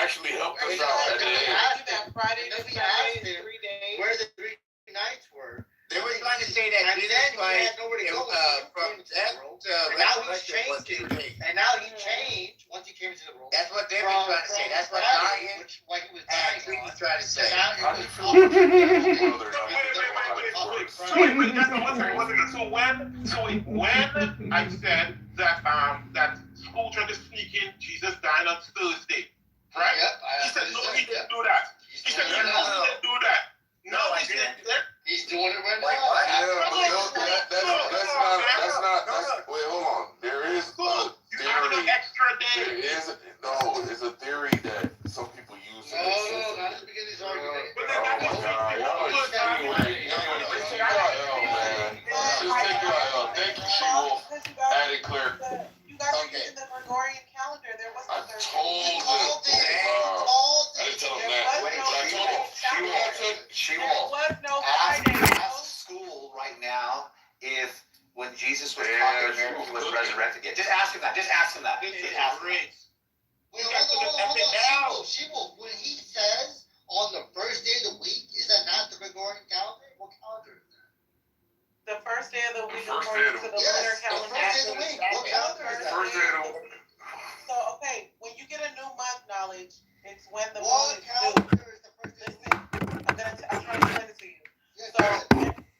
actually helped us out at the end. That Friday to Saturday, 3 days. Where the 3 nights were. They were trying to say that and then he had nowhere to go. from that and now he changed it. And now he changed once he came into the room. That's what they've been trying to say. That's what Ryan like he was dying was trying to say. So when I said that that school tried to sneak in Jesus died on Thursday, right? Yep, he said no, he didn't do that. He said no, he didn't do that. No, he didn't. He's doing it right now. That's not. Wait, hold on. There is a theory. It's a theory that some people use. No, not at the beginning of this argument. Just take your L, man. Thank you, She-Wolf. Added clear. You guys are using the Gregorian calendar. There was no Thursday. I didn't tell him that. I told him. There was no Friday. Ask school right now if when Jesus was talking here, he was resurrected yet. Just ask him that. Just ask him that. Wait, hold on. She-Wolf, when he says on the first day of the week, is that not the Gregorian calendar? What calendar is that? The first day of the week according to the lunar calendar. The first day of the week. What calendar is that? First day of the week. So, okay, when you get a new month knowledge, it's when the What moon is calendar new. is the first day of the Listen, week? I'm trying to explain it to you. Yes, So,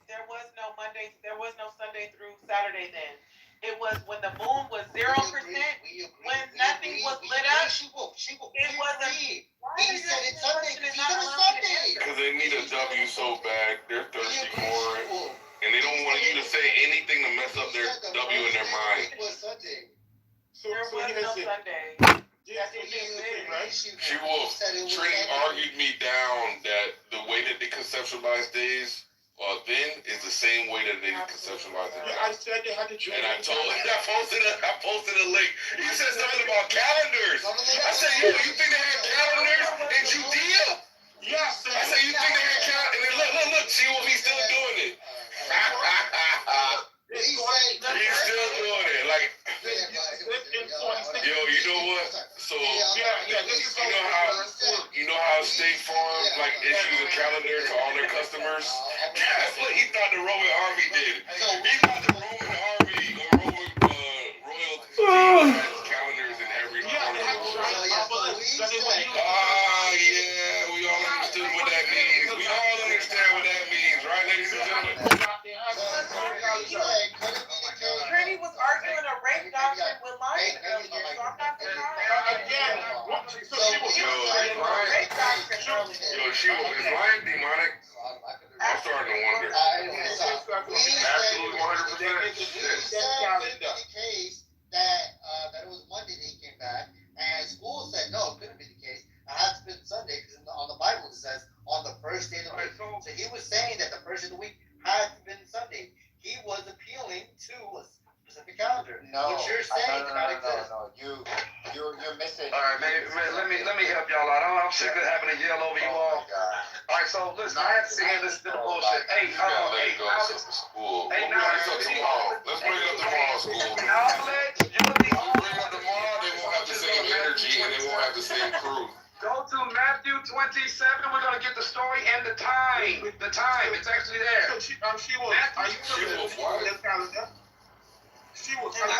there was no Monday, there was no Sunday through Saturday then. It was when the moon was 0%, when nothing was lit up. She-Wolf, It wasn't. he said it's Sunday. He said it's Sunday. Because they need a W so bad. They're thirsty for it. And they don't want you to say anything to mess up their W in their mind. It was Sunday. There was no Sunday. She-Wolf, Trini argued me down that the way that they conceptualize days then is the same way that they conceptualize it. I said they had to And I told him, I posted a link. He said something about calendars. I said, yo, you think they had calendars in Judea? Yes. I said, you think they had calendars? And then look, She-Wolf, he's still doing it. He's still doing it. Like, yo, you know what? So, you know how State Farm like issues a calendar to all their customers? That's what he thought the Roman Army did. He thought the Roman Army or Royal had calendars in every corner of the world. Yeah, we all understood what that means. We all understand what that means, right, ladies and gentlemen? Trini was arguing a rape doctrine with Lion earlier, so I'm not surprised. Yo, She-Wolf, is Lion demonic? I'm starting to wonder. Absolutely 100%. He said in the case that it was Monday that he came back, and school said no, it couldn't be the case. It has to be Sunday because on the Bible it says on the first day of the week. So he was saying that the first day of the week had to be Sunday. He was appealing to a specific calendar. No, what you're saying no. You're missing. All right, man, let me help y'all out. I'm sick of having to yell over you all. All right, so listen, I have to sit here and listen to the bullshit. Hey, Let's bring it up tomorrow, school. Knowledge, Bring it up tomorrow, they won't have the same energy and they won't have the same crew. Go to Matthew 27. We're gonna get the story and the time. The time, it's actually there. She-Wolf, why? Let's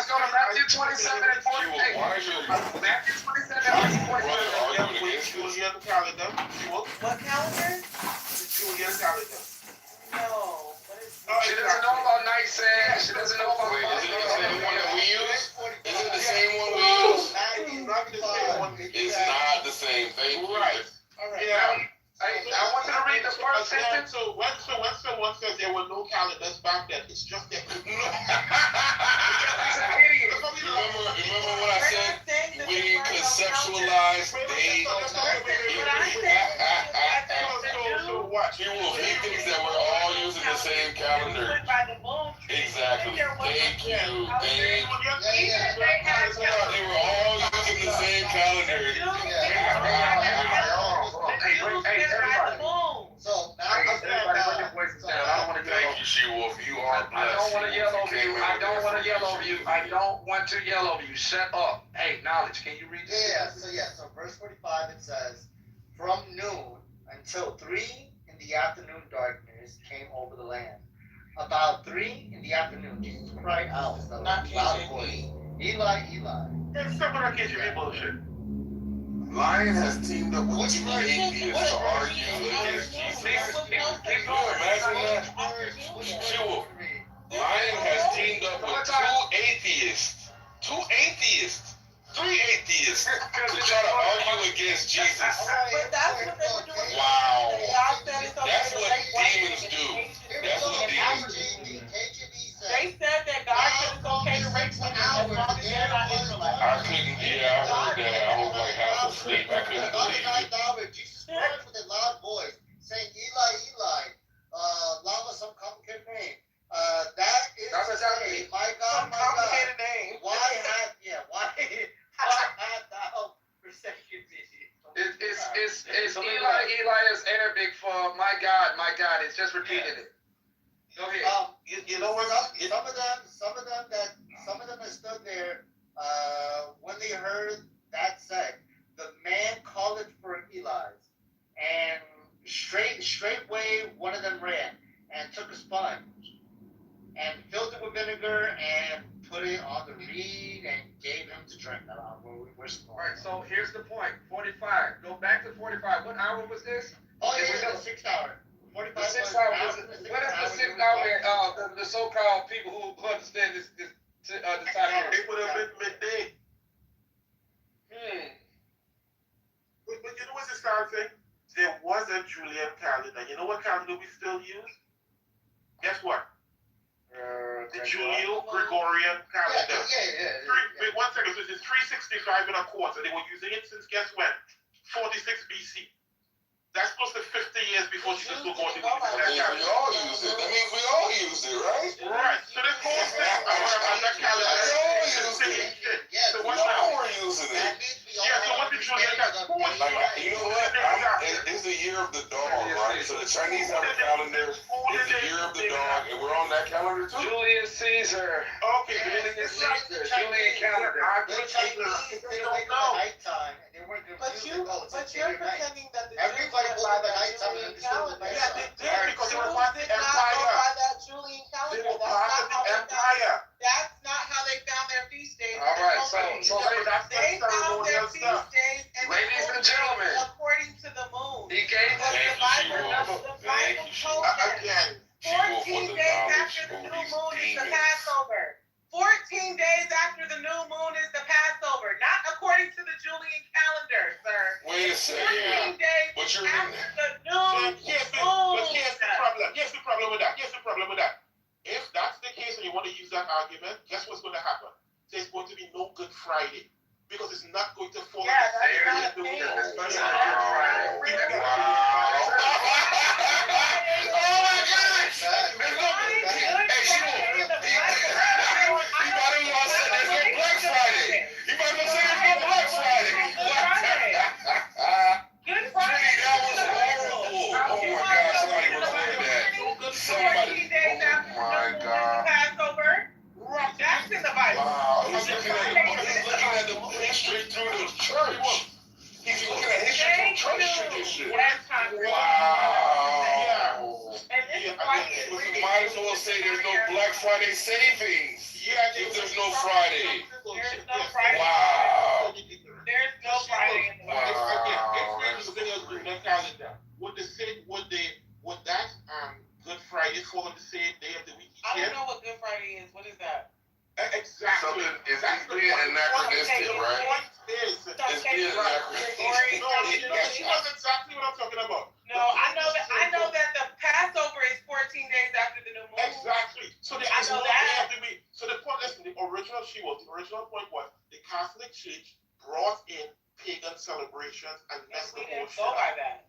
go to Matthew 27 and 48. Matthew 27 and 48. What calendar? No. She doesn't know about night sand. She doesn't know about. Is it the same one that we use? Is it the same one we use? It's not the same. Thank you. Right. Yeah. I want you to read the first sentence. So when someone says there were no calendars back then, it's just that. Remember what I said? We conceptualize days. So what? She-Wolf, he thinks that we're all using the same calendar. Exactly. Thank you. They were all using the same calendar. Hey, everybody. So now Everybody, put your voices down. I don't want to yell Thank over you, She-Wolf. You are blessed. I don't want to yell over you. I don't want to yell over you. I don't want to yell over you. Shut up. Hey, Knowledge, can you read this? So verse 45 it says, from noon until 3 in the afternoon, darkness came over the land. About 3 in the afternoon, Jesus cried out with a Not loud KJV. voice, Eli, Eli. It's simple like KGB bullshit. Lion has teamed up with What two you mean? atheists to argue against Jesus. Keep going. Imagine that. Jewel. Lion has teamed up with three atheists to try to argue against Jesus. But that's what they were doing. Wow. God said it's okay That's to what rape white demons women. do. They That's what demons do. said that God said it's okay to rape women as long as they're not Israelites. I couldn't, yeah, I heard that. I was like half asleep. I couldn't believe it. Jesus cried with a loud voice, saying, Eli, Eli, lama, some complicated name. That is to say, my God, Some complicated name. why hast thou forsaken me? It's Eli is Arabic for my God. It's just repeating it. Go ahead. You know what? Some of them that stood there, when they heard that said, the man called for Eli's, and straightway one of them ran and took a sponge and filled it with vinegar and put it on the reed and gave him to drink. Alright, so here's the point. 45. Go back to 45. What hour was this? Oh yeah, the 6th hour. 45 The 6th was hour. after the 6th What is hour, the 6th hour? The so-called people who understand this time period. It would have been midday. But you know what's the sad thing? There was a Julian calendar. You know what calendar we still use? Guess what? The Julio-Gregorian calendar. Wait 1 second. So it's 365 and a quarter. They were using it since guess when? 46 BC. That's close to 50 years before Jesus was going to be That means we all use it. That means we all use it, right? Right. So this whole thing about that calendar We all is use saying it. shit. Yeah, So We what's all now? were using it. So what the Julian calendar? Who was Like, you know what? It's the year of the dog, right? So the Chinese have a calendar. It's the year of the dog, and we're on that calendar too. Julius Caesar. Okay. Julius Caesar. Julian calendar. The Chinese stayed awake at the nighttime, and they weren't going to But you're pretending that the Everybody Jews go went to by the that nighttime Julian and calendar. Yeah, they did because they were Jews part of did the not go empire. by that Julian They calendar. were part of the empire. That's not how they found their feast days. All right, so That's They found their ceremonial feast stuff. days and Ladies and gentlemen, according to the moon. he gave us Thank The you, Bible, Shmuel. the Thank Bible you, told Shmuel. us Again. 14 days after the new moon is the Passover. 14 days after the new moon is the Passover. Not according to the Julian calendar, sir. Wait a 14 second. days But you're after the new But here's the problem. moon. Here's the problem with that. If that's the case and you want to use that argument, guess what's going to happen? There's going to be no Good Friday because it's not going to fall. Yeah, that's There not you a go. thing. That's That's not not Good Friday. a real Oh my gosh! There's no. Hey, Shmuel. He might as well say there's no Black Friday. He might as well say there's no Black Friday. Good Gee, Friday. that was horrible. Oh my gosh, somebody recorded that. 14 days after the new moon is the Passover. That's in the Bible. Wow, he's looking at the history through the church. He's looking at history through church tradition. That's time. Wow. And this is why he is reading. Might as well say there's no Black Friday savings. Yeah, If there's no Friday. There's no Friday. Wow. There's no Friday in the Bible. Would that Good Friday fall on the same day of the week? I don't know what Good Friday is. What is that? Exactly. Something is being anachronistic, right? It's being anachronistic. She knows exactly what I'm talking about. No, I know that the Passover is 14 days after the new moon. Exactly. So there I is know no that. day of the week. So the point, listen, the original point was the Catholic Church brought in pagan celebrations and messed We the whole didn't shit go up. by that.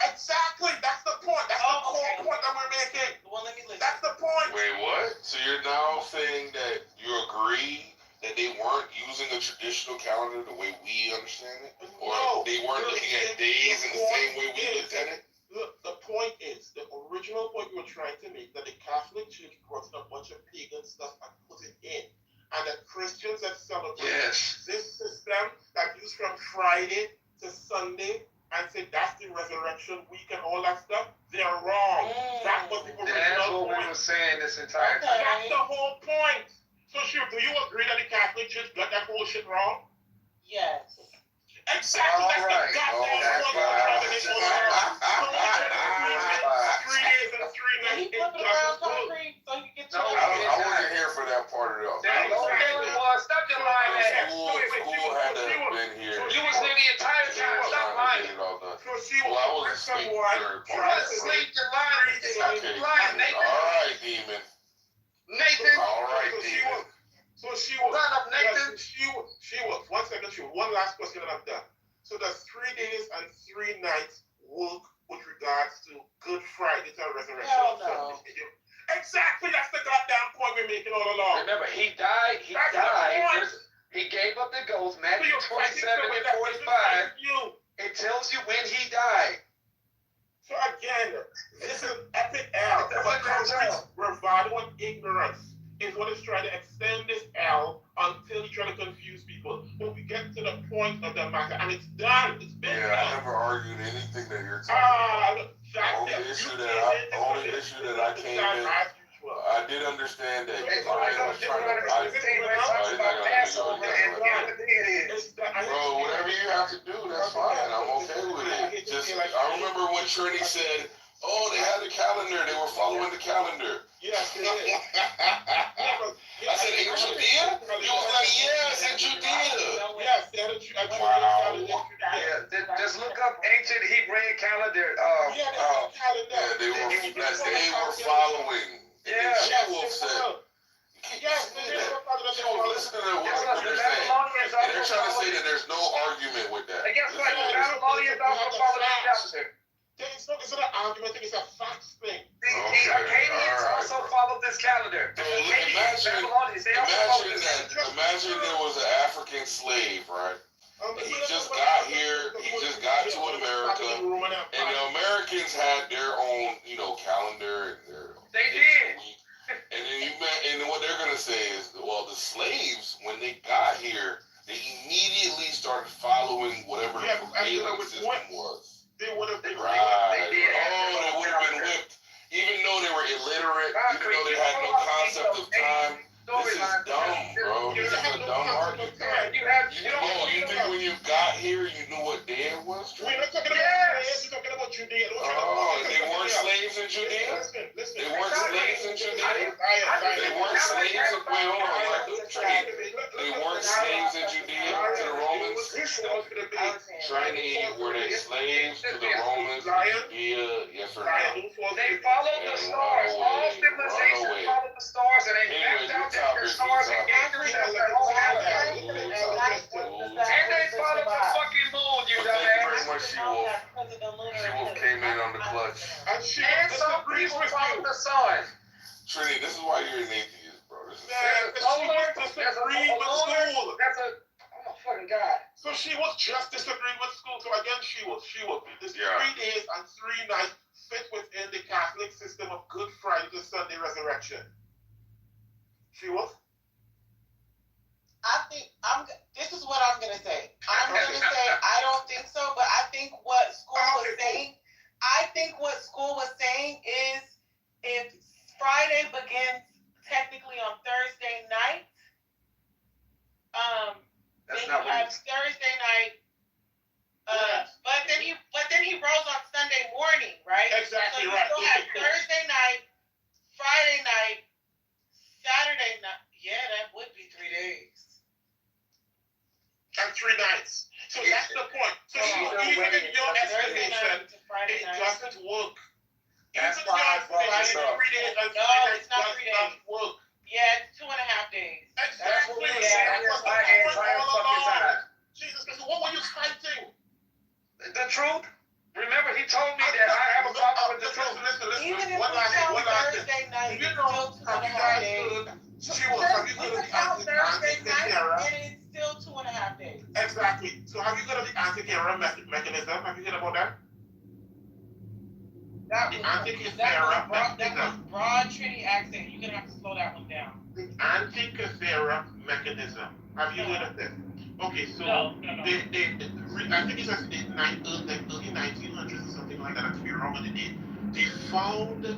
Exactly. That's the point. That's the core point that we're making. Well, let me listen. That's the point. Wait, what? So you're now saying that you agree that they weren't using a traditional calendar the way we understand it? Or No. they weren't looking at days in the same way we looked at it? Look, the point is, the original point you were trying to make, that the Catholic Church brought in a bunch of pagan stuff and put it in. And that Christians that celebrate Yes. this system that used from Friday to Sunday and say that's the resurrection week and all that stuff, they're wrong. That's what the That's original what we point. were saying this entire Okay. time. That's the whole point. So, sure, do you agree that the Catholic Church got that whole shit wrong? Yes. Exactly. All That's right. the goddamn That's point fine. we're trying to make all around. So, we That's should fine. 3 days and 3 Did he nights. flip it around concrete so he can get to No, the I wasn't here for that part of it. There you go. There you was. Stop your lying ass. School had to have been here. You was there the entire time. Stop lying. So she Well, I was wasn't speaking someone during You part was of it. asleep. You're lying. Stop Okay. lying, Nathan. All right, Demon. Nathan. All right, So she Demon. was. So she was. Son of Nathan. She was. 1 second. She was. One last question and I'm done. So that's 3 days and 3 nights work with regards to Good Friday to resurrection. Hell no. Exactly. That's the goddamn point we're making all along. Remember, he died. He That's the died. point. Listen, he gave up the ghost. So Matthew you're fighting 27 someone and that 45. isn't you. It tells you when he died. So again, this is epic L. What concrete bravado and ignorance is what is trying to extend this L until you try to confuse people. But we get to the point of the matter, and it's done. It's been Yeah, I done. never argued anything that you're talking about. Look, The only issue that I came in, I did understand that Hey, Brian was trying to fight. Bro, whatever you have to do, that's fine. I'm okay with it. Just, I remember when Trinity said, "Oh, they had the calendar. They were following the calendar." Yes, it is. I said, "In Judea?" He was like, "Yes, in Judea." Yes, they had a Wow. Yeah, just look up ancient Hebrew calendar. Yeah, they had a calendar. Yeah, they were following. And then She-Wolf said, Yes, they did. She-Wolf, listen to what they're saying. And they're trying to say that there's no argument with that. And guess what? The Babylonians also followed the calendar. It's not an argument, it's a facts thing. The Akkadians also followed this calendar. So The Akkadians, imagine Babylonians, they also followed this calendar. imagine there was an African slave, right? He just got here, he just got to America, and the Americans had their own, calendar and their They days did. of the week. And then what they're gonna say is, well, the slaves, when they got here, they immediately started following whatever the prevailing system was. They would have been Right. They did. They would have been whipped. Even though they were illiterate, even though they had no concept of time. This is dumb, bro. This is a dumb argument. You think when you got here, you knew what day it was? We're not talking about slaves, we're talking about Judea. Oh, and they weren't slaves in Judea? Listen. They weren't slaves in Judea? They weren't slaves in, wait, hold on, they weren't slaves in Judea to the Romans? Trinity, were they slaves to the Romans in Judea? Yes or no? They followed the stars. All civilizations followed the stars, and they mapped out their stars and gave themselves their own calendar. And they followed the fucking moon, you But thank you very dumbass. much, She-Wolf. She-Wolf came in on the clutch. And she And some disagrees people with followed you. the sun. Trinity, this is why you're an atheist, bro. This is There's a lunar, there's a school. that's a, oh my fucking God. So she was just disagreeing with school. So again, she was. This Yeah. 3 days and 3 nights fit within the Catholic system of Good Friday to Sunday resurrection. She was. I think this is what I'm gonna say. I'm gonna say I don't think so, but I think what school was saying. I think what school was saying is if Friday begins technically on Thursday night, That's then not you what have Thursday night. But then he rose on Sunday morning, right? Exactly So you right. still have Thursday night, Friday night, Saturday night. Yeah, that would be 3 days. And 3 nights. So that's the point. So even in your Thursday explanation, night to Friday it night. doesn't work. That's Even why your I brought this explanation, up. 3 days and 3 No, nights it's not does 3 not days. work. Yeah, it's 2.5 days. That's what we were Exactly. saying That this was the entire point all fucking along. time. Jesus Christ, what were you fighting? The truth? Remember, he told me that I have a problem with the truth. Listen. Even if One we last thing, count one last thing. Thursday night, You it's know, still have you 2.5 guys days. heard? Have you We heard of can the count Thursday night, anti-Kara? and it's still 2.5 days. Exactly. So have you heard of the anti-Kara mechanism? Have you heard about that? That The was anti-Kara mechanism. broad Trinity accent. You're gonna have to slow that one down. The anti-Kara mechanism. Have you heard of this? Okay, so No. I think it's like early 1900s or something like that. I could be wrong on the date. They found a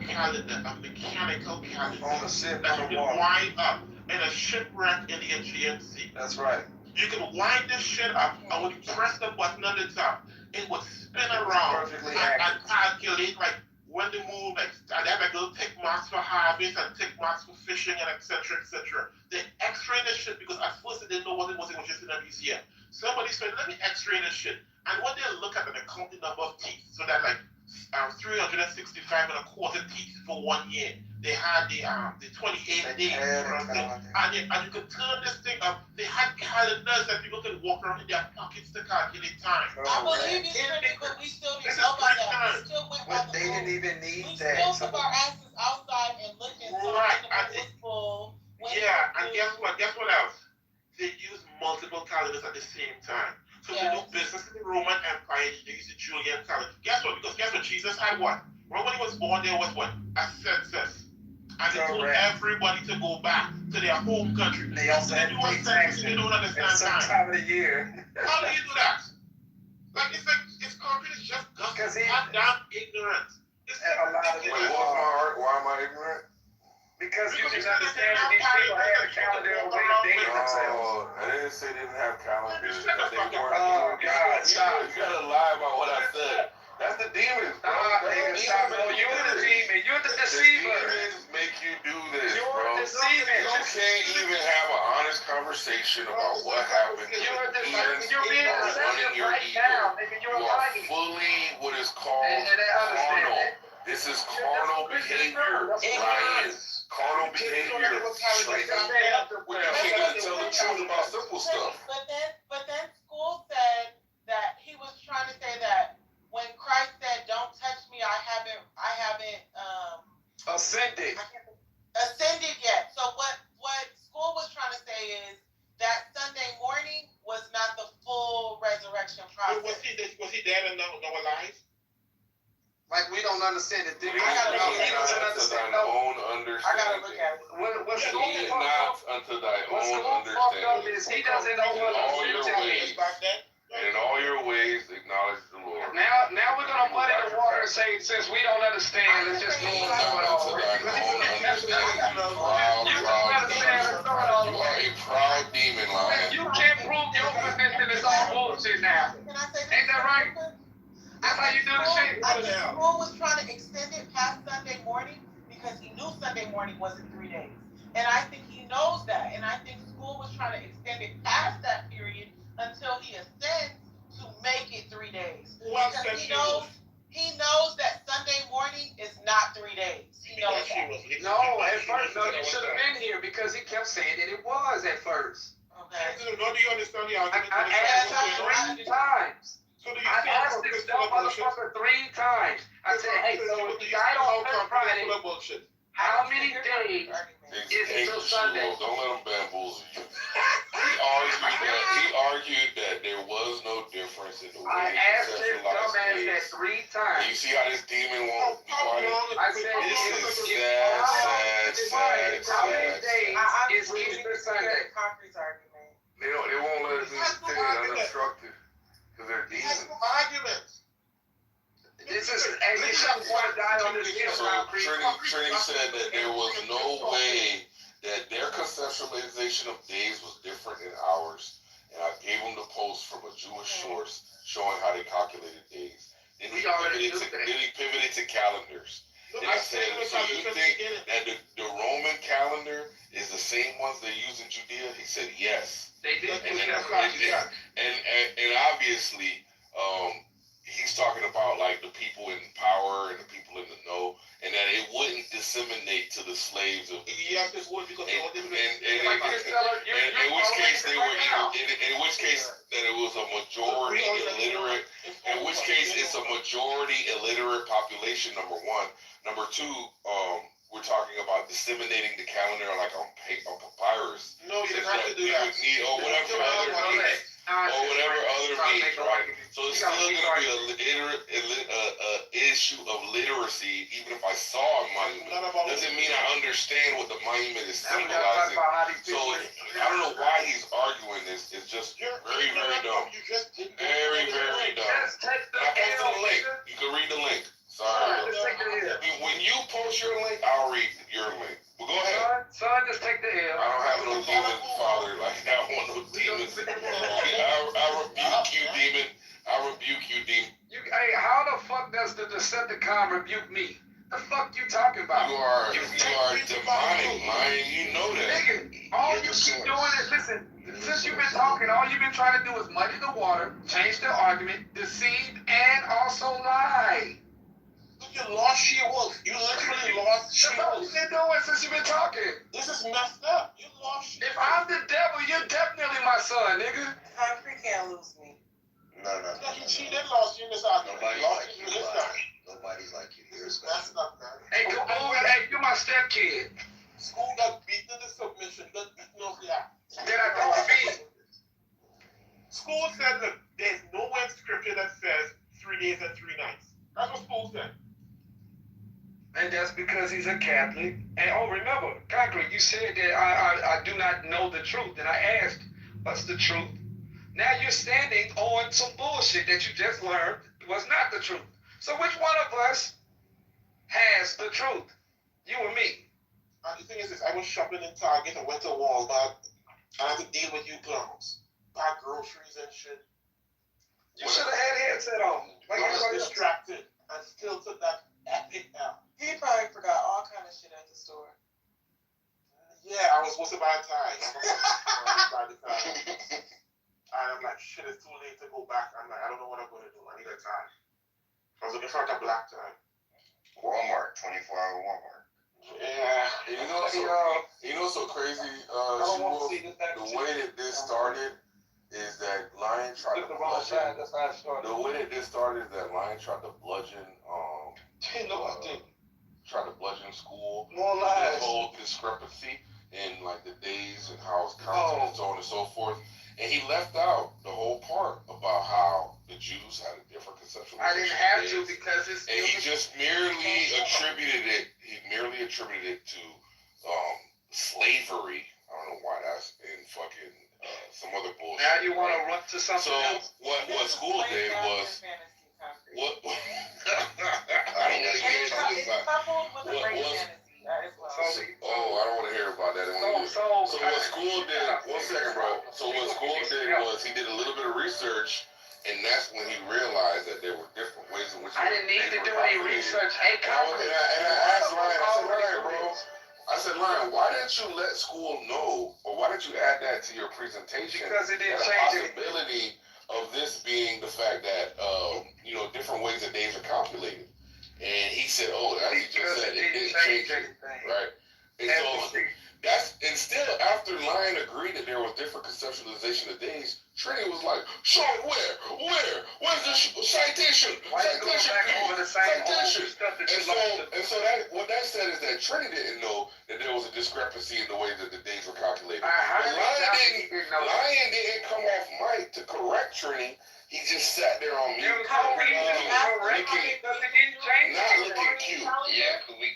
calendar, a mechanical calendar On the ship that on you the can water. wind up in a shipwreck in the Aegean Sea. That's right. You can wind this shit up, and when you press the button on the top, it would spin around Perfectly and accurate. calculate like when the moon, like, and they have like little tick marks for harvest and tick marks for fishing and etc. etc. They X-ray this shit because at first they didn't know what it was just in a museum. Somebody said, let me X-ray this shit. And when they look at the counting number of teeth, so that like 365 and a quarter teeth for 1 year. They had the 28 days, and you could turn this thing up. They had calendars that people could walk around in their pockets to calculate time. I believe it's pretty, but we still This didn't is know about great that. time. We still went by But the they didn't rules. even need We that. still took our asses outside and looked and saw Right, when the moon was full. when Yeah, it and was guess what? Guess what else? They use multiple calendars at the same time. So to do Yes. business in the Roman Empire, they use the Julian calendar. Guess what? Because guess what? Jesus had what? When he was born, there was what? A census. And they told Correct. everybody to go back to their home country. They also had to pay taxes They don't at understand some time. time of the year. How do you do that? It's concrete. It's just Because goddamn ignorance. It's a lot of Wait, ridiculous. what's my heart? Why am I ignorant? Because you Because didn't understand that these people had a calendar of way to date themselves. No, I didn't say they didn't have calendars. Shut the They fuck up. weren't. Oh, God, stop. You gotta lie about what I said. That's the demons, bro. Stop, That's nigga, the stop. demons No, make you're you do the this. demon. You're the The deceiver. demons make you do this, You're bro. deceiving. You can't even have an honest conversation about what happened to You're the demons you're being running deceptive your right ego. now, nigga. You You're are lying. fully what is called And they understand carnal. it. This is carnal behavior, Ryan. Carnal behavior. Straight up. We can't even tell the truth about simple stuff. But then school said that he was trying to say that when Christ said, "Don't touch me," I haven't Ascended. ascended yet. So what school was trying to say is that Sunday morning was not the full resurrection process. Was he dead and now alive? Like we don't understand it. Lean I gotta not look at it. unto thine own understanding. I gotta look at it. What's Lean not unto thy What's own fucked up understanding. is he doesn't know what All your ascended is. ways. And in all your ways acknowledge the Lord. Now we're gonna muddy the water and say since we don't understand, let's just Lean move not on. unto thine own understanding. Proud demon. You are a proud demon, Lion. You can't prove your position is all bullshit now. Can I say this? Ain't that right? That's how you do the shit. I think school was trying to extend it past Sunday morning because he knew Sunday morning wasn't 3 days. And I think he knows that. And I think school was trying to extend it past that period until he ascends to make it 3 days. Because he knows that Sunday morning is not 3 days. He knows that. No, at first, no, you should have been here because he kept saying that it was at first. Okay. No, do you understand the argument? I asked him 3 times. So do you I think asked this dumb motherfucker 3 times. I said, hey, so if you died on Good Friday, how many days is it till Sunday? Don't let him bamboozle you. He argued that there was no difference in the way I they asked this dumbass that days. 3 And you times. see how this demon won't be quiet? I said, This is sad. how many days is Easter Sunday? Concrete argument. They won't let me say it unobstructed because they're demons. Arguments. This is, and you shouldn't want to die on this hill. So Trinity said that there was no way that their conceptualization of days was different than ours. And I gave them the post from a Jewish source showing how they calculated days. Then he pivoted to calendars. And I said, so you think that the Roman calendar is the same ones they use in Judea? He said, yes. They did. And obviously, he's talking about like the people in power and the people in the know, and that it wouldn't disseminate to the slaves of Yes, it would because in which case they were in which case that it was a majority illiterate. In which case it's a majority illiterate population. Number one. Number two, we're talking about disseminating the calendar like on papyrus. No, you didn't have to do that. Would need whatever other or whatever other means, right? So it's still going to be a issue of literacy, even if I saw a monument. Doesn't mean I understand what the monument is symbolizing. So I don't know why he's arguing this. It's just very, very dumb. Very, very dumb. I posted a link. You can read the link. Sorry. When you post your link, I'll read your link. But go ahead. Son, just take the L. I don't have no demon father. Like, I don't want no demons. I rebuke you, demon. I rebuke you, demon. Hey, how the fuck does the Decepticon rebuke me? The fuck you talking about? You are demonic, lion. You know that. Nigga, all you keep doing is, listen, since you've been talking, all you've been trying to do is muddy the water, change the argument, deceive, and also lie. You lost She-Wolf. You literally lost That's all She-Wolf. you've been doing since you've been talking. This is messed up. You lost If I'm the devil, you're definitely my son, nigga. Concrete can't lose me. No. She did lost you in this argument. Nobody's Lost like you you. in this time. Nobody's like you. You're This is special. messed up, man. Hey, Kitover, hey, you're my stepkid. School got beaten into submission. Got beaten off the act. Then I don't feed. School said that there's nowhere in scripture that says 3 days and 3 nights. That's what school said. And that's because he's a Catholic. And remember, Concrete, you said that I do not know the truth. And I asked, what's the truth? Now you're standing on some bullshit that you just learned was not the truth. So which one of us has the truth? You or me? And the thing is this, I was shopping in Target and went to Walmart and I had to deal with you clowns. Buy groceries and shit. You should have had a headset on. Like I everybody was else. distracted and still took that epic L. He probably forgot all kind of shit at the store. Yeah, I was supposed to buy a tie. And I'm like, shit, it's too late to go back. I'm like, I don't know what I'm going to do. I need a tie. I was looking for like a black tie. Walmart, 24-hour Walmart. Yeah. You know, so crazy. The way that this started is that Lion tried to bludgeon. The way that this started is that Lion tried to bludgeon. Tried to bludgeon school. More The lies. whole discrepancy in like the days and how it's counted and so on and so forth. And he left out the whole part about how the Jews had a different conception. I didn't have to because it's. And he just merely attributed it to slavery. I don't know why that's in fucking some other bullshit. Now you want to run to something So else? what school did was what I don't want to hear about this. Coupled with a What great was- fantasy as well. Oh, I don't want to hear about that. So what school did? One second, bro. So what school did was he did a little bit of research, and that's when he realized that there were different ways in which I didn't need to do any research. Hey, And I asked Ryan, I said, Ryan, why didn't you let school know, or why didn't you add that to your presentation? Because it didn't the change it. possibility of this being the fact that, different ways that days are calculated. And he said, oh, as he just said, it didn't change it, right? And so, and still after Lion agreed that there was different conceptualization of days, Trinity was like, show it where's the citation? Why you going back over the same old stuff that you learned? And so what that said is that Trinity didn't know that there was a discrepancy in the way that the days were calculated. Lion didn't come off mic to correct Trinity. He just sat there on mute. Not looking cute. Yeah, could we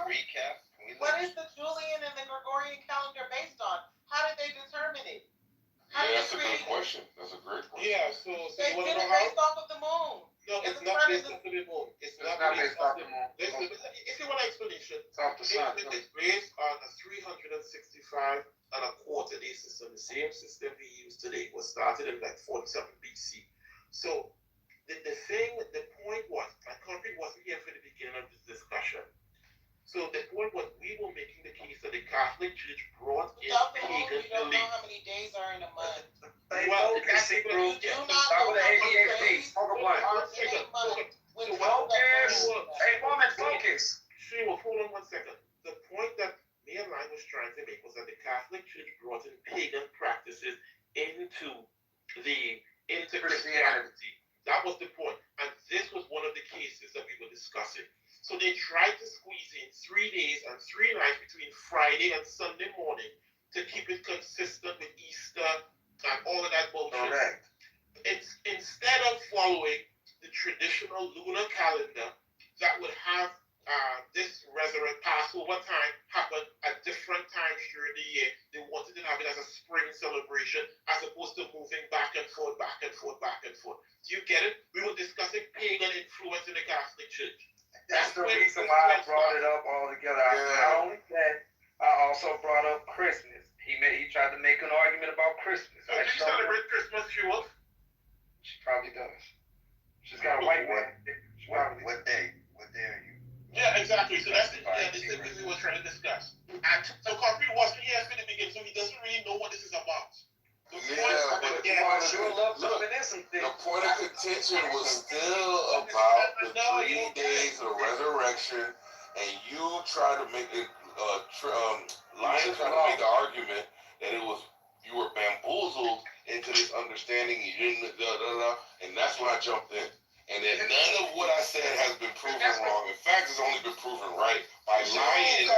recap? What is the Julian and the Gregorian calendar based on? How did they determine it? Yeah, that's a good question. That's a great question. Yeah, so They you did want to it know how? based off of the moon. No, it's not based off of the moon. It's not based off the moon. If you want an explanation, It's off the sun. it's based on a 365 and a quarter day system. The same system we use today was started in like 47 BC. So the point was, my country wasn't here for the beginning of this discussion. So the point was, we were making the case that the Catholic Church brought in Without the moon, pagan you don't know belief. how many days are in a month. Well, You can see through. You do not Stop know with the how many ADHD. days Smoke a blunt. are in a month without the Focus. moon. Hey, woman, focus. Hold on 1 second. The point that me and Ryan was trying to make was that the Catholic Church brought in pagan practices into Christianity. That was the point. And this was one of the cases that we were discussing. So they tried to squeeze in 3 days and 3 nights between Friday and Sunday morning to keep it consistent with Easter and all of that bullshit. Correct. It's instead of following the traditional lunar calendar that would have this resurrect Passover time happen at different times during the year. They wanted to have it as a spring celebration as opposed to moving back and forth, back and forth, back and forth. Do you get it? We were discussing pagan influence in the Catholic Church. That's the reason why I brought it up all together. Not only that, I also brought up Christmas. He tried to make an argument about Christmas. So do you celebrate Christmas, Jewel? She probably does. She's got a white man. What day? What day are you? Yeah, exactly. So that's the thing we were trying to discuss. And so Concrete wasn't here from the beginning, so he doesn't really know what this is about. The point of contention was still about the 3 days of resurrection, and you try to make it, Lion trying to make the argument that you were bamboozled into this understanding, you didn't, and that's when I jumped in. And then none of what I said has been proven wrong. In fact, it's only been proven right by Lion. And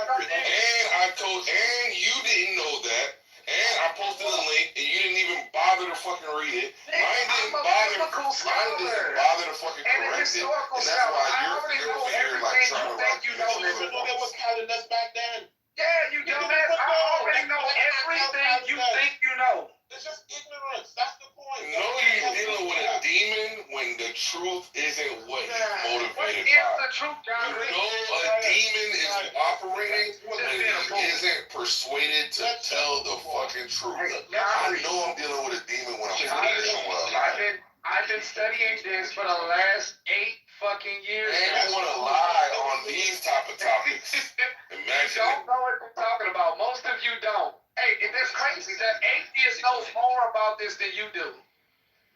you didn't know that. And I posted a link, and you didn't even bother to fucking read it. Lion didn't bother to fucking correct it. And that's why you're here like trying to rock You know there was calendars back then. Yeah, you dumbass. I already know everything you think you know. It's just ignorance. That's the point. No, you're dealing with a demon when the truth isn't what he's motivated What is by. the truth, John? You know a demon is operating when he isn't persuaded to tell the fucking truth. I know I'm dealing with a demon when I'm looking at someone. I've been studying this for the last 8 fucking years. And you want to lie on these type of topics. You Imagine don't know what I'm talking about. Most of you don't. Hey, that's crazy. That atheist knows more about this than you do.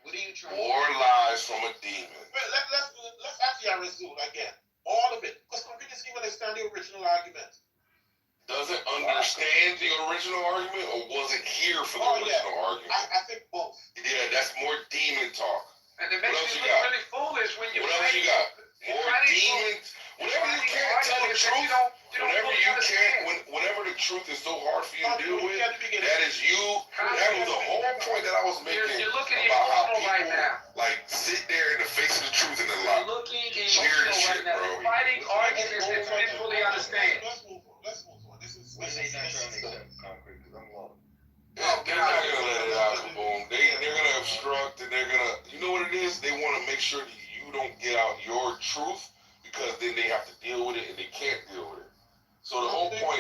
What are you trying? more lies from a demon. But let's actually resume again. All of it. Because Concrete doesn't even understand the original argument. Doesn't understand the original argument, or wasn't here for the original argument? I think both. Yeah, that's more demon talk. And it makes you look really foolish when you What else you got? More demons. Whenever you can't tell the truth, whenever the truth is so hard for you to deal with, that is you. That was the whole point that I was making You're looking about how emotional right people now. like sit there in the face of the truth and then You're like looking weird emotional shit, right now. bro. You're fighting arguments that you didn't fully understand. Let's move on. This is What are they not trying to make sense, Concrete? Because I'm lost. They're not gonna let it out, Kaboom. They're gonna obstruct, and they're gonna. You know what it is? They want to make sure that you don't get out your truth, because then they have to deal with it, and they can't deal with it. So the whole point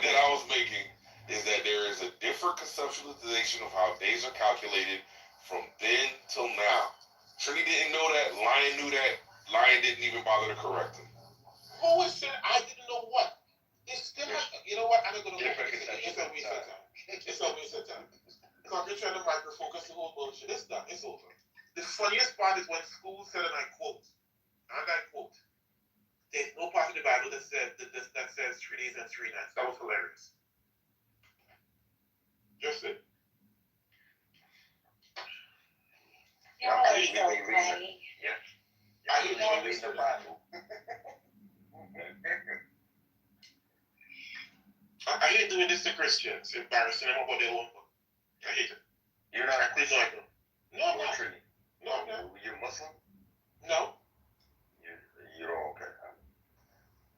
that I was making is that there is a different conceptualization of how days are calculated from then till now. Trini didn't know that. Lion knew that. Lion didn't even bother to correct him. who is saying I didn't know what? It's still you know what? I'm not gonna it's a waste of time. It's a waste of time. Concrete trying to micro focus the whole bullshit. It's done. It's over. The funniest part is when school said, and I quote, there's no part of the Bible that says 3 days and 3 nights. That was hilarious. Just it. I hate reading the Bible. I hate doing this to Christians, embarrassing them about their own book. I hate it. You're not a Christian? No, I'm not. No. You're Muslim? No. You're okay.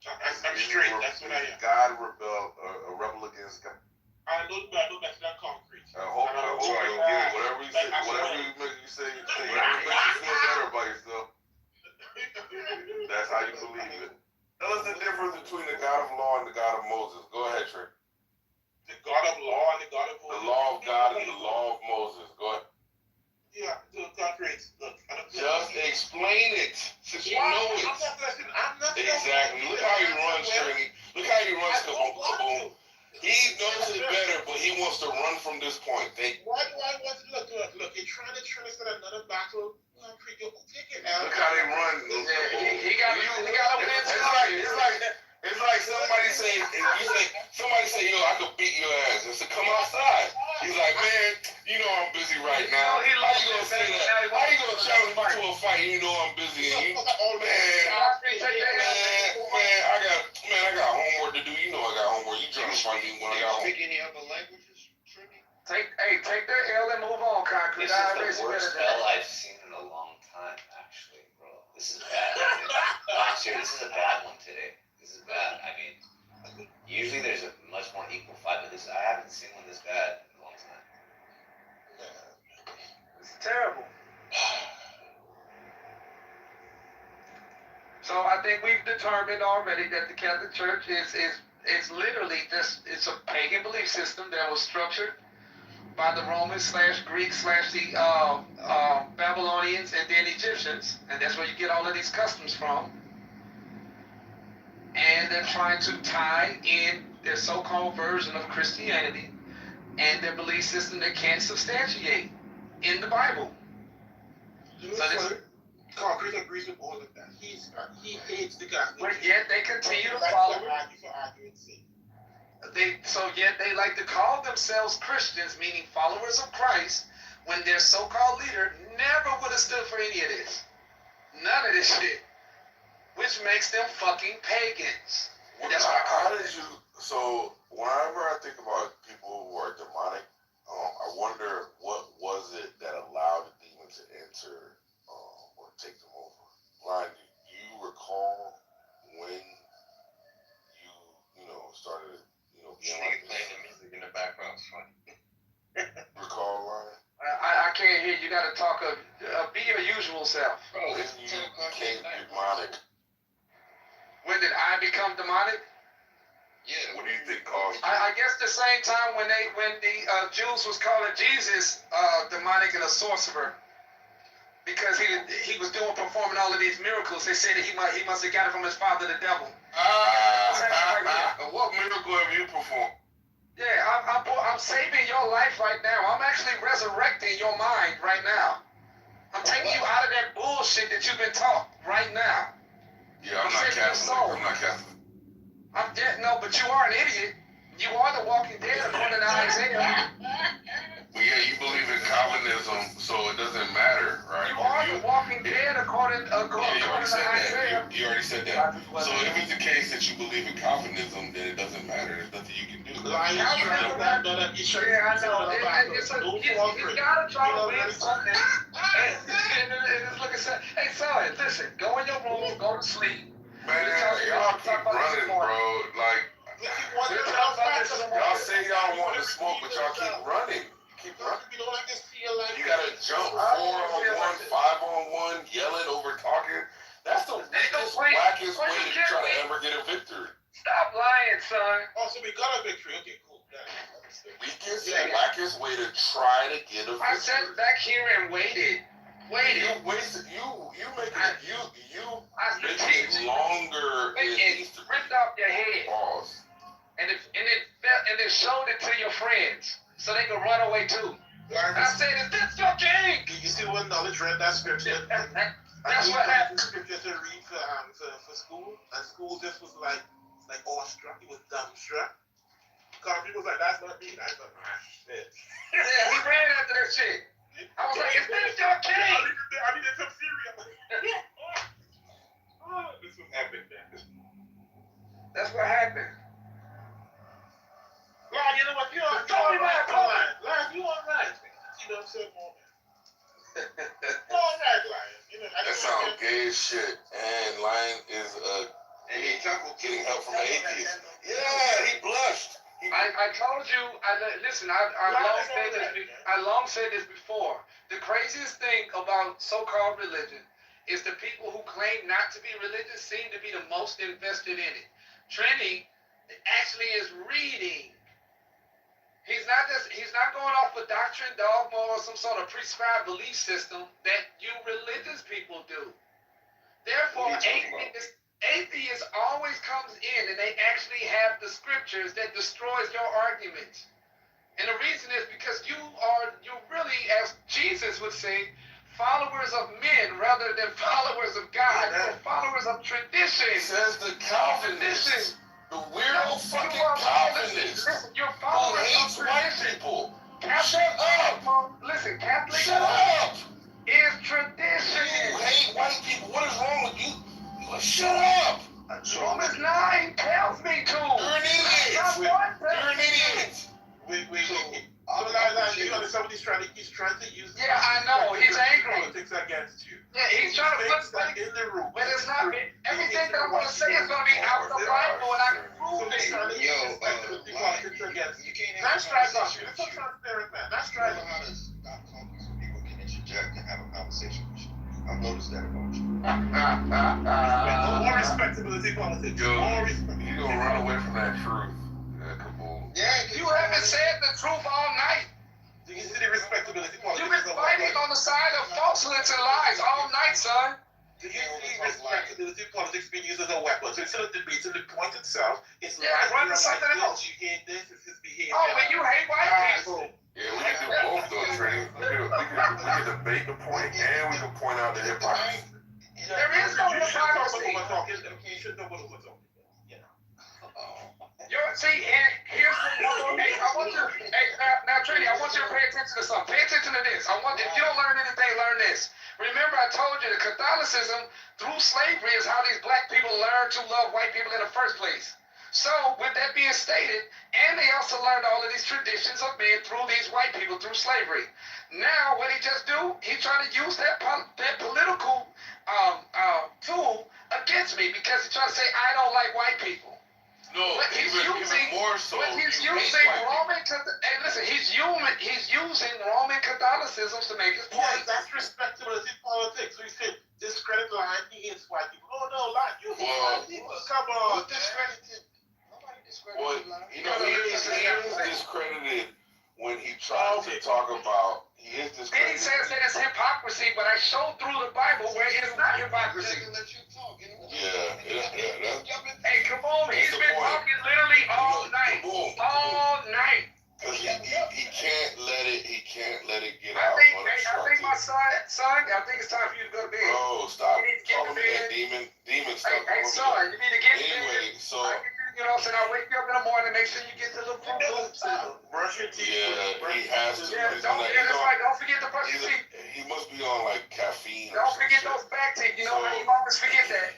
I'm straight. That's what I am. God a rebel against God. I know better than Concrete. Whatever you say, whatever makes you feel better about yourself. That's how you believe it. Tell us the difference between the God of law and the God of Moses. Go ahead, Trey. The God of law and the God of Moses. The law of God and the law of Moses. Go ahead. Yeah, Concrete. Look, just explain it, since you know it. I'm not exactly. Look how he runs, Trini. Look how he runs, Kaboom. He knows it better, but he wants to run from this point. Why do I want to look? You're trying to turn us to another battle. Take it out. Look how they run. He got a win. It's like somebody say, yo, I could beat your ass. I said, come outside. He's like, man, you know I'm busy right now. How you gonna say that? How you gonna challenge me to a fight even though I'm busy? And I got homework to do. You know I got homework. You trying to fight me when I got homework. Speak any other languages, Trini? Take their So I think we've determined already that the Catholic Church is literally just, it's a pagan belief system that was structured by the Romans / Greeks / the Babylonians and then Egyptians, and that's where you get all of these customs from. And they're trying to tie in their so-called version of Christianity and their belief system that can't substantiate in the Bible. Concrete agrees with all of that. He hates the Catholic. But yet they continue to follow. Yet they like to call themselves Christians, meaning followers of Christ, when their so-called leader never would have stood for any of this. None of this shit. Which makes them fucking pagans. So whenever I think about people who are demonic, I wonder what was it that allowed the demon to enter or take them over. Ryan, do you recall when you started being like this? Playing the music in the background is funny. Recall, Ryan? I can't hear you. Gotta talk be your usual self. When you became demonic. When did I become demonic? Yeah, what do you think caused it? I guess the same time when the Jews was calling Jesus demonic and a sorcerer, because he was performing all of these miracles. They said that he must have got it from his father, the devil. What miracle have you performed? Yeah, I'm saving your life right now. I'm actually resurrecting your mind right now. I'm taking you out of that bullshit that you've been taught right now. Yeah, I'm not Catholic. I'm dead. No, but you are an idiot. You are the walking dead according to Isaiah. Well, yeah, you believe in Calvinism, so it doesn't matter, right? You are the walking dead according to Isaiah. You already said that. So if it's the case that you believe in Calvinism, then it doesn't matter. There's nothing you can do. Yeah, I know. He's got to try to win something. Hey, son, listen. Go in your room. Go to sleep. Man, y'all keep running, bro. Like, y'all say y'all want to smoke, but y'all keep running. You gotta jump 4-on-1, 5-on-1, yelling over talking. That's the weakest, wackest way to try to ever get a victory. Stop lying, son. Oh, so we got a victory. Okay, cool. Weakest, wackest way to try to get a victory. I sat back here and waited. You wasted. You making it longer. It ripped off your head. Pause. And it showed it to your friends, so they could run away too. I said, "Is this your king?" You see what knowledge read that scripture? That's what happened. Scripture to read for school, and school just was like awestruck. He was dumbstruck. Because people was like, "That's not me. That's not my shit." Yeah, he ran after that shit. I was like, "Is this your king?" I needed some cereal. This was epic, man. That's what happened. Lord, you know what? You are right. Lord, you are right. You know what I'm saying? All right, Lion. That sounds gay as shit. And Lion is getting help from an atheist. Yeah, he blushed. I told you. Listen. I long said this before. The craziest thing about so-called religion is the people who claim not to be religious seem to be the most invested in it. Trini actually is reading. He's not going off of doctrine, dogma, or some sort of prescribed belief system that you religious people do. Therefore, atheists always comes in and they actually have the scriptures that destroys your arguments. And the reason is because you really, as Jesus would say, followers of men rather than followers of God. You're followers of tradition. Says the Calvinists. The weirdo fucking Calvinists. You're followers hates of white tradition. people. Shut up. Listen, Catholic Shut up. is tradition. You hate white people. What is wrong with you? Shut up. Romans 9 tells me to. You're an idiot. You're an idiot. You know, somebody's trying to use. Yeah, I know. He's angry. Politics against you. Yeah, he's trying to put like in the room. But it's not. Everything that I'm going to say is going to be out the Bible, and I can prove it. You can't. That's right, It's so transparent, man. That's right. How to stop talking so people can interject and have a conversation with you. I've noticed that about you. More respectability politics. Yo, More respect. you gonna run away from that truth. Yeah, come on. Yeah, You haven't said the truth all night. Do you see the respectability politics? You've been fighting on the side of falsehoods and lies all night, son. Do you see respectability politics being used as a weapon? So instead of debating the point itself, it's run to something else. You hate this, it's his behavior. Oh, but you hate white people. Yeah, we can do both though, Trini. We can debate the point and we can point out the hypocrisy. There is no hypocrisy. You should know what we're talking about. You know. See, and here's the hey, I want you, now Trini, I want you to pay attention to something. Pay attention to this. If you don't learn anything, learn this. Remember, I told you that Catholicism through slavery is how these black people learned to love white people in the first place. So, with that being stated, and they also learned all of these traditions of men through these white people through slavery. Now, what he just do? He trying to use that political tool against me because he's trying to say I don't like white people. No, But he's using more so. he's using Roman. Hey, listen, he's using Roman Catholicism to make his Yes, point. that's respectability politics. We say discredit line, he hates white people. Oh no, lie, you hate white people. Come on. Who discredited? Nobody Well, discredited. you know, he is discredited when he tries to talk about. He is Then he discredited. says that it's hypocrisy, but I showed through the Bible where it's not hypocrisy. Let you talk. Hey, come on, he's been talking literally all night. All night. Because he can't let it get I out think my unobstructed. son, I think it's time for you to go to bed. Bro, stop You need to get calling to me that bed. demon. Stop Hey, calling me son, that. you need to get to bed. Anyway, so You know what I'm saying? I'll wake you up in the morning, make sure you get the little fruit boots. Brush your teeth. yeah, he has to. Yeah, He's on that. that's right. Don't forget to brush your He's teeth. he must be on like caffeine. or Don't some forget shit. those back teeth. You know how So- you always forget that.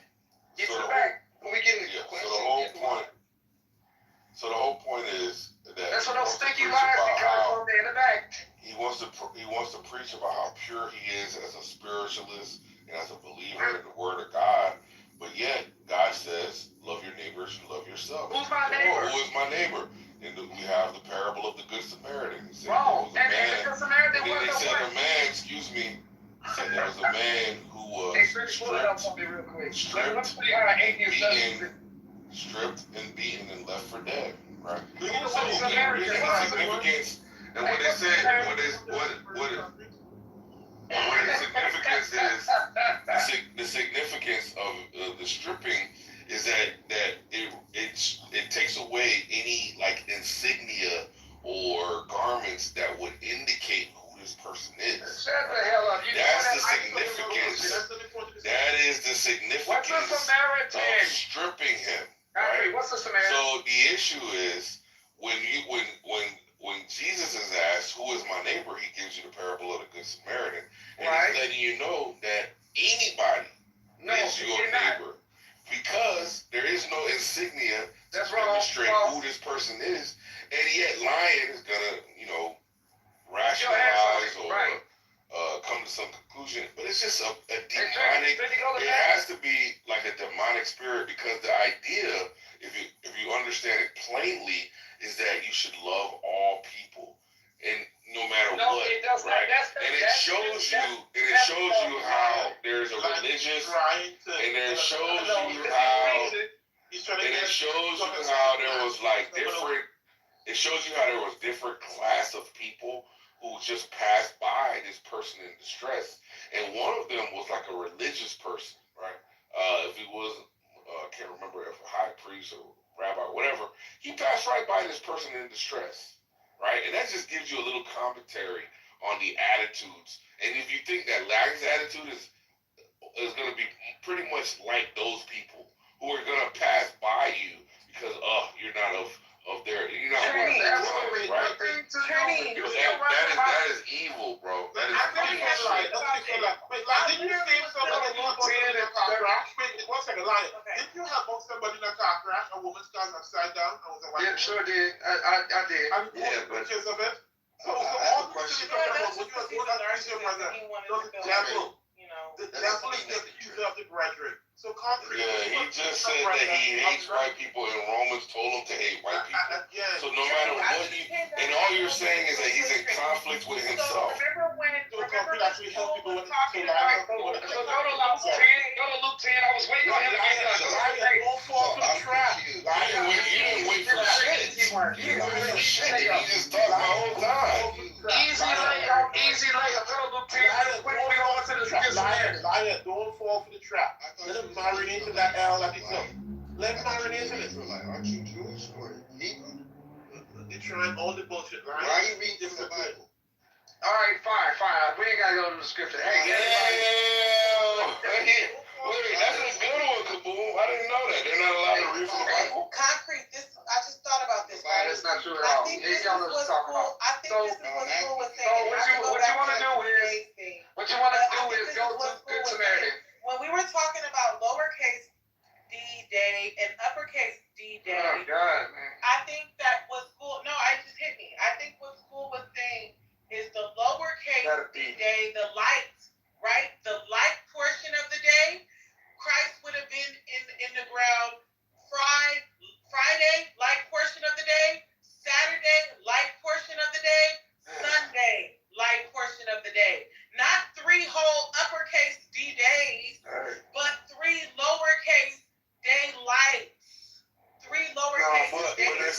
Get so to the the back. When we get in Yeah, the so the whole point. So the whole point is that That's he what those wants to stinky preach lies about be how- coming from there in the back. He wants to preach about how pure he is as a spiritualist and as a believer in the Word of God. But yet, God says, "Love your neighbors and love yourself." Who's my neighbor? Who is my neighbor? And we have the parable of the Good Samaritan. He said Wrong. there was a And man. the Samaritan And then he was said the a man. Excuse me. He said there was a man who Hey, was pull it up stripped, for me real quick. stripped, Let's see how atheist does beaten, it. stripped and beaten and left for dead. Right. Do you Who's know the what Samaritan? Reading the significance and what they said. What is the significance of the stripping is that it takes away any like insignia or garments that would indicate who this person is. Shut the hell up. You That's know the that significance. That's the point of this. That is the What's significance the of Samaritan? stripping him. Hey, what's the Samaritan? So the issue is when Jesus is asked, "Who is my neighbor?" He gives you the parable of the Good Samaritan, and Right. he's letting you know that anybody No, is your you're not. neighbor because there is no insignia to That's wrong. demonstrate Wrong. who this person is, and yet lying is gonna, Your ass rationalize on it. or Right. come to some conclusion, but it's just a Hey, demonic. Trini, go to It bed. has to be like a demonic spirit because the idea, if you understand it plainly, is that you should love all people, and no matter No, what, it does not. right? That's And it shows you how there's a religious, Trying to, and it shows No, you because how, he's trying to and get it shows you how there was like different. It shows you how there was different class of people who just passed by this person in distress, and one of them was like a religious person, right? If he was, I can't remember if a high priest or rabbi or whatever, he passed right by this person in distress, right? And that just gives you a little commentary on the attitudes. And if you think that Larry's attitude is going to be pretty much like those people who are going to pass by you because you're not of their, you're not Trini, absolutely right. Trini, That is evil, bro. That is Didn't you say somebody in a car crash? Wait, 1 second, Lion. Didn't you help out somebody in a car crash? A woman's car was upside down. I was a white. Yeah, sure did. I did. And you Yeah, posted but- pictures of it. So I have all a these question. things you're talking about, when you are going to preach your brother, the devil. The devil is the of the brethren. So concrete. Yeah, he just said that he hates white people, and Romans told him to hate white people. Again. So no matter what you, and all you're saying is that he's in conflict with himself. Remember when concrete actually help people with talking to about, line up. so go to Luke 10, go to Luke 10, I was waiting for him to get done. Don't fall for the trap. You didn't wait for shit. You didn't wait for shit. You just talked my whole time. Easy layup, go to Luke 10, quick, we go into the Liar, don't fall for the trap. Let him marinate into that L that he took. Let him marinate into this. Aren't you Jewish or Hebrew? They're trying all the bullshit, right? Why are you reading from the Bible? All right, fine. We ain't gotta go to the scripture. Hey, Wait, that's a good one, Kaboom. I didn't know that. They're not allowed to read from the Bible. Concrete, I just thought about this, right? That's not true at I all. think this is what school was saying. What you want to do is go to Good Samaritan. When we were talking about lowercase D-Day and uppercase D-Day, Oh, God, man. I think that what school, it just hit me. I think what school was saying is the lowercase D-Day, the light, right? The light portion of the day, Christ would have been in the ground Friday, light portion of the day, Saturday, light portion of the day, Sunday, light portion of the day. Not 3 whole uppercase D days, but 3 lowercase day lights. 3 lowercase day There's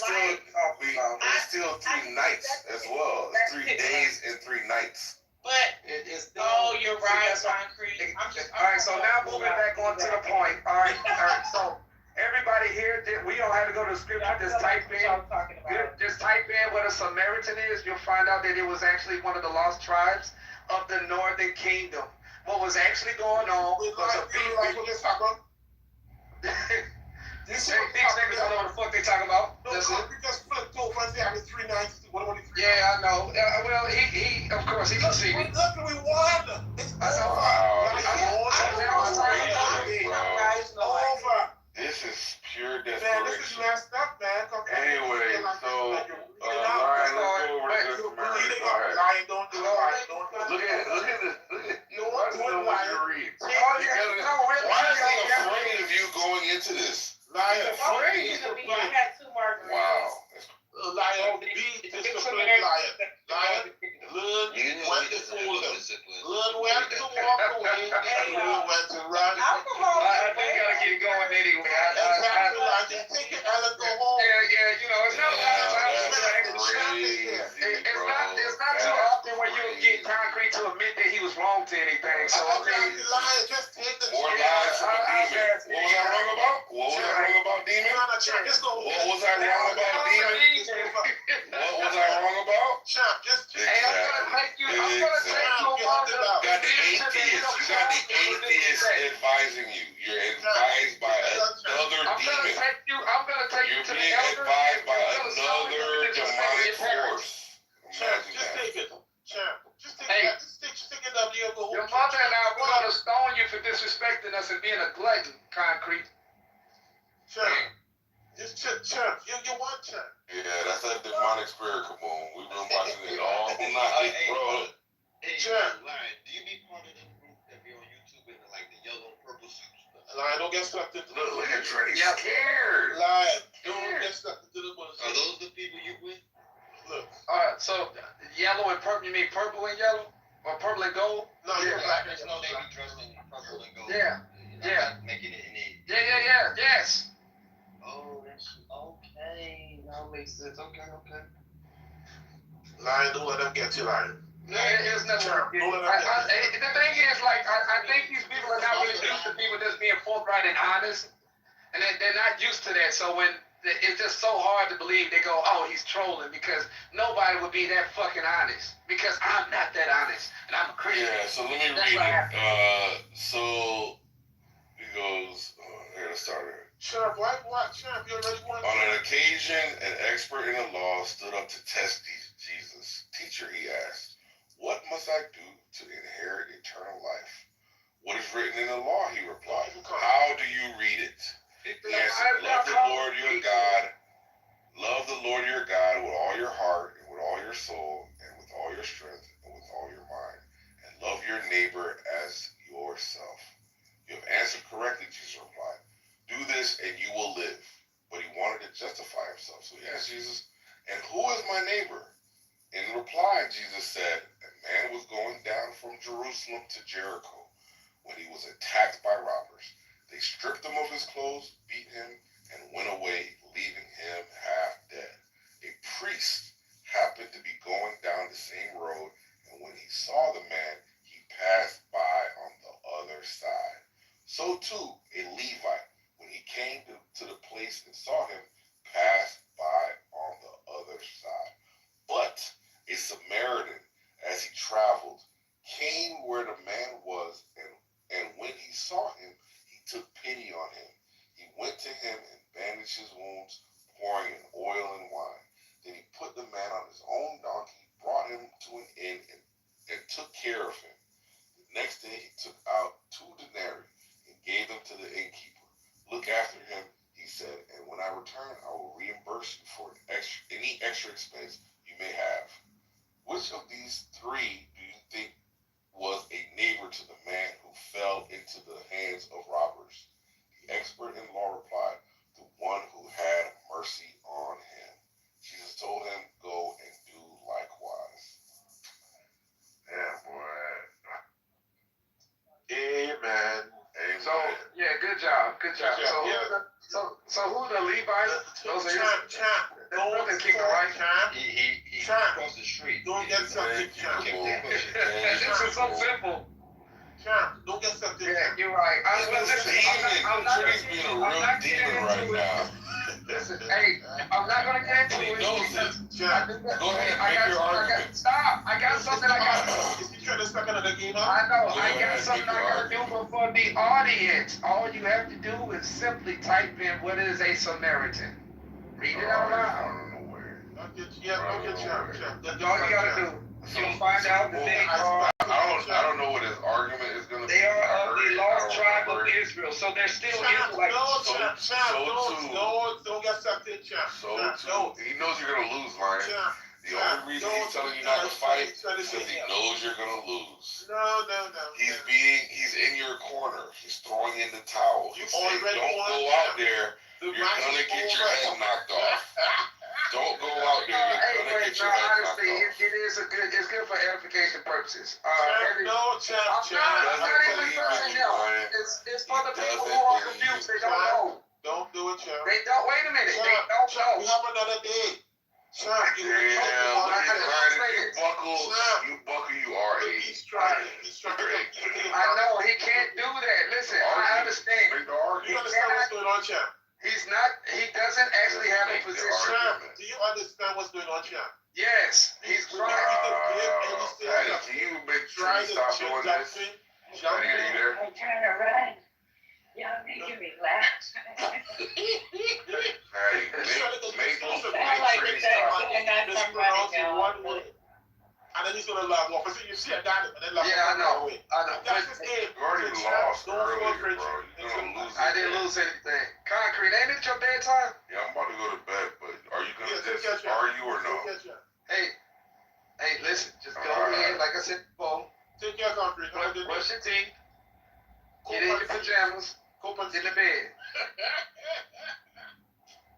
still 3 nights as well. 3 days and 3 nights. But you're right, concrete. All right, so now moving back on to the point. All right. So everybody here, we don't have to go to the scripture. Just type in what a Samaritan is. You'll find out that it was actually one of the lost tribes of the northern kingdom. What was actually going on was a These niggas don't know what the fuck they talking about. Just flipped over and said, 3 nights. What 3 Yeah, I know. Well, he of course, he can see. We won. It's over. This is pure Man, this is desperation. messed up, man. Anyway, so let's go over to this Samaritan. Lion, don't do it. Look at this. You won't do it, Lion. Why is he afraid of you going into this? Lion, I had 2 margaritas. Wow. Lion, be just a flip, Lion. Lion, learn when to fool them. Learn when to walk away. Learn when to run. I think I gotta get going anyway. Exactly, Lion. Just take it and go home. Yeah, it's not a lot of times. It's not too often when you get concrete to admit that he was wrong to anything. So Lion, just take the More lies from a demon. What was I wrong about? What was I wrong about, demon? What was I wrong about, demon? What was I wrong about? Champ, just hey, I'm gonna take you on You got the atheist advising you. You're advised by another demon. I'm gonna take you You're to the being elder. advised by another demonic force. Champ, Imagine just that. take it. Champ, just take Hey. it. Just take it up. You'll go Your home. mother and I, we're gonna stone you for disrespecting us and being a glutton, concrete. Champ, just champ. You want champ. Yeah, that's that demonic spirit, Kaboom. We've been watching it all night, bro. Champ. Lion, do you be part of the group that be on YouTube in like the yellow and purple suits? Lion, don't get stuck into the Look at Trey, scared. Lion, don't get stuck into the bullshit. Are those the people you with? Look. Alright, so yellow and purple, you mean purple and yellow? Or purple and gold? No, Yeah, you're black. I just know they be dressed in purple and gold. Yeah. You're not making it in it. Yes. Oh, that's okay. That makes sense. Okay. Lion, don't let them get you, Lion. It's nothing. The thing is, like, I think these people are not really used to people just being forthright and honest. And they're not used to that. So when it's just so hard to believe, they go, oh, he's trolling, because nobody would be that fucking honest. Because I'm not that honest. And I'm a Christian. Yeah, so let me read it. So he goes, here, let's start it. Champ, champ, you already won. On an occasion, an expert in the law stood up to test Jesus. Teacher, he asked, what must I do to inherit eternal life? What is written in the law, he replied. How do you read it? He answered, love the Lord your God. Love the Lord your God with all your heart and with all your soul and with all your strength and with all your mind. And love your neighbor as yourself. You have this and you will live. But he wanted to justify himself. So he asked Jesus, and who is my neighbor? In reply, Jesus said, a man was going down from Jerusalem to Jericho when he was attacked by robbers. They stripped him of his clothes, beat him, and went away, leaving him half dead. A priest happened to be going down the same road, and when he saw the man, he passed by on the other side. So too, a Levite, when he came to the place and saw him, passed by on the other side. But a Samaritan, as he traveled, came where the man was, and when he saw him, he took pity on him. He went to him and bandaged his wounds, pouring in oil and wine. Then he put the man on his own donkey, brought him to an inn, and took care of him. The next day he took out 2 denarii and gave them to the innkeeper. Look after him, he said, and when I return, I will reimburse you for any extra expense you may have. Which of these 3 do you think was a neighbor to the man who fell into the hands of robbers? The expert in law replied, the one who had mercy on him. Jesus told him, go and do likewise. Yeah, boy. Amen. Amen. So yeah, good job. So who the Levites? Those are Champ. Don't keep it right. Champ. He Champ. crossed the street. Don't get something, champ. This is so simple. Champ, don't get something. Yeah, you're right. I'm not He's being a real demon right now. Listen, hey, I'm not gonna get into He it. knows it. Champ. Go ahead, make your argument. Stop! I got something I got. Is he trying to start another game up? I know. Go I ahead, got something make your I gotta do, argument. but for the audience, all you have to do is simply type in what is a Samaritan. Read it out loud. Don't get champ. That's all you gotta do. You'll find out that they are. I don't know what his argument is going to be. They are of the lost tribe of Israel, so they're still Israelites. Don't get something, champ. He knows you're going to lose, Lion. The only reason he's telling you not to fight is because he knows you're going to lose. No. He's in your corner. He's throwing in the towel. He's saying, don't go out there. You're going to get your head knocked off. Don't go out there. You're going to get your head knocked off. It's good for edification purposes. Champ. I'm not even cursing them. It's for the people who are confused. They don't know. Don't do it, champ. They don't. Wait a minute. They don't We know. have another day. Champ, You buckle, you are a. He's trying. I know he can't do that. Listen, I understand. Make the argument. You understand what's going on, champ? He doesn't actually have a position. Champ, do you understand what's going on, champ? Yes, he's trying. Patty, can you make sure you stop doing this? Patty, are you there? I'm trying to run. Y'all making me laugh. Patty, make I like sure it you that stop. and not from running now. One word, and then he's gonna laugh off. You see a dad, and then laugh. Yeah, I know. That's his game. You already lost earlier, bro. You're gonna lose. I didn't lose anything. Concrete, ain't it your bedtime? Yeah, I'm about to go to bed, but are you gonna Yeah, just argue or no? Hey, listen, just go in, like I said before, Take care, concrete. brush your teeth, get in your pajamas, get in bed.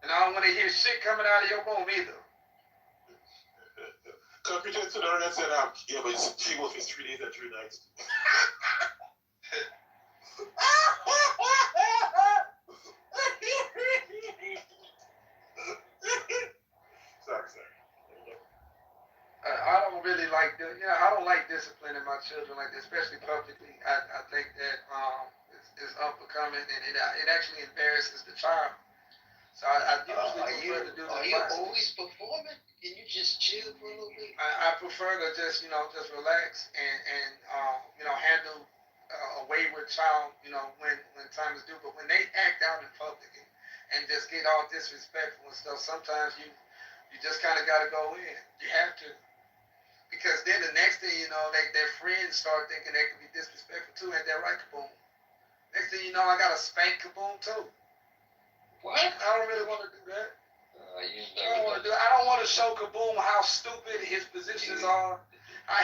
And I don't want to hear shit coming out of your room either. Concrete to the and said, yeah, but she was his 3 days and 3 nights. Sorry. I don't really like I don't like disciplining my children like that, especially publicly. I think that it's unbecoming and it actually embarrasses the child. So I usually prefer to do Are the you class. always performing? Can you just chill for a little bit? I prefer to just relax and handle a wayward child, when time is due. But when they act out in public and just get all disrespectful and stuff, sometimes you just kind of got to go in. You have to. Because then the next thing you know, their friends start thinking they can be disrespectful too, and they're right, Kaboom. Next thing you know, I got to spank Kaboom too. What? I don't really want to do that. I don't want to show Kaboom how stupid his positions are.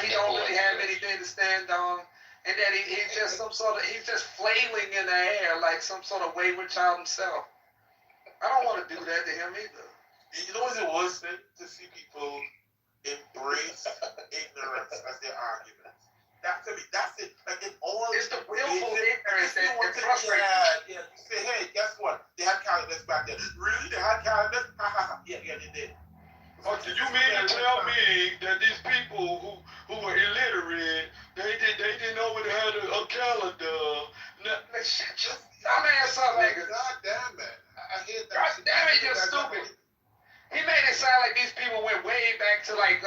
He don't really have anything to stand on, and that he's just he's just flailing in the air like some sort of wayward child himself. I don't want to do that to him either. You know what's the worst thing? To see people embrace ignorance as their arguments. That's it. Like in all, it's the willful ignorance that frustrates. Yeah. You say, hey, guess what? They had calendars back then. Really? They had calendars? Yeah, they did. Oh, do you mean to tell me that these people who were illiterate, they didn't know what had a calendar? Shut your dumb ass up, nigga. God damn, man. I hear that. God damn it, you're stupid. He made it sound like these people went way back to like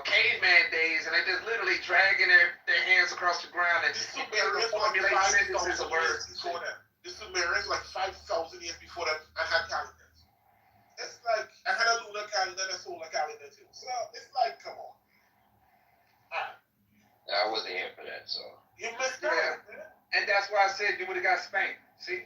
caveman days, and they just literally dragging their hands across the ground and formulating sentences of words. The Sumerians like 5,000 years before that and had calendars. It's like I had a lunar calendar and a solar calendar too. So it's like, come on. I wasn't here for that, so. You missed out. And that's why I said you would have got spanked. See?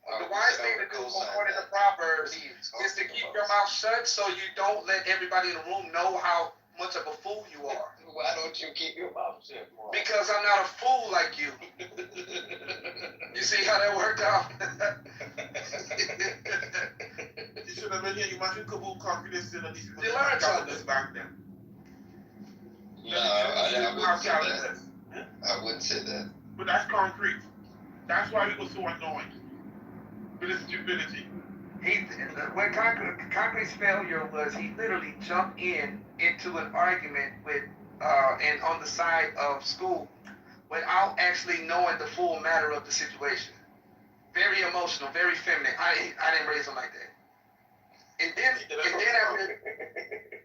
The wise thing to do, according to Proverbs, is to keep your mouth shut so you don't let everybody in the room know how much of a fool you are. Why don't you keep your mouth shut? Because I'm not a fool like you. You see how that worked out? You should have been here. You imagine Kaboom confidence in these people. You learned calendars back then. No, I wouldn't say that. But that's concrete. That's why he was so annoyed. With his stupidity. When Concrete's failure was, he literally jumped into an argument with and on the side of school without actually knowing the full matter of the situation. Very emotional, very feminine. I didn't raise him like that. And then after,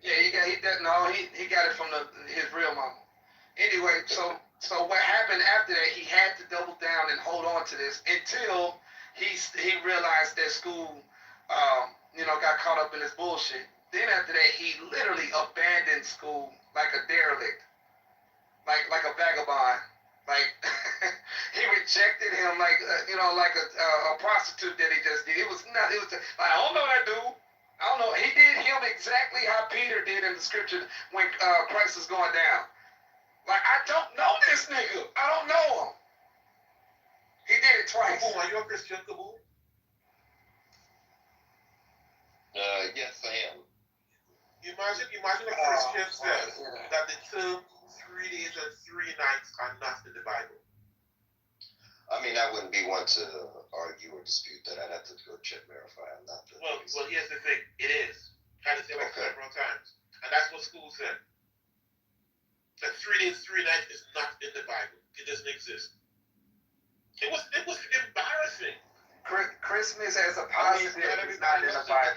yeah, he got it from his real mama. Anyway, so what happened after that? He had to double down and hold on to this until he realized that school, got caught up in this bullshit. Then after that, he literally abandoned school like a derelict, like a vagabond. Like he rejected him like a prostitute that he just did. It was like, I don't know that dude. I don't know. He did him exactly how Peter did in the scripture when Christ was going down. Like, I don't know this nigga. I don't know him. He did it twice. Kaboom, are you a Christian, Kaboom? Yes, I am. Imagine a Christian says that the term 3 days and 3 nights are not in the Bible. I mean, I wouldn't be one to argue or dispute that. I'd have to go check verify. I'm not the Well, here's the thing. It is. I had to say that several times. And that's what school said. That 3 days, 3 nights is not in the Bible. It doesn't exist. It was embarrassing. Christmas as a positive is not in the Bible.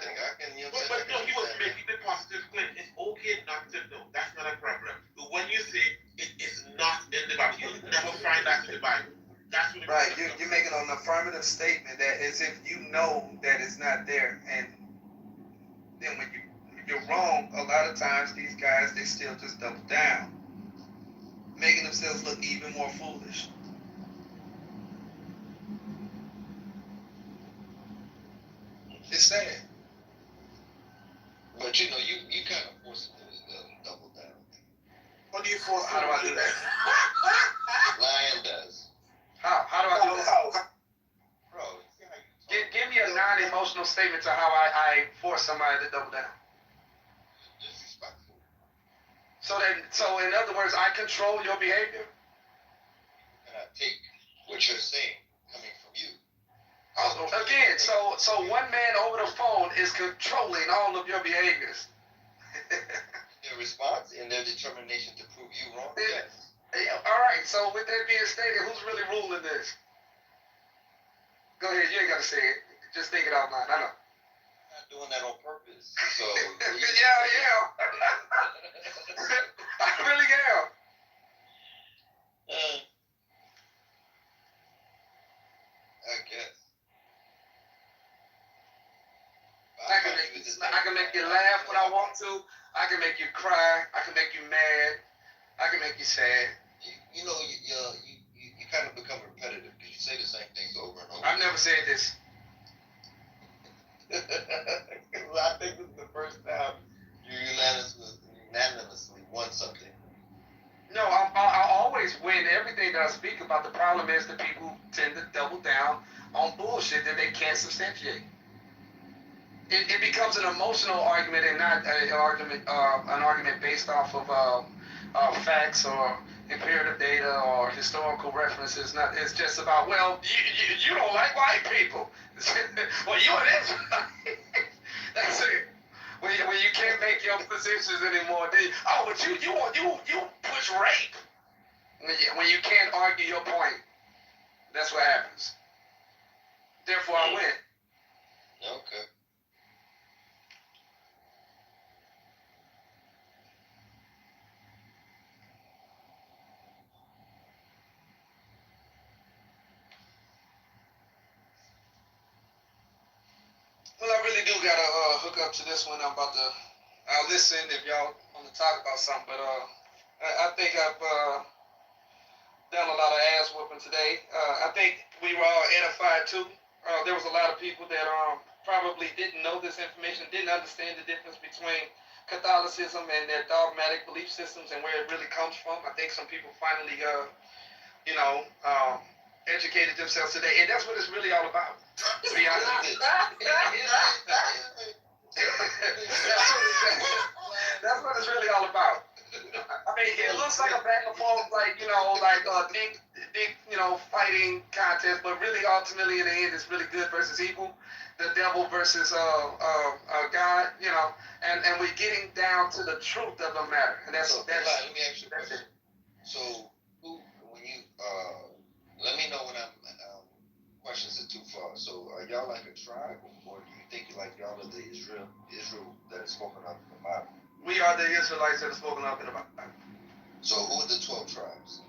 But no, he was making the positive claim. It's okay not to know. That's not a problem. But when you say it is not in the Bible, you'll never find that in the Bible. That's what right. You're making an affirmative statement that as if you know that it's not there, and then when you're wrong, a lot of times these guys, they still just double down, making themselves look even more foolish. It's sad. But you kind of force them to double down. What do you force How do I do that? Lion does. How do I do that? Bro, Give me a non-emotional statement to how I force somebody to double down. Disrespectful. So in other words, I control your behavior. And I take what you're saying coming from you. Again, so one man over the phone is controlling all of your behaviors. Their response and their determination to prove you wrong. Yes. All right. So with that being stated, who's really ruling this? Go ahead. You ain't gotta say it. Just think it out loud. I know. I'm not doing that on purpose. So. yeah. I really am. I guess. I can make you laugh when I want to. I can make you cry. I can make you mad. I can make you sad. You kind of become repetitive because you say the same things over and over. I've never said this. I think this is the first time you unanimously won something. No, I always always win everything that I speak about. The problem is that people tend to double down on bullshit that they can't substantiate. It becomes an emotional argument and not an argument based off of facts or empirical data or historical references. Not, it's just about, well, you don't like white people. Well, you're an Israelite. That's it. When you can't make your positions anymore, but you push rape. When you can't argue your point, that's what happens. Therefore, I win. Okay. Well, I really do gotta hook up to this one. I'll listen if y'all want to talk about something. But I think I've done a lot of ass whooping today. I think we were all edified too. There was a lot of people that probably didn't know this information, didn't understand the difference between Catholicism and their dogmatic belief systems and where it really comes from. I think some people finally, educated themselves today, and that's what it's really all about. To be honest with you. That's what it's really all about. I mean, it looks like a back and forth, big, fighting contest, but really, ultimately, in the end, it's really good versus evil, the devil versus God, and we're getting down to the truth of the matter, and that's. Let me ask you a question. So, let me know when questions are too far. So, are y'all like a tribe, or do you think y'all are the Israel that is spoken of in the Bible? We are the Israelites that are spoken of in the Bible. So, who are the 12 tribes?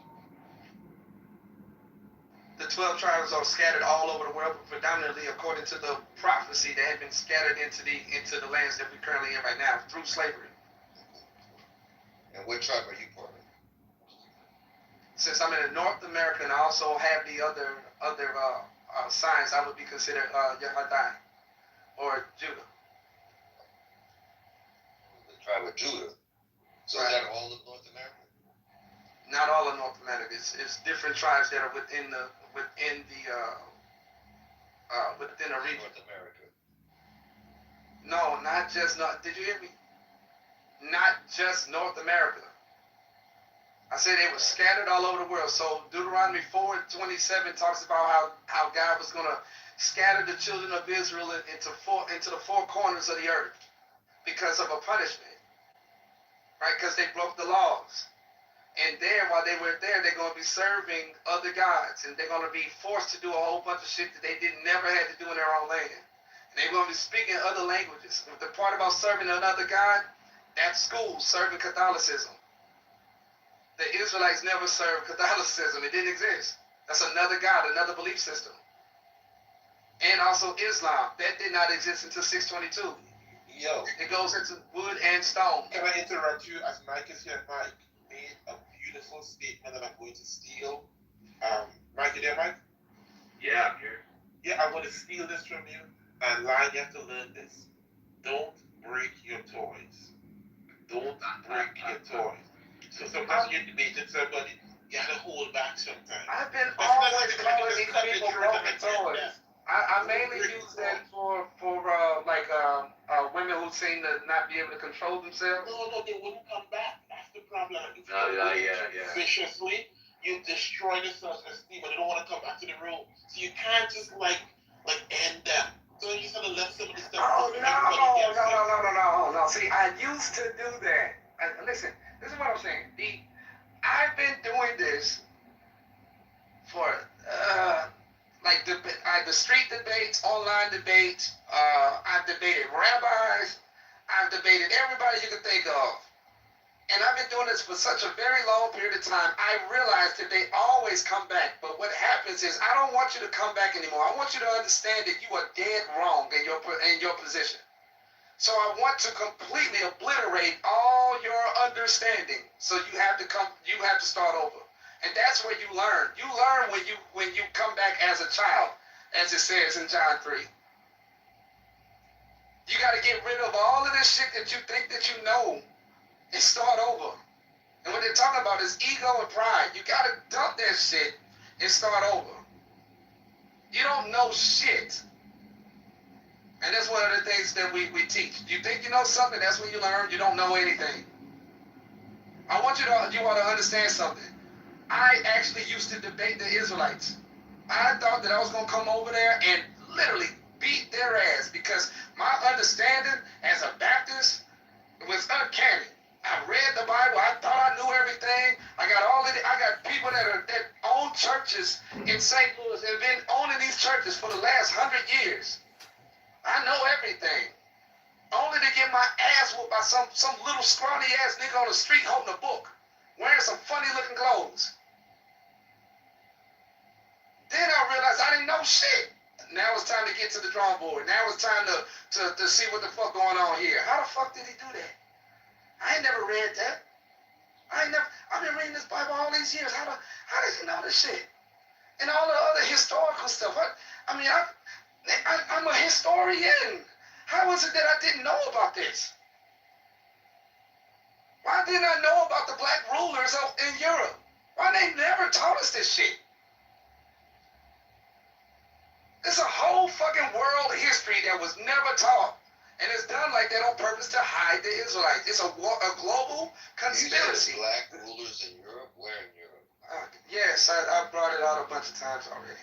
The 12 tribes are scattered all over the world, predominantly according to the prophecy that had been scattered into the lands that we're currently in right now through slavery. And what tribe are you part of? Since I'm in North America and I also have the other signs, I would be considered Yehudai or Judah. The tribe of Judah. So right. Is that all of North America? Not all of North America. It's different tribes that are within a region. North America. No, not just North. Did you hear me? Not just North America. I said they were scattered all over the world. So Deuteronomy 4:27 talks about how God was going to scatter the children of Israel into the four corners of the earth because of a punishment, right? Because they broke the laws. And there, while they were there, they're going to be serving other gods, and they're going to be forced to do a whole bunch of shit that they never had to do in their own land. And they're going to be speaking other languages. The part about serving another god, that's school, serving Catholicism. The Israelites never served Catholicism. It didn't exist. That's another god, another belief system. And also Islam. That did not exist until 622. Yo. It goes into wood and stone. Can I interrupt you as Mike is here? Mike made a beautiful statement that I'm going to steal. Mike, you there, Mike? Yeah, I'm here. Yeah, I want to steal this from you. And Lion, you have to learn this. Don't break your toys. Don't break your toys. So sometimes you're debating somebody, you gotta hold back sometimes. I've been always calling these people broken toys. I mainly use that for women who seem to not be able to control themselves. No, they wouldn't come back. That's the problem. If Yeah. viciously, you destroy the self-esteem, but they don't want to come back to the room. So you can't just end them. So you sort of let somebody step. Oh no. See, I used to do that. Listen, this is what I'm saying. I've been doing this for the street debates, online debates. I've debated rabbis. I've debated everybody you can think of. And I've been doing this for such a very long period of time. I realized that they always come back. But what happens is I don't want you to come back anymore. I want you to understand that you are dead wrong in your position. So I want to completely obliterate all your understanding. So you have to start over. And that's where you learn. You learn when you come back as a child, as it says in John 3. You got to get rid of all of this shit that you think that you know and start over. And what they're talking about is ego and pride. You got to dump that shit and start over. You don't know shit. And that's one of the things that we teach. You think you know something, that's when you learn you don't know anything. I want you all to understand something. I actually used to debate the Israelites. I thought that I was going to come over there and literally beat their ass because my understanding as a Baptist was uncanny. I read the Bible. I thought I knew everything. I got people that own churches in St. Louis and have been owning these churches for the last 100 years. I know everything. Only to get my ass whooped by some little scrawny ass nigga on the street holding a book, wearing some funny looking clothes. Then I realized I didn't know shit. Now it's time to get to the drawing board. Now it's time to see what the fuck going on here. How the fuck did he do that? I ain't never read that. I've been reading this Bible all these years. How did he know this shit? And all the other historical stuff. I'm a historian. How is it that I didn't know about this? Why didn't I know about the black rulers in Europe? Why they never taught us this shit? It's a whole fucking world history that was never taught. And it's done like that on purpose to hide the Israelites. It's a global conspiracy. You said black rulers in Europe? Where in Europe? Yes, I brought it out a bunch of times already.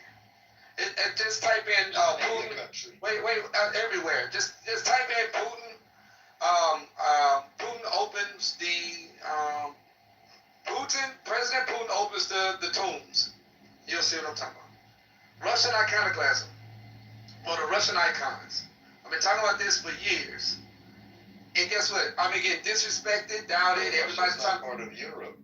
And just type in Putin. Wait, everywhere. Just type in Putin. Putin opens President Putin opens the tombs. You'll see what I'm talking about. Russian iconoclasm. Or the Russian icons. I've been talking about this for years. And guess what? I've been getting disrespected, doubted. Everybody's talking. Part of Europe.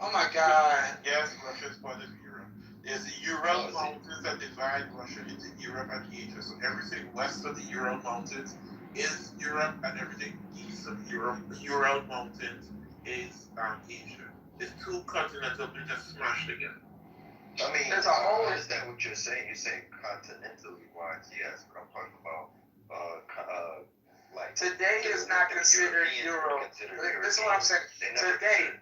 Oh my God. Yes, Russia is part of Europe. There's the Ural Mountains that divide Russia into Europe and Asia. So everything west of the Ural Mountains is Europe, and everything east of Europe, the Ural Mountains, is Asia. It's two continents that are just smashed together. I mean, There's a whole. Is that what you're saying? You're saying continentally wise, yes, but I'm talking about like Today is not considered Europe. This is what I'm saying. Today.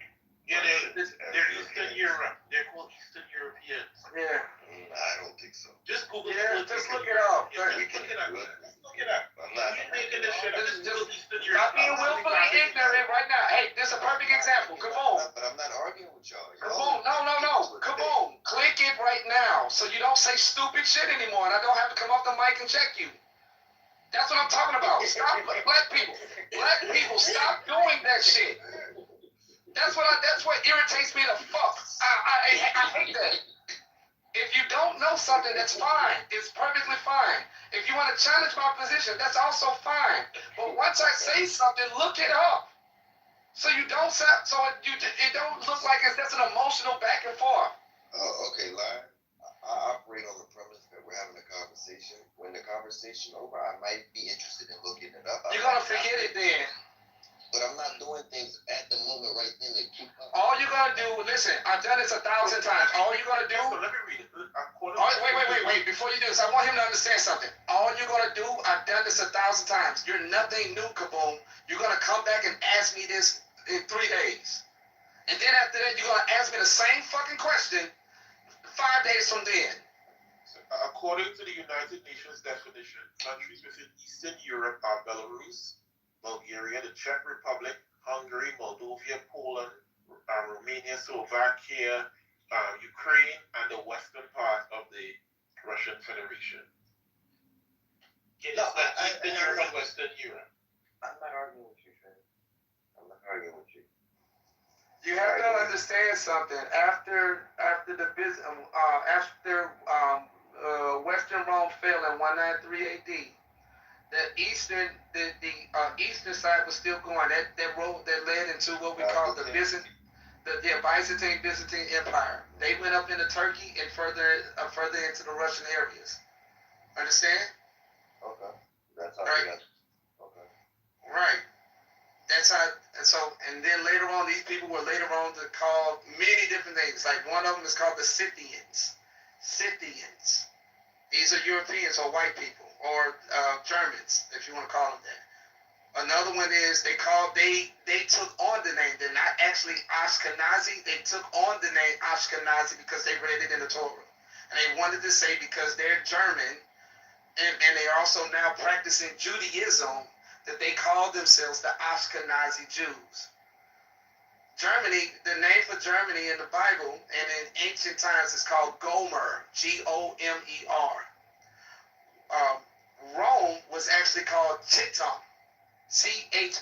Yeah, they're Eastern Europe. They're called Eastern Europeans. Yeah. I don't think so. Just Google. Yeah, just look it up. We can do it. Look it up. I'm not. You're making this shit up. Just Eastern Stop Europe. being willfully ignorant right now. Hey, this is a perfect example. Kaboom. But I'm not arguing with y'all. Kaboom. No. Kaboom. Click it right now so you don't say stupid shit anymore and I don't have to come off the mic and check you. That's what I'm talking about. Stop, black people. Black people, stop doing that shit. That's what irritates me the fuck. I hate that. If you don't know something, that's fine. It's perfectly fine. If you want to challenge my position, that's also fine. But once I say something, look it up. So you don't it don't look like it's just an emotional back and forth. Okay, Lion. I operate on the premise that we're having a conversation. When the conversation over, I might be interested in looking it up. You're gonna forget it then. But I'm not doing things at the moment right then to keep up. All you're gonna do, listen, I've done this 1,000 times. All you're gonna do. So let me read it. Wait. Before you do this, I want him to understand something. All you're gonna do, I've done this 1,000 times. You're nothing new, Kaboom. You're gonna come back and ask me this in 3 days. And then after that, you're gonna ask me the same fucking question 5 days from then. According to the United Nations definition, countries within Eastern Europe are Belarus, Bulgaria, the Czech Republic, Hungary, Moldova, Poland, Romania, Slovakia, Ukraine, and the western part of the Russian Federation. It's Eastern Europe and Western Europe. I'm not arguing with you, Trent. I'm not arguing with you. You have to understand something. After Western Rome fell in 193 AD, the eastern side was still going. That road that led into what we call the Byzantine Empire. They went up into Turkey and further into the Russian areas. Understand? Okay. That's how right. Okay. Right. That's how. And then later on, these people were later on to call many different things. Like one of them is called the Scythians. Scythians. These are Europeans or white people or Germans, if you want to call them that. Another one is they took on the name. They're not actually Ashkenazi. They took on the name Ashkenazi because they read it in the Torah. And they wanted to say because they're German and they're also now practicing Judaism that they call themselves the Ashkenazi Jews. Germany, the name for Germany in the Bible and in ancient times is called Gomer, Gomer. Rome was actually called Chittim, Chittim,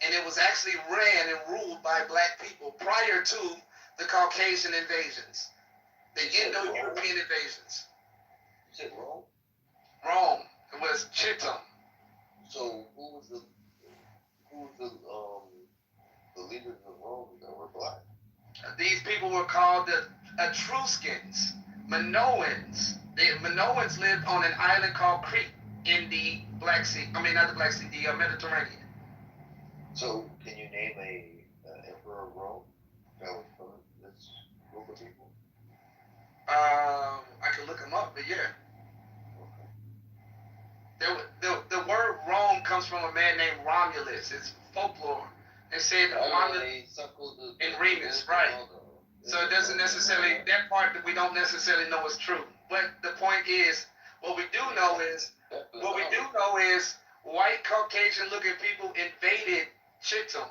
and it was actually ran and ruled by black people prior to the Caucasian invasions, the Indo-European invasions. You said Rome? Rome, it was Chittim. So who was the leaders of Rome that were black? These people were called the Etruscans, Minoans. The Minoans lived on an island called Crete in the Black Sea. I mean, not the Black Sea, the Mediterranean. So can you name a emperor of Rome that was from this group of people? I could look them up, but yeah. The word Rome comes from a man named Romulus. It's folklore. They said Romulus and Remus, right? So it doesn't necessarily, that part that we don't necessarily know is true. But the point is, what we do know is white Caucasian looking people invaded Chittim.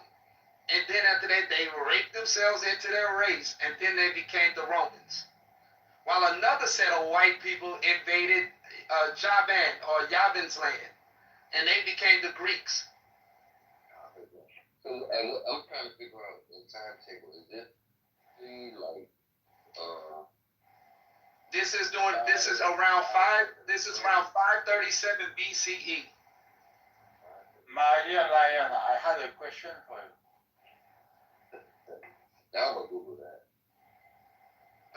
And then after that, they raped themselves into their race, and then they became the Romans. While another set of white people invaded Javan or Yavin's land, and they became the Greeks. So I'm trying to figure out the timetable. Is it like This is around 537 BCE. Maria Lion, I had a question for you. now I'm gonna Google that.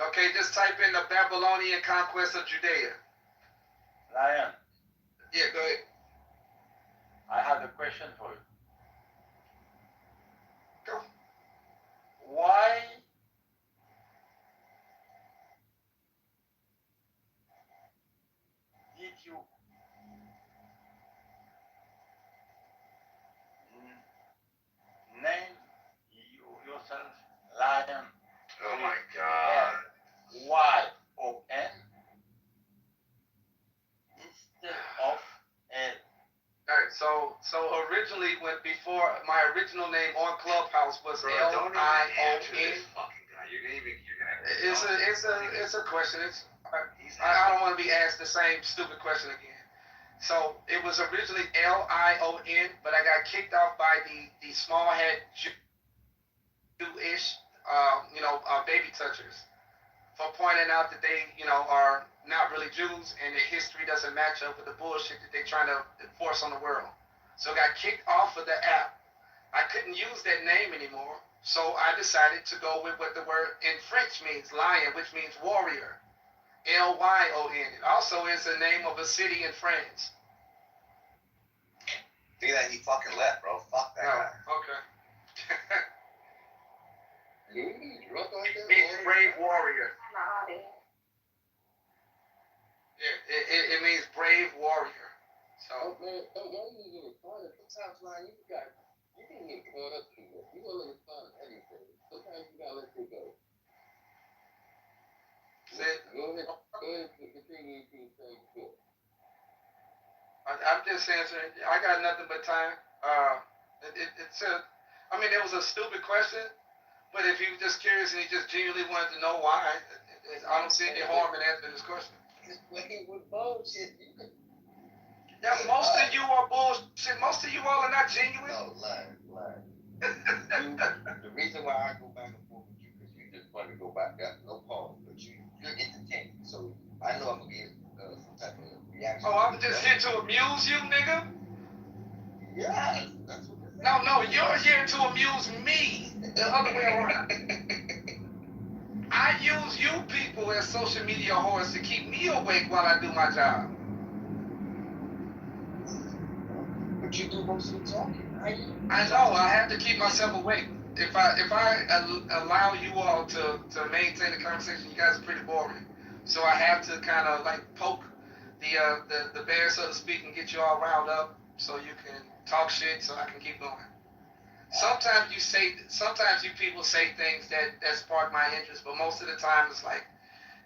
Okay, just type in the Babylonian conquest of Judea. Lion, Yeah, go ahead. I have a question for you. Go. Why did you name yourself Lion? Oh my God. Y-O-N instead of L. All right, so originally, before my original name on Clubhouse was Lion. It's a question. I don't want to be asked the same stupid question again. So it was originally Lion, but I got kicked off by the small head Jewish, baby touchers for pointing out that they, are not really Jews and their history doesn't match up with the bullshit that they're trying to enforce on the world. So I got kicked off of the app. I couldn't use that name anymore. So I decided to go with what the word in French means, lion, which means warrior. Lyon. It also is the name of a city in France. See that he fucking left, bro. Fuck that guy. Okay. Like Means brave warrior. Yeah, it means brave warrior. So. Sometimes, man, you can get caught up too much. You don't understand anything. Sometimes you gotta let it go. Go ahead, continue to say good. I'm just answering. I got nothing but time. It was a stupid question, but if he was just curious and he just genuinely wanted to know why, I don't see any harm in answering this question. With bullshit. Yeah, most of you are bullshit. Most of you all are not genuine. No, lie. The reason why I go back and forth with you because you just want to go back. No pause, but you're entertaining. So I know I'm gonna get some type of reaction. Oh, I'm just here to amuse you, nigga. Yeah, that's what. No, you're here to amuse me. The other way around. I use you people as social media whores to keep me awake while I do my job. But you do most of the talking, right? I know. I have to keep myself awake. If I allow you all to maintain the conversation, you guys are pretty boring. So I have to kind of like poke the bear, so to speak, and get you all riled up so you can talk shit so I can keep going. Sometimes you people say things that spark my interest, but most of the time it's like,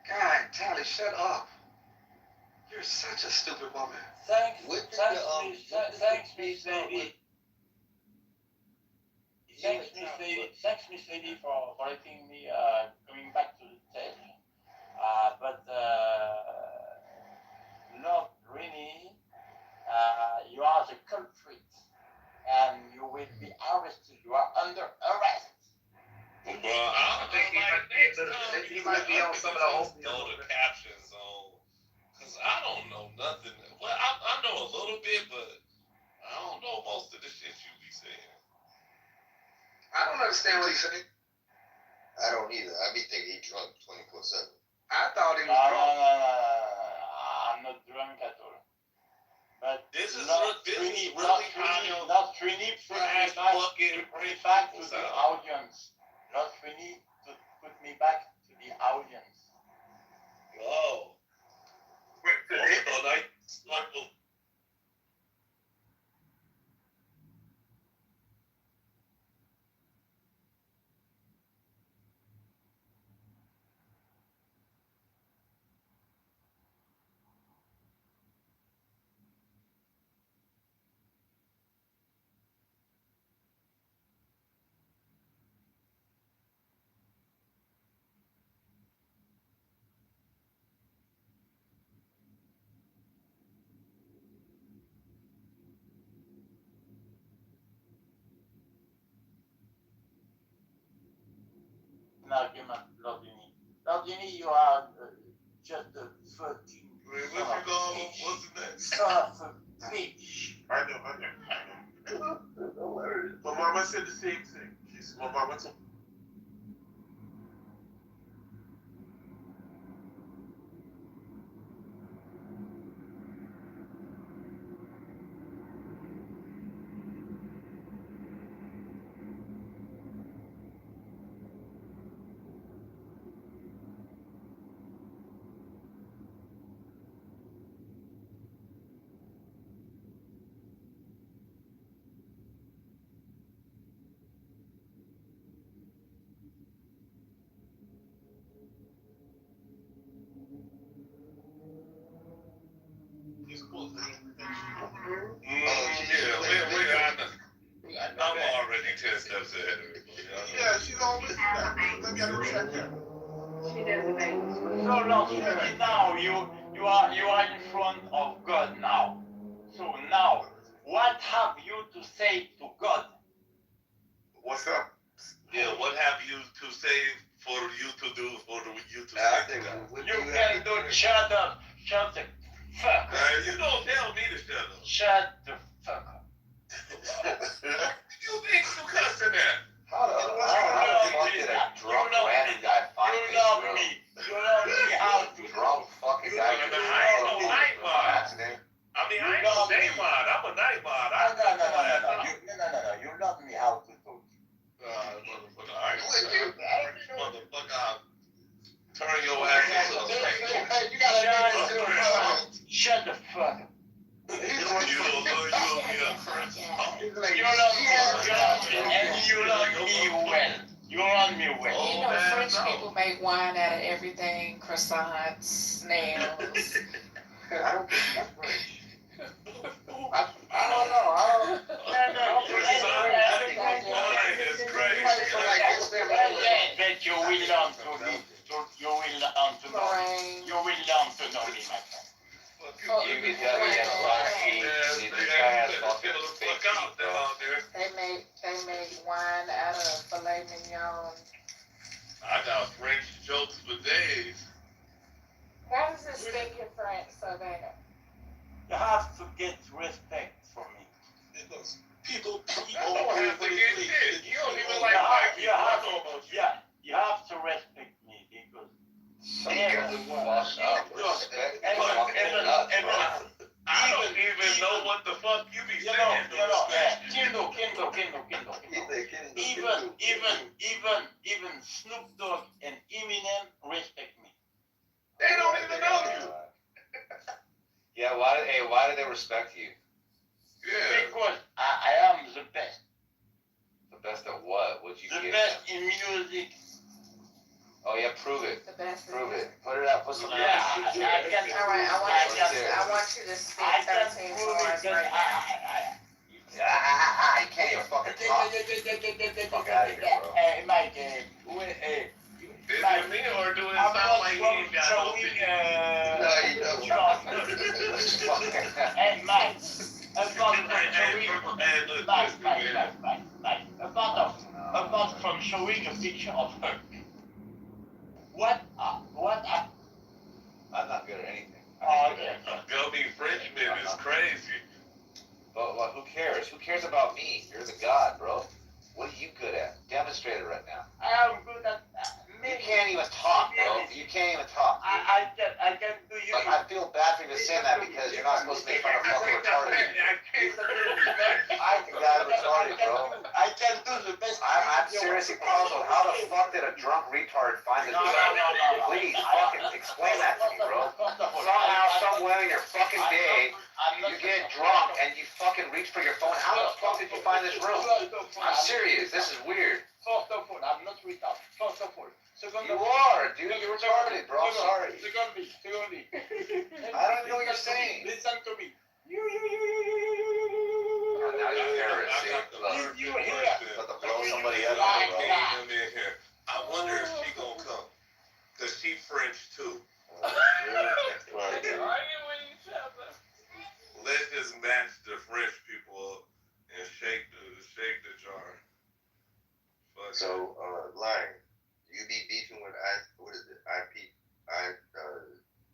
God, Tally, shut up. You're such a stupid woman. Thanks, What did thanks, the, Miss what did thanks, the Miss speech on Lady. Thanks, Miss Lady, for letting me coming back to the stage. But Lord Rini, you are the culprit, and you will be arrested. You are under arrest. Well, I think he might be on some of the old throw the captions on, cause I don't know nothing. Well, I know a little bit, but I don't know most of the shit you be saying. I don't understand what he's saying. I don't either. I be thinking he drunk 24/7. I thought he was No, drunk. I'm not drunk at all. But This is not really Trini, not Trini, trash bucket. put me back to the audience. Not Trini to put me back to the audience. Oh. An argument, Lordini. Lordini, you are just a fucking Wait, what you call him? What's the name? son of a bitch. I know. My mama said the same thing. My mama told I'm already 10 steps ahead of everybody. yeah, she don't listen to that. Maybe I don't check her. She doesn't make So Lord Trini, now you are in front of God now. So now, what have you to say to God? What's up? Yeah, what have you to say for you to do for you to I say think to God? You can do shut up, shut the fuck up. You don't tell me to shut up. Shut the fuck up. You think you cussing at? How the fuck did a drunk random guy find You this love room? me. You love me how to Drunk fucking guy. I ain't no night mod. Accident. I mean, I ain't no day mod. I'm a night mod. No. You love me how to talk. Motherfucker, I motherfucker, I'll turn your ass into a snake. You gotta Shut the fuck up. You will be a Chris. You love me, and you love me well. You love me well. You know, French people make wine out of everything, croissants, snails. I don't think that's French. I don't know. It's crazy. But you will learn to me. You will learn to know me. You will learn to know me, my friend. You can tell me that fucking need to try to fuck out there. They make wine out of filet mignon. I got French jokes for days. Why does it stick in French so bad? You have to get respect from me. People I don't have to get shit. You don't even like white people. I know about you. You have to respect me because I don't even know what the fuck you be saying. Even Snoop Dogg and Eminem respect me. They don't even know you. Yeah, why do they respect you? Yeah. Because I am the best. The best at what? Would you The give best them? in music. Oh yeah, prove it. The best. Prove it. Put it up. Put some Yeah, I can. All right, I want you to speak I can 13 prove bars it. right now. You can't even fucking talk. Fuck out of here, bro. Hey, Mike, Is it me or do it I'm sound not like he from ain't got no showing, opinion? No, you don't. Hey, Mike, apart from showing, apart from showing a picture of her, what I'm not good at anything. okay. Gummy Frenchman is crazy. But who cares? Who cares about me? You're the god, bro. What are you good at? Demonstrate it right now. I am good at You can't even talk, bro. You can't even talk. I can do you. Like, I feel bad for even saying that because you're not supposed to make fun of fucking retarded. I think that retarded, bro. I can do the best. I'm seriously puzzled. How the fuck did a drunk retard find this? Please, fucking explain that to me, bro. Somehow, some way in your fucking day, you get drunk and you fucking reach for your phone. How the fuck did you find this room? I'm serious. This is weird. First of all, I'm not retarded. First of all. Second You of all. are, dude. You're retarded, bro. I'm sorry. Secondly. I don't even know what you're saying. Listen to me. Oh, now you're terrorist. See? Look, You here. about to blow somebody up, I bro. came in here. I wonder if she gonna come. Cause she French too. Let's just match the French people up and shake the jar. Fuck So, Lang, you be beefing with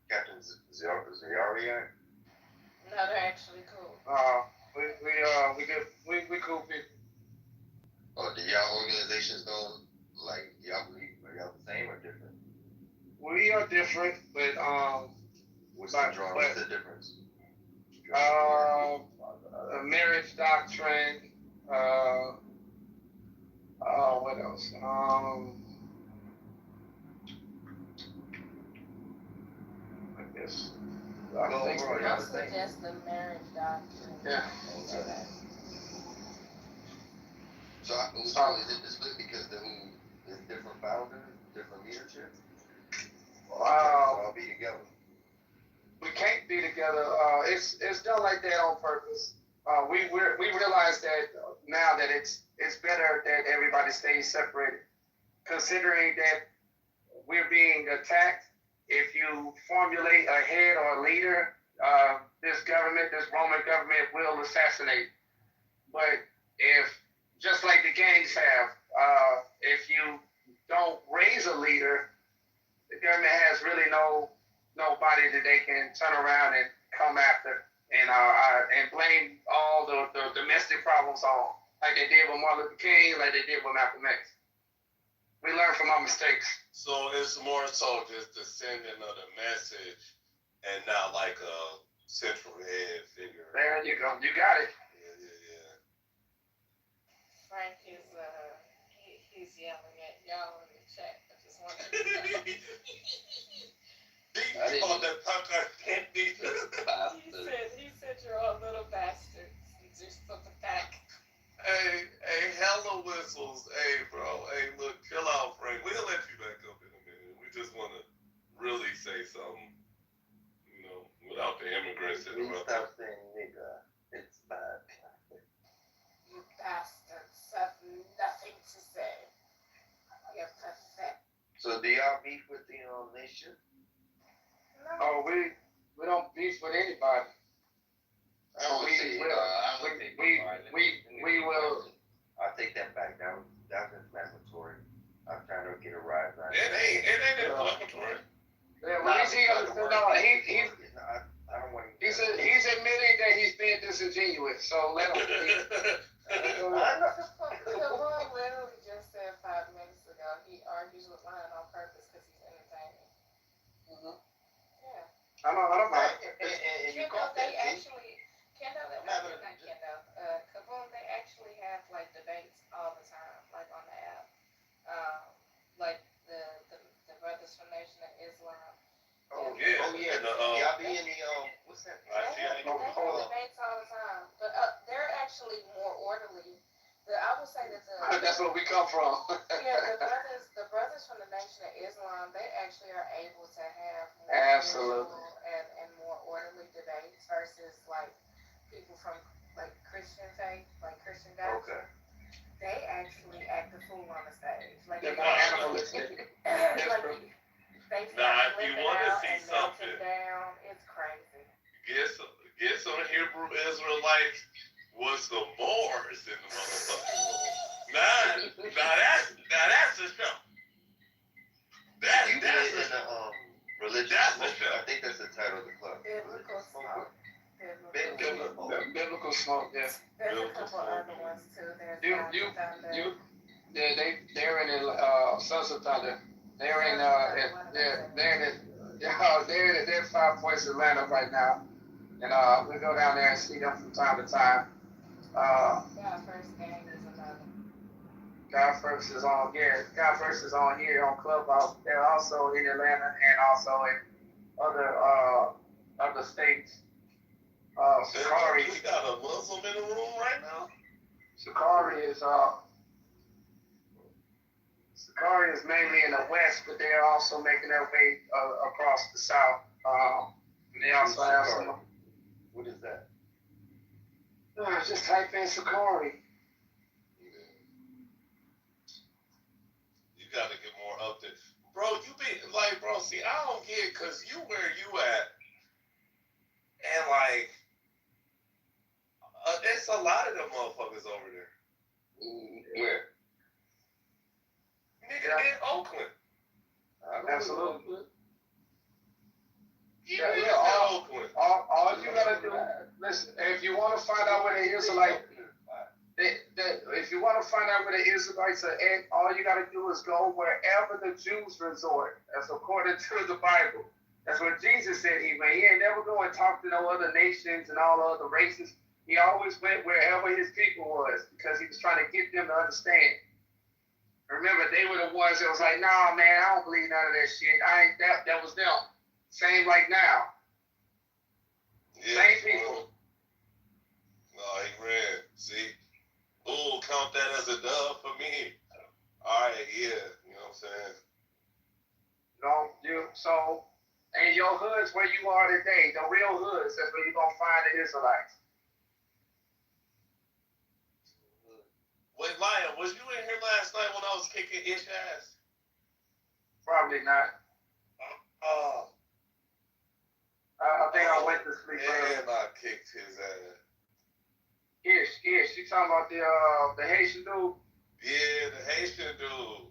Captain Zaria? No, they're actually cool. We cool people. Or do y'all organizations don't, like, y'all believe, are y'all the same or different? We are different, but What's the difference? marriage doctrine. What else? I guess. I'll suggest the marriage doctrine. Yeah. Say that. So, is it split because there's different founders, different leadership? All be together. We can't be together. It's done like that on purpose. We realize that now that it's better that everybody stays separated, considering that we're being attacked. If you formulate a head or a leader, this Roman government will assassinate. But if, just like the gangs have, if you don't raise a leader, the government has really nobody that they can turn around and come after and blame all the domestic problems on, like they did with Martin Luther King, like they did with Malcolm X. We learn from our mistakes. So it's more so just the sending of the message and not like a central head figure. There you go. You got it. Yeah. Frank is he's yelling at y'all in the chat. I just want you to know. He said you're all little bastards. You're so pathetic. Hey, hella whistles. Hey, bro. Hey, look, chill out, Frank. We'll let you back up in a minute. We just want to really say something, without the immigrants interrupting. Stop saying nigga. It's bad. You bastards have nothing to say. You're pathetic. So do y'all beef with the nation? No. Oh, we don't beef with anybody. We will. I take that back. That's inflammatory. I'm trying to get a rise on It ain't inflammatory. Yeah, well, he's admitting that he's being disingenuous. So let him. Kitover literally just said 5 minutes ago he argues with Lion on purpose because he's entertaining. Mm-hmm. Yeah. I don't mind. Kaboom, they actually have like debates all the time, like on the app. Like the Brothers from Nation of Islam. Yeah. Y'all be in the They have debates all the time, but they're actually more orderly. I would say that That's where we come from. the brothers from the Nation of Islam, they actually are able to have more Absolutely. and more orderly debates versus like people from like Christian faith, like Christian guys. Okay. They actually act a fool on the stage. Like They're more animalistic. They Now, if you want to see something, down, it's crazy. get some Hebrew Israelites with some Moors in the motherfucking room. Now that's the show. You did it in the religious That's the smoke. show. I think that's the title of the club. Biblical smoke. Biblical smoke, yeah. There's a couple other ones too. There's They're in Sons of Thunder. They're in they're 5 Points Atlanta right now, and we go down there and see them from time to time. God First Gang is another. God First is on here on Clubhouse. They're also in Atlanta and also in other states. Sakari. We got a Muslim in the room right now. Sakari is mainly in the West, but they're also making their way across the South. And they also have some. What is that? Just type in Sakari. You gotta get more updates. Bro, you be like, bro, see, I don't get it, cause you where you at. And like, it's a lot of them motherfuckers over there. Where? Nigga, in Oakland. Absolutely. Oakland. All you gotta do, listen, if you want to find out where the Israelites, if you want to find out where the Israelites are at, all you gotta do is go wherever the Jews resort. That's according to the Bible. That's what Jesus said he went. He ain't never go and talk to no other nations and all other races. He always went wherever his people was because he was trying to get them to understand. Remember, they were the ones that was like, nah, man, I don't believe none of that shit. That was them. Same like now. Yeah, Same people. No, he ran. See? Ooh, count that as a dub for me. All right, yeah. You know what I'm saying? So, and your hoods where you are today, the real hoods, that's where you're going to find the Israelites. Wait, Lion, was you in here last night when I was kicking Ish ass? Probably not. I think I went to sleep early. And I kicked his ass. Ish, you talking about the Haitian dude? Yeah, the Haitian dude.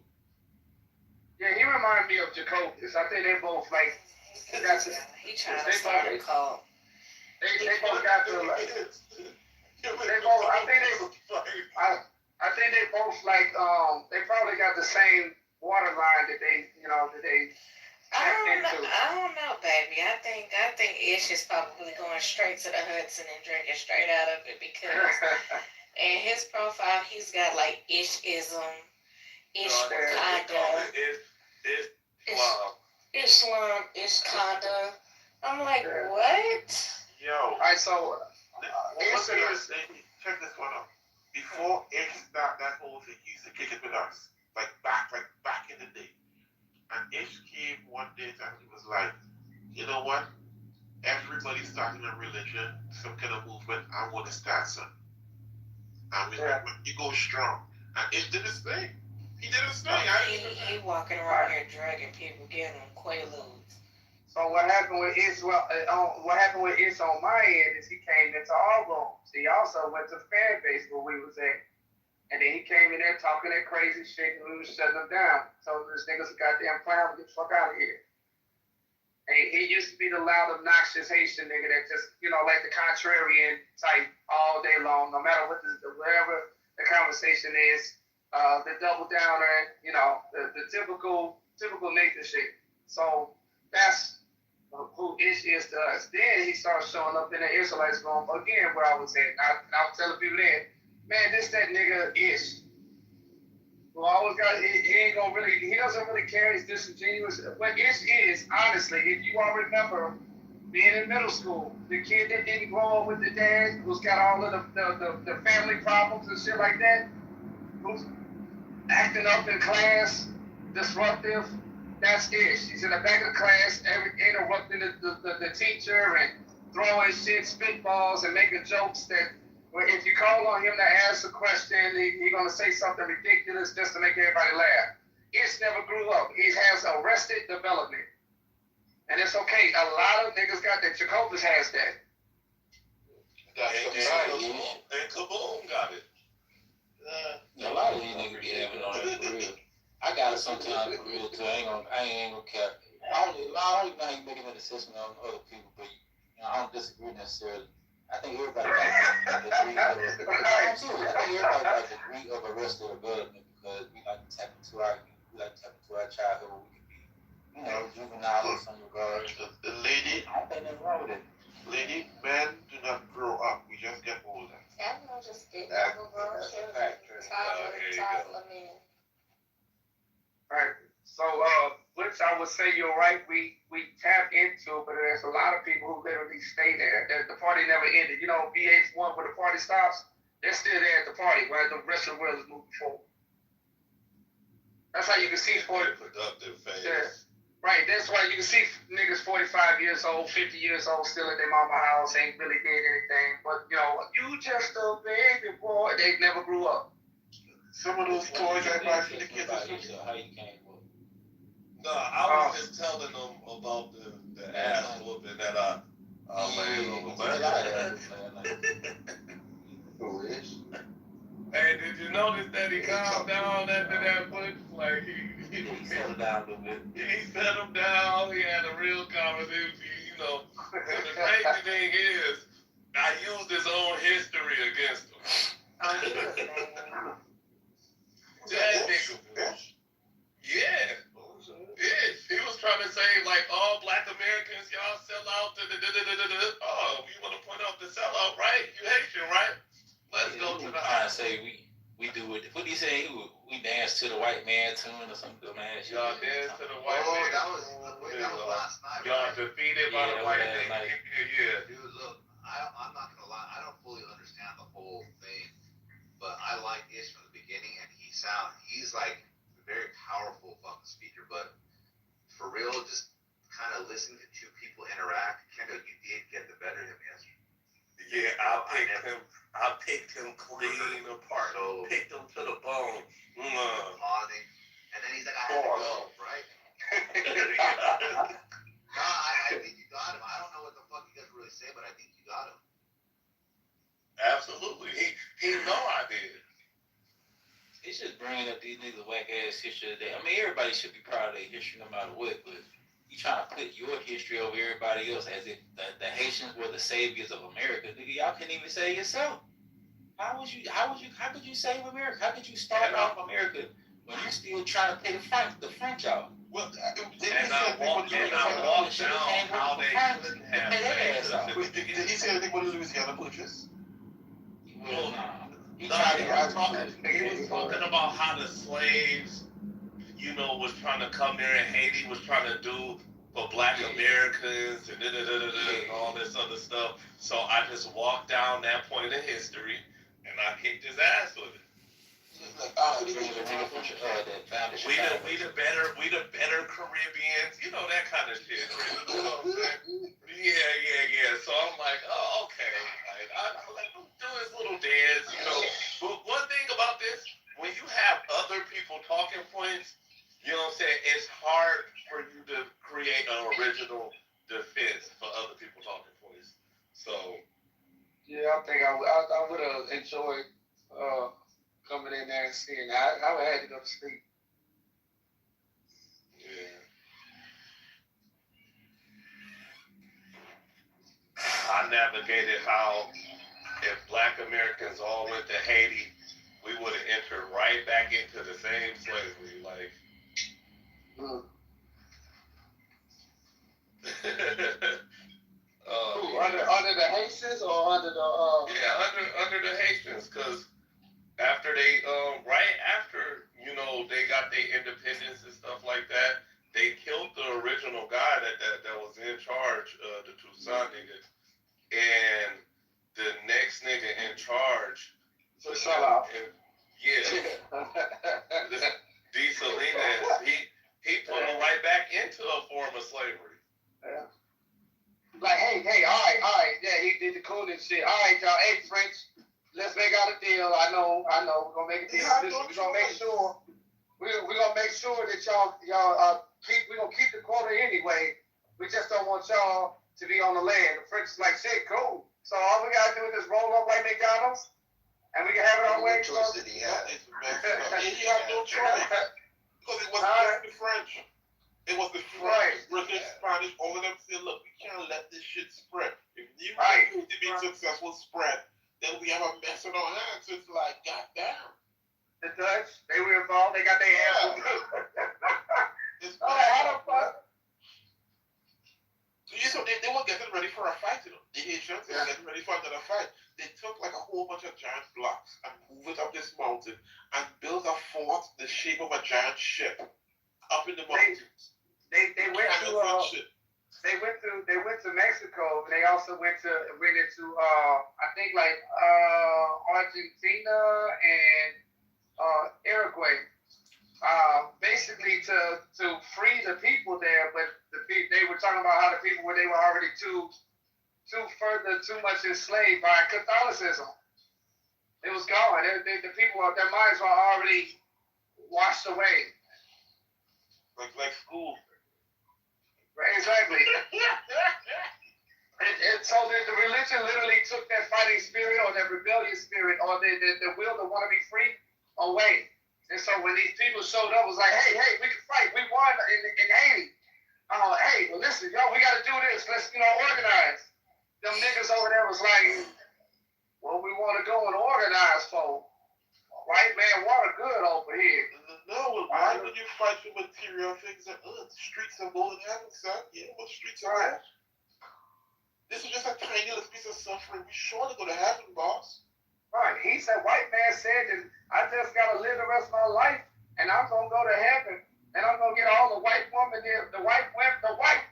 Yeah, he reminded me of Jacobus. I think they both like. He trying to start a cult. They both got the like. I think they both like they probably got the same waterline that they I don't know, baby. I think Ish is probably going straight to the Hudson and drinking straight out of it because in his profile he's got like Ishism, Ishwakanda, Islam, Ishkanda. I'm like, what? Yo. Alright, so check this one out. Before Ish started that whole thing, he used to kick it with us. Like back in the day. And Ish came one day and he was like, you know what? Everybody's starting a religion, some kind of movement. I want to start some. And we like, you go strong. And Ish did his thing. He did his thing. He walking around here drugging people, giving them quaaludes. So what happened with Ish? What happened with Ish on my end is he came into our rooms. He also went to fan base where we was at. And then he came in there talking that crazy shit and we was shutting him down. Told this nigga's a goddamn clown, get the fuck out of here. And he used to be the loud, obnoxious Haitian nigga that just, like the contrarian type all day long, no matter whatever the conversation is, the double downer, the typical Nathan shit. So that's who Ish is to us. Then he started showing up in the Israelites room again where I was at. And I was telling people then, man, that nigga Ish. Who always got, he doesn't really care, he's disingenuous. But Ish is, honestly, if you all remember, being in middle school, the kid that didn't grow up with the dad, who's got all of the family problems and shit like that, who's acting up in class, disruptive, that's it. She's in the back of the class, interrupting the teacher and throwing shit, spitballs, and making jokes that, well, if you call on him to ask a question, he's going to say something ridiculous just to make everybody laugh. It's never grew up. He has arrested development. And it's okay. A lot of niggas got that. Jacobus has that. And Kaboom got it. A lot of these niggas be having on it for real. I got it sometimes for real too. I ain't gonna cap. I don't even know how you making an assessment on other people, but I don't disagree necessarily. I think everybody got a degree of arrested development because we like to tap into our childhood where we can be, juvenile in some regards. The lady, I don't think nothing wrong with it. lady, men do not grow up. We just get older. I don't know, just get That's overgrown a children, fact. toddler men. Right. So, which I would say you're right, we tap into, but there's a lot of people who literally stay there. The party never ended. You know, VH1, where the party stops, they're still there at the party while the rest of the world is moving forward. That's how you can see Productive phase. Yeah. Right, that's why you can see niggas 45 years old, 50 years old, still at their mama house, ain't really did anything. But, you just a baby boy. They never grew up. Some of those toys I buy for the kids. How you came up? No, I was just telling them about the ass whooping that I laid on Who is? Hey, did you notice that he calmed down after that push? Like he settled down a little bit. He settled down. He had a real conversation. And the crazy thing is, I used his own history against him. That nigga. Yeah. He was trying to say, like, all black Americans, y'all sell out. Oh, you want to point out the sellout, right? You Haitian, right? Let's go to the house. Say we do it. What did he say? We dance to the white man tune or something, man. Y'all dance to the white man. That was last night. Y'all defeated by the white man. Yeah. Dude, look, I'm not gonna lie. I don't fully understand the whole thing, but I like Ish from the beginning, and he's like a very powerful fucking speaker. But for real, just kind of listening to two people interact, Kendall, you did get the better of him yesterday. Yeah, I picked him clean apart. So, picked him to the bone. Pausing. And then he's like, I had to go, right? No, I think you got him. I don't know what the fuck you guys really say, but I think you got him. Absolutely. He know I did. It's just bringing up these niggas whack ass history today. I mean, everybody should be proud of their history no matter what, but you trying to put your history over everybody else as if the Haitians were the saviors of America. Nigga, y'all couldn't even save yourself. How could you save America? How could you start off America when you still trying to pay the French out? Well, and I walked down how they did he say anything about the Louisiana Purchase? Well, he was talking about how the slaves, was trying to come there, and Haiti was trying to do for black Americans and all this other stuff. So I just walked down that point in history, and I kicked his ass with it. We the better Caribbeans, that kind of shit. You know what I'm saying? Yeah. So I'm like, oh, okay. I let him do his little dance, But one thing about this, when you have other people talking points, it's hard for you to create an original defense for other people talking points. So. Yeah, I think I would have enjoyed coming in there and seeing that. I would have had to go to sleep. Yeah. I navigated how if black Americans all went to Haiti, we would have entered right back into the same slavery. Like, under the Haitians or under the Yeah, under the Haitians, because after they right after they got their independence and stuff like that, they killed the original guy that was in charge charge, the Tucson nigga, and the next nigga in charge. So sell out. Yeah. D. Salinas, he put him right back into a form of slavery. Yeah. Like, hey, all right, yeah, he did the coolest shit. All right, y'all, hey, French, let's make out a deal. I know, we're gonna make a deal. Listen, we're gonna make sure, that y'all we're gonna keep the quota anyway. We just don't want y'all to be on the land. The French is like, shit, cool. So all we gotta do is just roll up like McDonald's, and we can have it our way. He had no choice. Because it wasn't the French. It was the French, British, Spanish, all of them said, look, we can't let this shit spread. If you want to be successful spread, then we have a mess on our hands. It's like, goddamn. The Dutch, they were involved, they got their ass. How the fuck? So they were getting ready for a fight, you know. The Haitians, they were getting ready for another fight. They took like a whole bunch of giant blocks and moved it up this mountain and built a fort the shape of a giant ship up in the mountains. They went to Mexico. They also went into I think like Argentina and Uruguay. Basically to free the people there, but they were talking about how the people they were already too much enslaved by Catholicism. It was gone. The people, their minds were already washed away. Like school. Right, exactly. And so the religion literally took that fighting spirit or that rebellious spirit or the will to want to be free away. And so when these people showed up, it was like, hey, we can fight. We won in Haiti. Hey, well, listen, y'all, we got to do this. Let's, organize. Them niggas over there was like, well, we want to go and organize, folks. White man water good over here. No, why would you fight for material things? The streets are golden heaven, son. Yeah, what streets are right. This is just a tiny little piece of suffering. We sure to go to heaven, boss. Right. He said, white man said that I just got to live the rest of my life, and I'm going to go to heaven, and I'm going to get all the white women there, the white women that I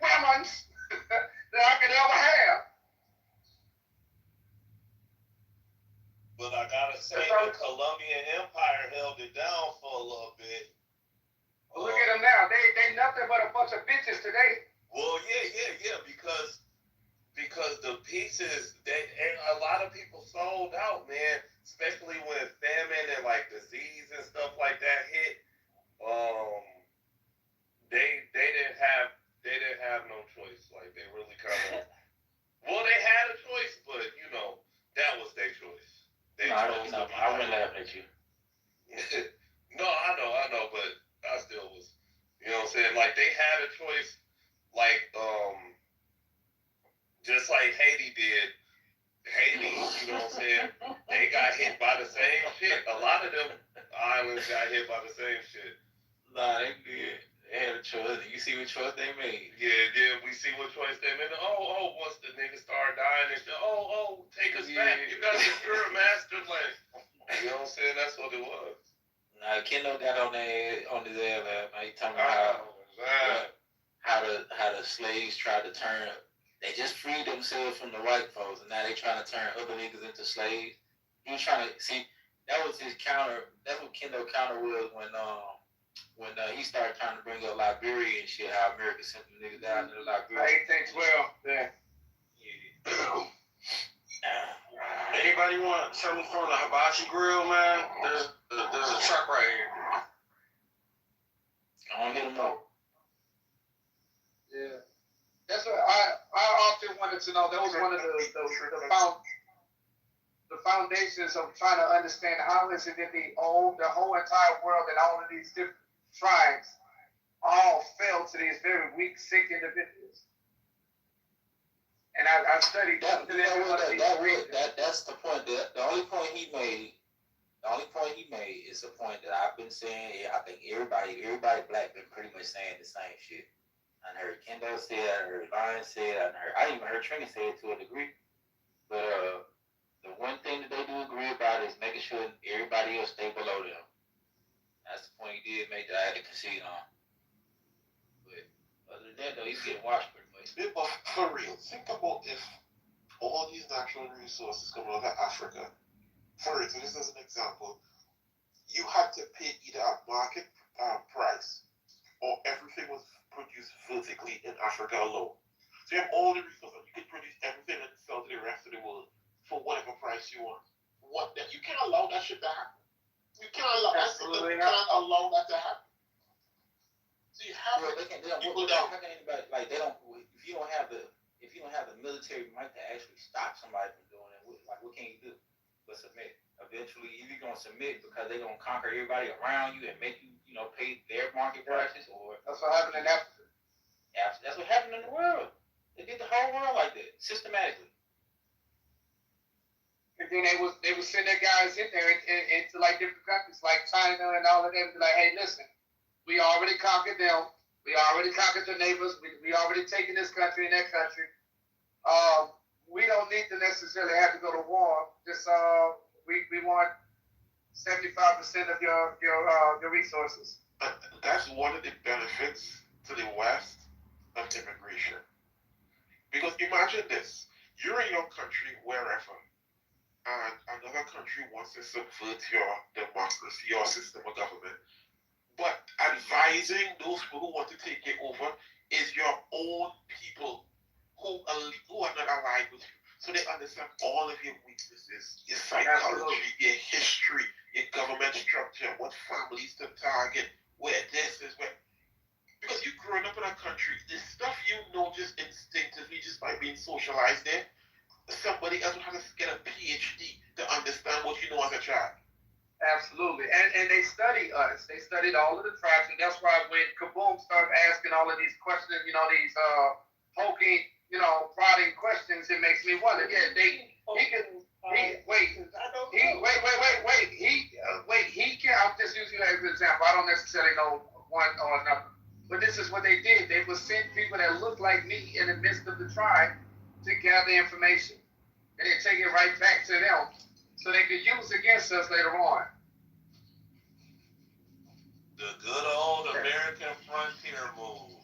could ever have. But I gotta say, the Colombian Empire held it down for a little bit. Well, look at them now. They nothing but a bunch of bitches today. Well, yeah, because the pieces, and a lot of people sold out, man. Especially when famine and like disease and stuff like that hit. They didn't have no choice. Like they really kind of. Well, they had a choice, but that was their choice. I wouldn't laugh at you. No, I know, but I still was, what I'm saying? Like, they had a choice, like, just like Haiti did. Haiti, you know what I'm saying? They got hit by the same shit. A lot of them islands got hit by the same shit. Nah, they did. They had a choice. You see what choice they made. Yeah, we see what choice they made. Once the niggas start dying and shit, take us back. You got to secure a master land. You know what I'm saying? That's what it was. Nah, Kendall got on his ass last night. He talking about how the slaves tried to turn. They just freed themselves from the white folks, and now they trying to turn other niggas into slaves. He was trying to see. That was his counter. That's what Kendall counter was when he started trying to bring up Liberia and shit, how America sent the niggas down to Liberia. 1812, yeah. Anybody want something from the Hibachi Grill, man? There's a truck right here. I want to hit them up. Yeah. That's what I often wanted to know. That was one of the foundations of trying to understand how is it that the whole entire world and all of these different tribes all fell to these very weak, sick individuals. And I studied that's the point. The only point he made is the point that I've been saying. I think everybody black been pretty much saying the same shit. I heard Kendall say it, I heard Lion say it, I even heard Trini say it to a degree. But the one thing that they do agree about is making sure everybody else stay below them. That's the point he did make that I had to concede on. But other than that, though, he's getting washed pretty much. Yeah, but for real, think about if all these natural resources come out of Africa. For real, so this is an example. You had to pay either a market price or everything was produced vertically in Africa alone. So you have all the resources. You can produce everything and sell to the rest of the world for whatever price you want. What that you can't allow that shit to happen. You can't allow that. You can't allow that to happen. So you have to people down. How can anybody like they don't? If you don't have the military might to actually stop somebody from doing it, what can you do? But submit. Eventually, either you're gonna submit because they're gonna conquer everybody around you and make you, pay their market prices, or That's what happened in Africa. That's what happened in the world. They did the whole world like that systematically. And then they would send their guys in there into like different countries like China and all of them. Be like, hey, listen, we already conquered them. We already conquered the neighbors. We already taken this country and that country. We don't need to necessarily have to go to war. Just we want 75% of your resources. But that's one of the benefits to the West of immigration. Because imagine this: you're in your country, wherever, and another country wants to subvert your democracy, your system of government. But advising those people who want to take it over is your own people who are not allied with you. So they understand all of your weaknesses, your psychology, your history, your government structure, what families to target, where this is, where. Because you've grown up in a country, the stuff you know just instinctively, just by being socialized there, somebody else would have to get a PhD to understand what you know as a child. Absolutely. And they study us. They studied all of the tribes, and that's why when Kaboom started asking all of these questions, these poking, prodding questions, it makes me wonder. Yeah, he can. I'm just using you as an example. I don't necessarily know one or another, but this is what they did. They would send people that looked like me in the midst of the tribe to gather information, and they take it right back to them, so they could use against us later on. The good old American frontier move.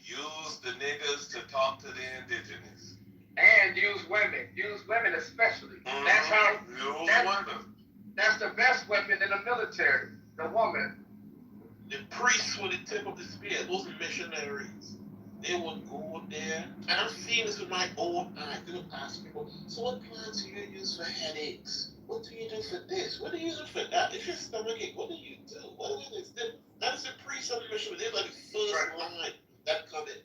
Use the niggas to talk to the indigenous. And use women. Use women especially. Mm-hmm. That's how. Women. That's the best weapon in the military. The woman. The priests were the tip of the spear. Those missionaries. They would go there. And I'm seeing this with my own eyes. They would ask people, so what plants do you use for headaches? What do you do for this? What do you use for that? If your stomach ache, what do you do? What do you do? That is the priest of the missionary. They're like the first line that come in.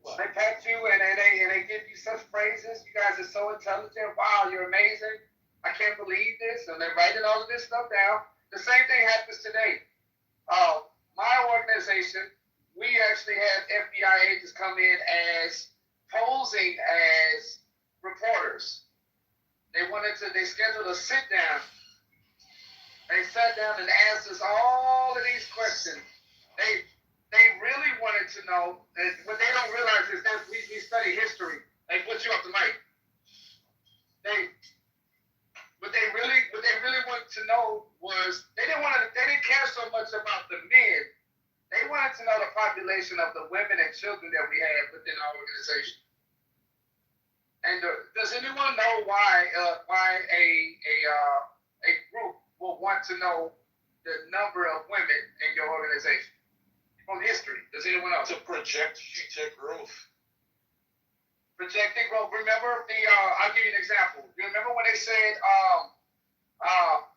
What? They pat you and they give you such praises. You guys are so intelligent. Wow, you're amazing. I can't believe this. And they're writing all of this stuff down. The same thing happens today. My organization, we actually had FBI agents come in as posing as reporters. They scheduled a sit down. They sat down and asked us all of these questions. They really wanted to know, and what they don't realize is that we study history. They put you up the mic. What they really wanted to know was they didn't care so much about the men. They wanted to know the population of the women and children that we had within our organization. And does anyone know why a group will want to know the number of women in your organization? From history, does anyone know? To project future growth. Projecting growth. Remember I'll give you an example. You remember when they said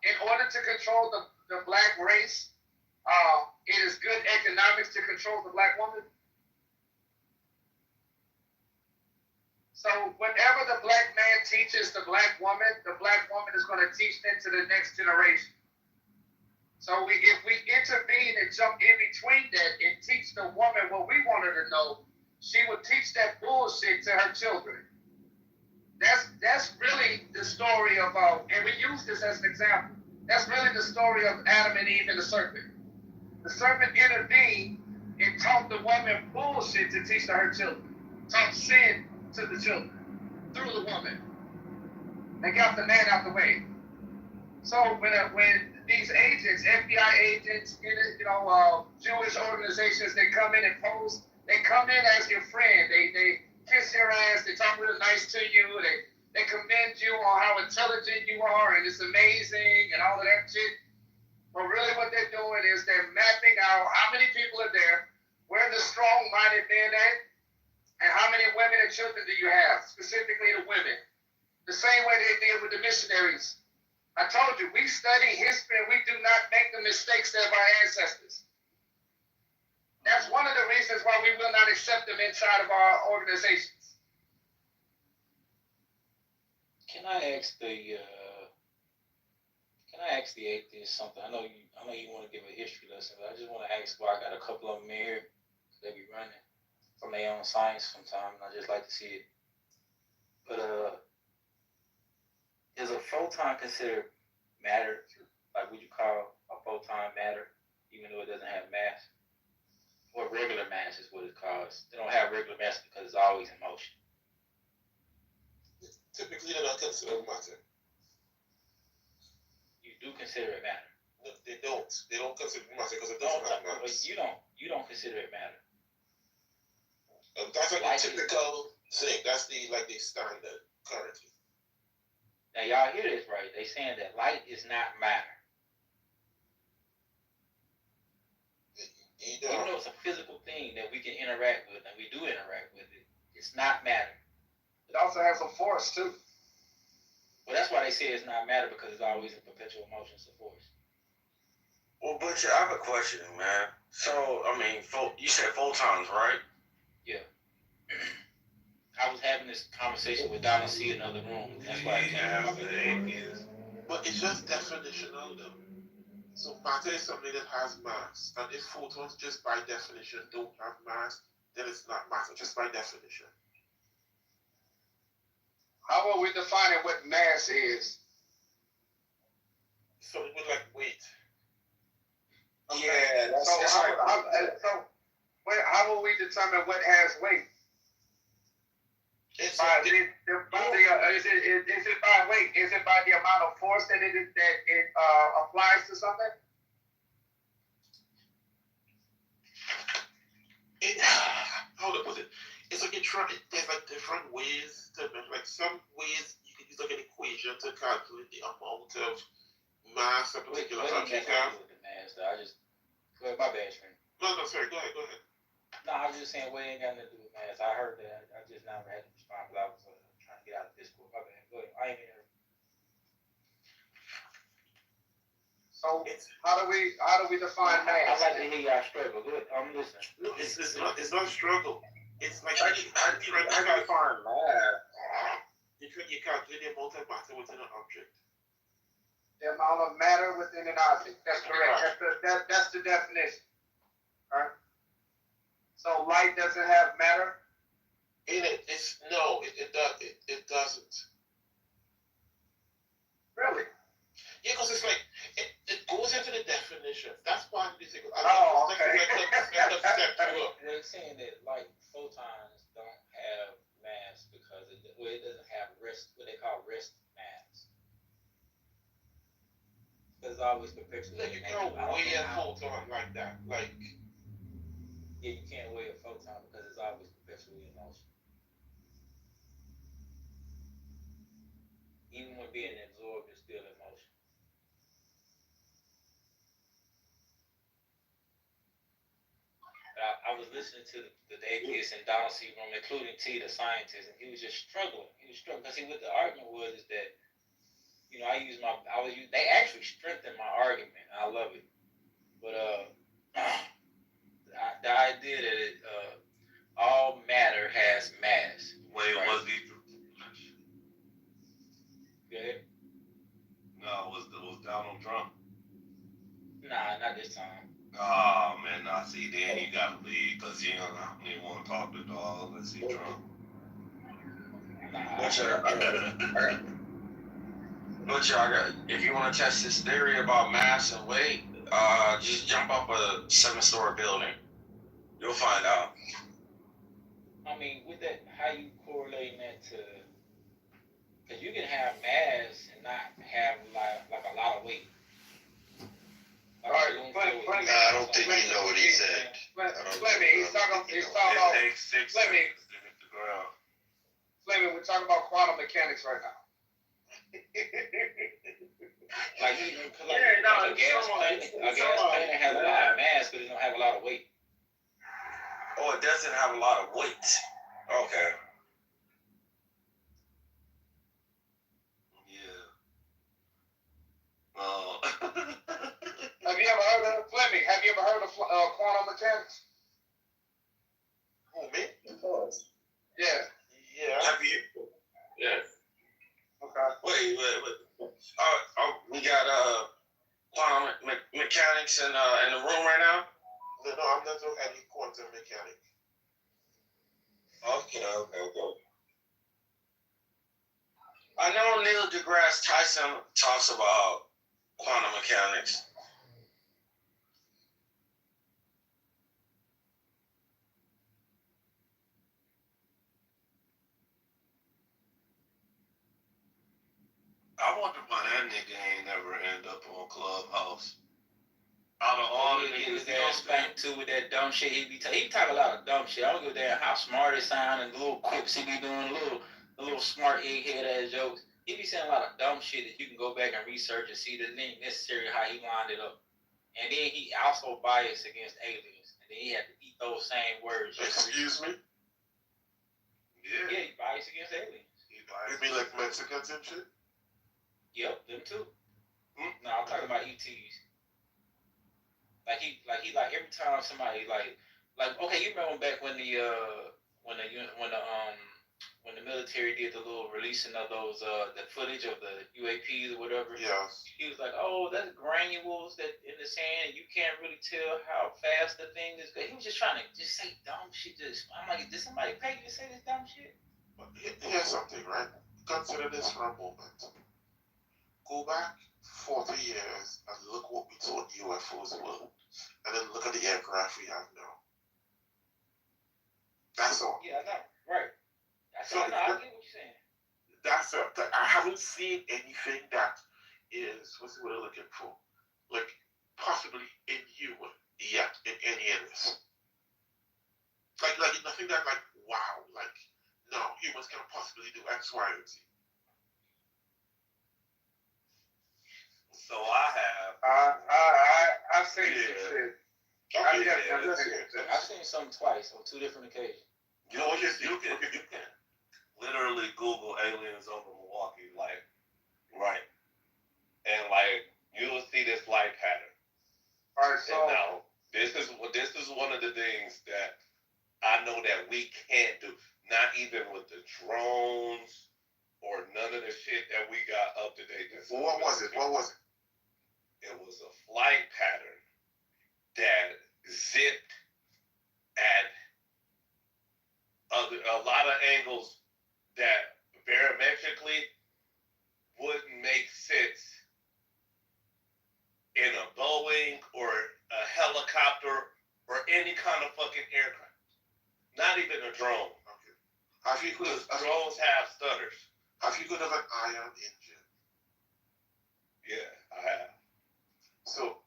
in order to control the black race, it is good economics to control the black woman? So whenever the black man teaches the black woman is going to teach them to the next generation. So if we intervene and jump in between that and teach the woman what we want her to know, she would teach that bullshit to her children. That's really the story of, and we use this as an example. That's really the story of Adam and Eve and the serpent. The serpent intervened and taught the woman bullshit to teach to her children. Taught sin to the children through the woman. And got the man out the way. So when these agents, FBI agents, Jewish organizations, they come in and pose They come in as your friend. They kiss your ass. They talk real nice to you. They commend you on how intelligent you are and it's amazing and all of that shit. But really what they're doing is they're mapping out how many people are there, where the strong-minded men at, and how many women and children do you have, specifically the women. The same way they did with the missionaries. I told you, we study history and we do not make the mistakes of our ancestors. That's one of the reasons why we will not accept them inside of our organizations. Can I ask the atheist something? I know you want to give a history lesson, but I just want to ask why I got a couple of them in here. They be running from their own science sometimes, and I just like to see it. But is a photon considered matter? Like, would you call a photon matter, even though it doesn't have mass? Or regular mass is what it calls. They don't have regular mass because it's always in motion. Typically, they're not considered matter. You do consider it matter. No, they don't. They don't consider it matter because it doesn't have mass. You don't consider it matter. That's like a typical thing. That's the standard currently. Now y'all hear this right? They saying that light is not matter. Even though it's a physical thing that we can interact with, and we do interact with it, it's not matter. It also has a force too. Well, that's why they say it's not matter, because it's always in perpetual motion, it's a force. Well, Butcher, I have a question, man. So, I mean, you said photons, right? Yeah. I was having this conversation with Donna C in another room. That's why I came out. But it's just definitional, though. So matter is something that has mass. And if photons just by definition don't have mass, then it's not matter, just by definition. How are we defining what mass is? Something with like weight. Okay. Yeah, that's how will we determine what has weight? Is it by weight? Is it by the amount of force that it applies to something? How to put it? It's like there's like different ways to measure. Like some ways you can use like an equation to calculate the amount of mass a particular object has. My bad, friend. No, sorry. Go ahead. No, I was just saying, what ain't got nothing to do with mass. I heard that. I just never had to respond, but I was trying to get out of Discord. My bad. Go ahead. I ain't here. So how do we define mass? I like to hear y'all struggle. Go ahead. I'm listening. No, it's not struggle. It's like how do you define mass? You calculate the amount of matter within an object. The amount of matter within an object. That's correct. That's the definition. All right. So light doesn't have matter? In it, it doesn't. Really? Yeah, because it's like it goes into the definition. That's part of the thing. Okay. They're saying that like photons don't have mass because it doesn't have rest. What they call rest mass. Because it's always perpetually. Like you can't weigh a photon like that. Like. Yeah, you can't weigh a photon because it's always perpetually in motion. Even when being absorbed, it's still in motion. I was listening to the atheists in Donald C. room, including T, the scientist, and he was just struggling. He was struggling because what the argument was is that, they actually strengthened my argument. And I love it, but the idea that all matter has mass. Wait, right? was he? Go ahead. No, was Donald Trump? Nah, not this time. Oh man, nah. See, then you gotta leave because you don't even want to talk to dog. Let's see Trump. Butcher, if you want to test this theory about mass and weight, just jump up a 7-story building. You'll find out. I mean, with that, how you correlating that to? Because you can have mass and not have like a lot of weight. I don't think you know what he said. Fleming, he's talking about It takes 6 Fleming. seconds to hit the ground. Fleming, we're talking about quantum mechanics right now. Like a gas planet has a lot of mass, but it don't have a lot of weight. Oh, it doesn't have a lot of weight. Okay. Yeah. Have you ever heard of Fleming? Have you ever heard of quantum mechanics? Who, me? Yeah. Yeah. Have you? Yes. Okay. Wait. We got quantum mechanics in the room right now. No, I'm not doing any quantum mechanic. Okay. I know Neil deGrasse Tyson talks about quantum mechanics. I wonder why that nigga ain't never end up on Clubhouse. Out of all the niggas he gonna spank too with that dumb shit. He be talk a lot of dumb shit. I don't give a damn how smart it sound and the little quips he be doing, the little smart egghead ass jokes. He be saying a lot of dumb shit that you can go back and research and see that it ain't necessary how he lined it up. And then he also biased against aliens. And then he had to eat those same words. Excuse me? Yeah. Yeah, he biased against aliens. You mean like Mexicans and shit? Yep, them too. No, I'm talking about ETs. Like every time somebody like okay, you remember back when the military did the little releasing of those the footage of the UAPs or whatever. Yes. He was like, oh, that's granules that in the sand, and you can't really tell how fast the thing is. He was just trying to just say dumb shit. I'm like, did somebody pay you to say this dumb shit? But here's something, right? Consider this for a moment. Go back 40 years and look what we thought UFOs were. And then look at the aircraft we have now. That's all. Yeah, I know. Right. I get what you're saying. That's it. I haven't seen anything that is, what's the word I'm looking for? Like, possibly inhuman yet in any of this. Like nothing that, like, wow, like, no, humans can possibly do X, Y, and Z. So I have. I've seen some shit. I've seen some twice on 2 different occasions. You know what you can literally Google aliens over Milwaukee, like, right, and like you'll see this light pattern. All right, so and now this is one of the things that I know that we can't do. Not even with the drones or none of the shit that we got up to date. What was it? It was a flight pattern that zipped at a lot of angles that barometrically wouldn't make sense in a Boeing or a helicopter or any kind of fucking aircraft. Not even a drone. Okay. Because drones have stutters. Have you heard of an ion engine? Yeah, I have. So,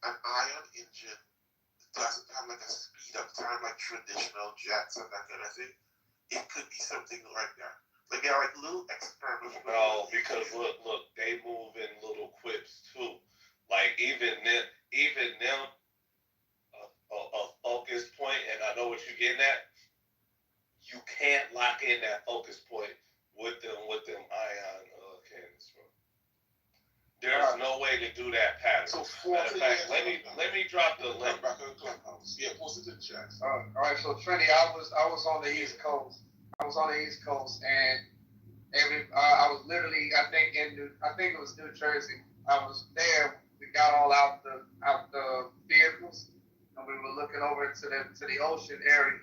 an ion engine doesn't have like a speed up time like traditional jets and that kind of thing. It could be something like that. Like they're like little experiments. No, because look, they move in little quips too. Like even them, a focus point, and I know what you're getting at. You can't lock in that focus point with them ion cannons, bro. There's no way to do that pattern. So matter of fact, let me drop the link. Back on Clubhouse. Yeah, post it in the chat. all right, so Trinity, I was on the East Coast. And I was literally, I think it was New Jersey. I was there. We got all out the vehicles, and we were looking over to the ocean area,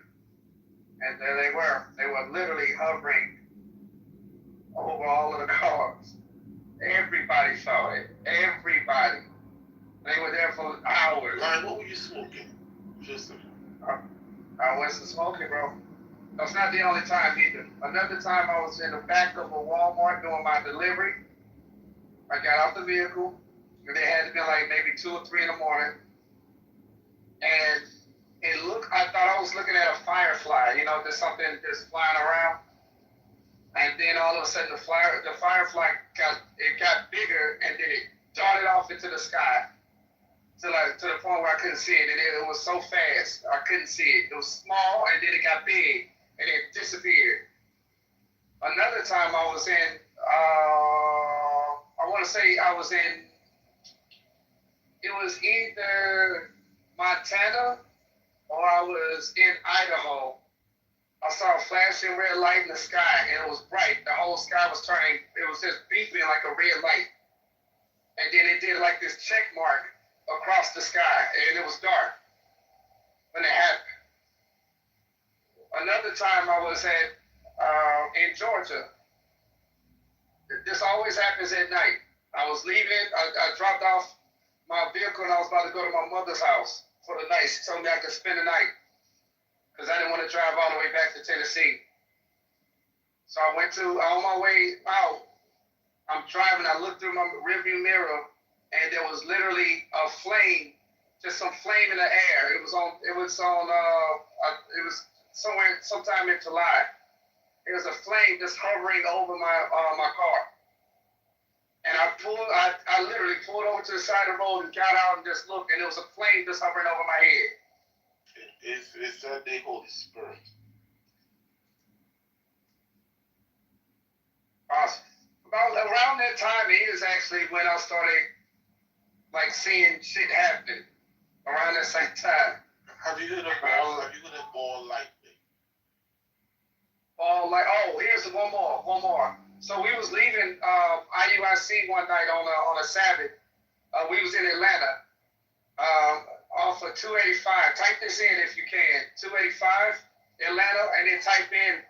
and there they were. They were literally hovering over all of the cars. Everybody saw it. Everybody. They were there for hours. Ryan, what were you smoking? I wasn't smoking, bro. That's not the only time either. Another time I was in the back of a Walmart doing my delivery. I got out the vehicle, and it had to be like maybe 2 or 3 in the morning. And I thought I was looking at a firefly, you know, there's something just flying around. And then all of a sudden the firefly got bigger and then it darted off into the sky to the point where I couldn't see it. And it was so fast, I couldn't see it. It was small and then it got big and it disappeared. Another time I was in, I want to say I was in, it was either Montana or I was in Idaho. I saw a flashing red light in the sky, and it was bright. The whole sky was turning, it was just beeping like a red light. And then it did like this check mark across the sky, and it was dark when it happened. Another time I was in Georgia. This always happens at night. I was leaving, I dropped off my vehicle, and I was about to go to my mother's house for the night. She told me I could spend the night, because I didn't want to drive all the way back to Tennessee. So I went on my way out, I'm driving, I looked through my rearview mirror, and there was literally a flame, just some flame in the air. It was sometime in July. There was a flame just hovering over my car. And I literally pulled over to the side of the road and got out and just looked, and there was a flame just hovering over my head. It's that the Holy Spirit. Awesome. About around that time is actually when I started like seeing shit happening. Around that same time. Have you heard of ball lightning? Oh, here's one more. So we was leaving IUIC one night on a Sabbath. We was in Atlanta. Off of 285. Type this in if you can. 285, Atlanta, and then type in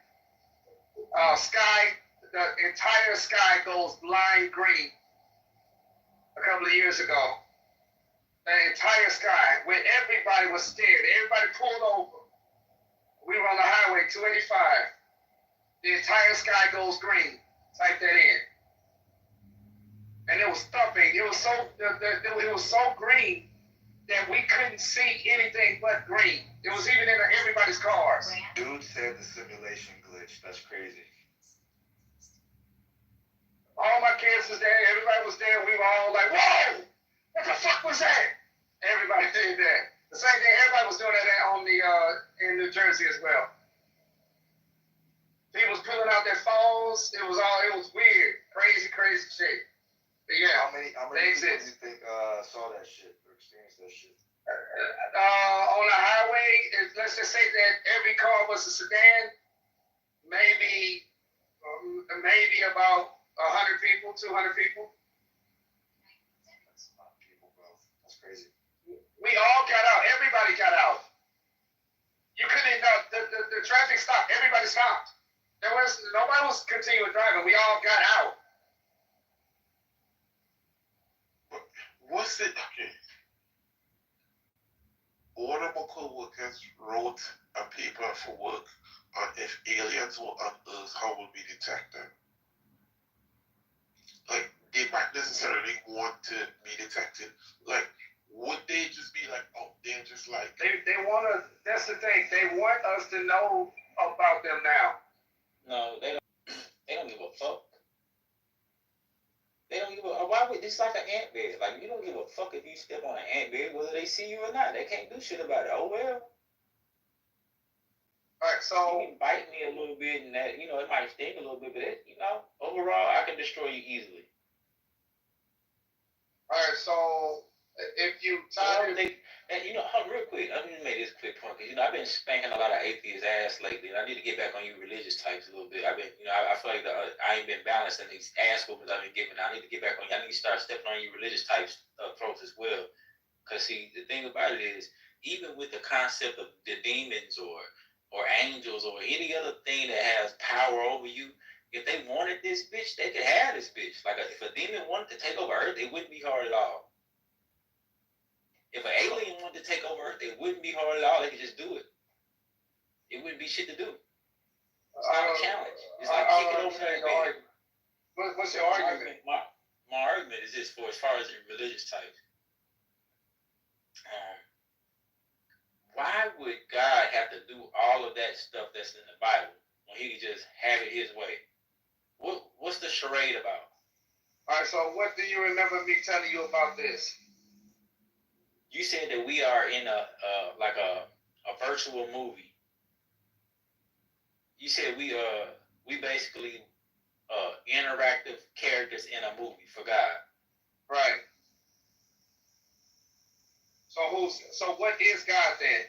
sky. The entire sky goes blind green. A couple of years ago. The entire sky, where everybody was scared. Everybody pulled over. We were on the highway, 285. The entire sky goes green. Type that in. And it was thumping. It was so green that we couldn't see anything but green. It was even in everybody's cars. Dude said the simulation glitched. That's crazy. All my kids was there. Everybody was there. We were all like, whoa! What the fuck was that? Everybody did that. The same thing, everybody was doing that in New Jersey as well. People was pulling out their phones. It was weird. Crazy shit. But yeah, how many people do you think saw that shit or experienced that shit? On the highway, let's just say that every car was a sedan. Maybe about 100 people, 200 people. That's a lot of people, bro. That's crazy. We all got out. Everybody got out. You couldn't. The traffic stopped. Everybody stopped. Nobody was continuing driving. We all got out. What's it? Okay. One of my co-workers wrote a paper for work on if aliens were on Earth, how would we detect them? Like, they might necessarily want to be detected. Like, would they just be like, oh, they're just like... They want to, that's the thing, they want us to know about them now. No, they don't give a fuck. They don't give a, why would, it's like an ant bed. Like, you don't give a fuck if you step on an ant bed, whether they see you or not. They can't do shit about it. Oh, well. Alright, so... You can bite me a little bit and that, it might sting a little bit, but overall, I can destroy you easily. Alright, so... If you real quick, I'm gonna make this quick point because I've been spanking a lot of atheists' ass lately, and I need to get back on you religious types a little bit. I've been, I feel like I ain't been balanced in these ass whoopings I've been giving. I need to get back on you. I need to start stepping on you religious types throats as well. Because see, the thing about it is, even with the concept of the demons or angels or any other thing that has power over you, if they wanted this bitch, they could have this bitch. Like if a demon wanted to take over Earth, it wouldn't be hard at all. If an alien wanted to take over Earth, it wouldn't be hard at all. They could just do it. It wouldn't be shit to do. It's not a challenge. It's like kicking over there. What's your argument? My argument is this for as far as the religious types. why would God have to do all of that stuff that's in the Bible when he could just have it his way? What's the charade about? All right, so what do you remember me telling you about this? You said that we are in a virtual movie. You said we basically interactive characters in a movie for God. Right. So what is God then?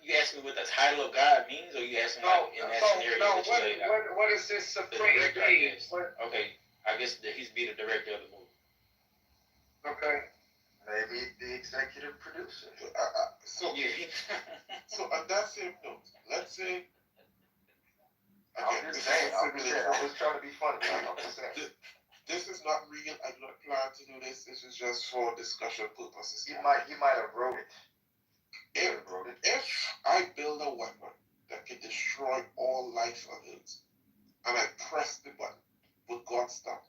You asked me what the title of God means, or you asked me in that scenario that you laid out? What is this supreme being? Okay, I guess that he's be the director of the movie. Okay. Maybe the executive producer. So on that same note, let's say. I'm just saying. I was trying to be funny. I'm just saying. This is not real. I do not plan to do this. This is just for discussion purposes. He might have wrote it. If I build a weapon that can destroy all life on Earth, and I press the button, would God stop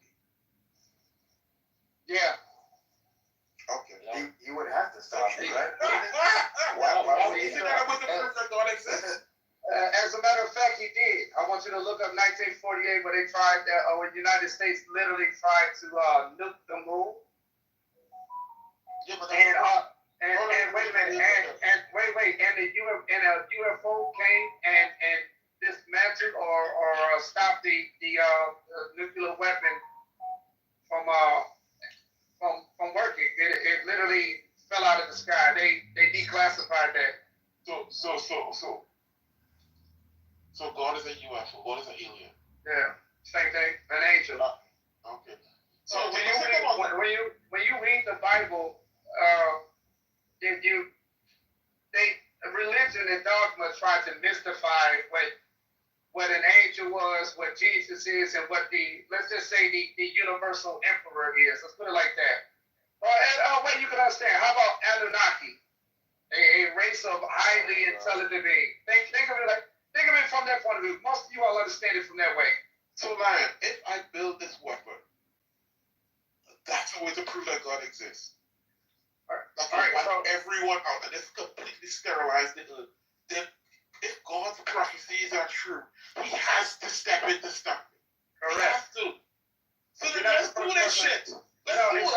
me? Yeah. Okay. He would have to stop me, right? Why would he say that with the proof that God exists? As a matter of fact, he did. I want you to look up 1948, where they tried that, or the United States literally tried to nuke the moon. Yeah, but and wait a minute, and a UFO came and dismantled or stopped the nuclear weapon from working. It literally fell out of the sky. They declassified that. So God is a UFO. God is an alien. Yeah, same thing. An angel. Okay. So when you read the Bible, religion and dogma try to mystify what an angel was, what Jesus is, and what let's just say the universal emperor is. Let's put it like that. Well, you can understand. How about Anunnaki, a race of highly intelligent beings? Think of it from that point of view. Most of you all understand it from that way. So, Lion, if I build this weapon, that's a way to prove that God exists. That can wipe everyone out, and this completely sterilize the earth. Then, if God's prophecies are true, He has to step in to stop it. Correct. He has to. So then let's do this shit. Let's do it.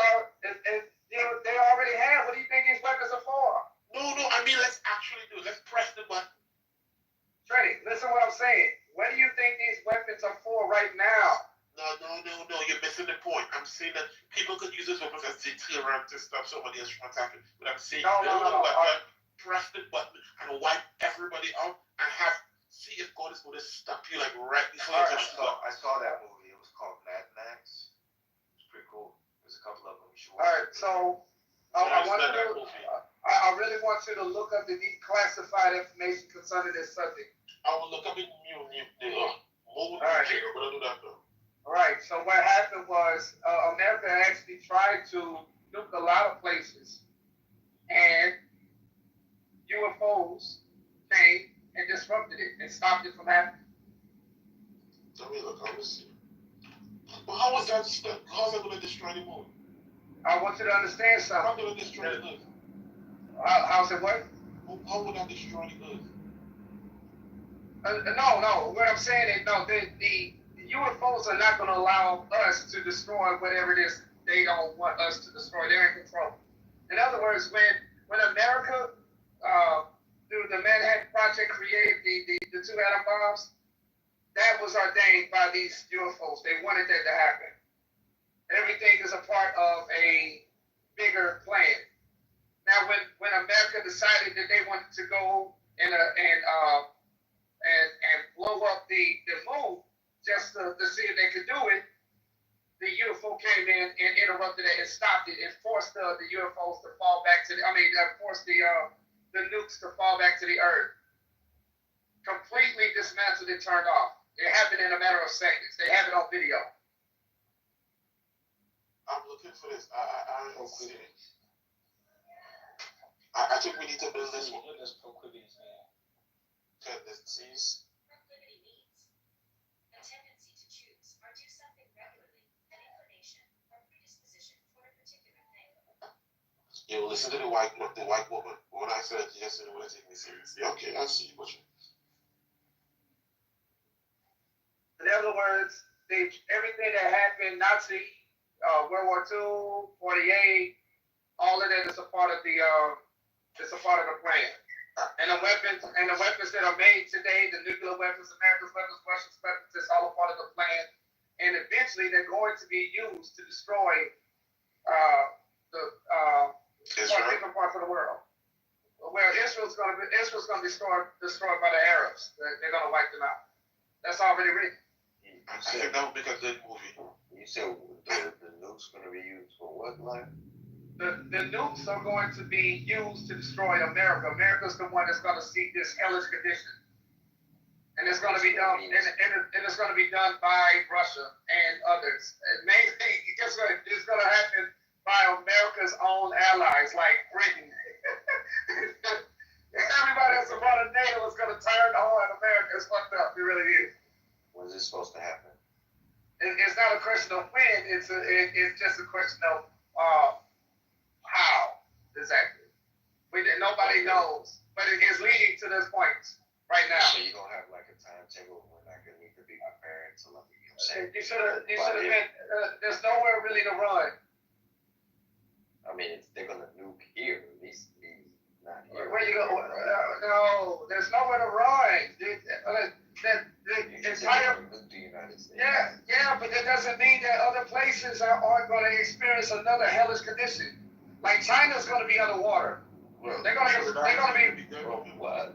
They already have. What do you think these weapons are for? No. I mean, let's actually do it. Let's press the button. Trey, listen what I'm saying. What do you think these weapons are for right now? No. You're missing the point. I'm saying that people could use this weapons as deterrent to stop somebody else from attacking. But I'm saying build a weapon, press the button, and wipe everybody out, and see if God is going to stop you like right before you touch the button. I saw that movie. It was called Mad Max. It's pretty cool. There's a couple of them you should watch. All right, so I really want you to look up the declassified information concerning this subject. I will look up in All right, so what happened was America actually tried to nuke a lot of places, and UFOs came and disrupted it and stopped it from happening. Let me look. Let me see. But how is that? How's that going to destroy the moon? I want you to understand something. How will it destroy the earth? How's it what? How would that destroy the earth? No. What I'm saying is, the UFOs are not going to allow us to destroy whatever it is they don't want us to destroy. They're in control. In other words, when America, through the Manhattan Project, created the two atom bombs, that was ordained by these UFOs. They wanted that to happen. Everything is a part of a bigger plan. Now, when America decided that they wanted to go and blow up the moon just to see if they could do it, the UFO came in and interrupted it and stopped it and forced the UFOs to fall back to forced the nukes to fall back to the earth. Completely dismantled and turned off. It happened in a matter of seconds. They have it on video. I'm looking for this. I don't see it. I think we need to build this one. What does proclivity mean? Tendencies. Proclivity means a tendency to choose or do something regularly, an inclination or predisposition for a particular thing. You will listen to the white woman. When I said yes, you want to take me seriously. Okay, I see what you. In other words, everything that happened, Nazi, World War II, 48, all of that is a part of the plan. And the weapons that are made today, the nuclear weapons, America's weapons, Russia's weapons, it's all a part of the plan. And eventually they're going to be used to destroy the different parts of the world. Where Israel's going to be destroyed by the Arabs. They're going to wipe them out. That's already written. I think that would make a good movie. You said the nuke's going to be used for what, like? The nukes are going to be used to destroy America. America's the one that's going to see this hellish condition, and it's going to be done. And it's going to be done by Russia and others. And mainly, it's going to happen by America's own allies, like Britain. Everybody that's a part of NATO is going to turn on America. It's fucked up. It really is. When is this supposed to happen? It's not a question of when. It's just a question of how exactly. Nobody knows, but it is leading to this point right now. So you don't have like a timetable when like you need to be prepared to like you should have been. There's nowhere really to run. I mean, they're gonna nuke here, at least not here. Where you go? No, there's nowhere to run. The entire the United States. Yeah, but that doesn't mean that other places aren't going to experience another hellish condition. Like China's going to be underwater. Well, they're going to be. What?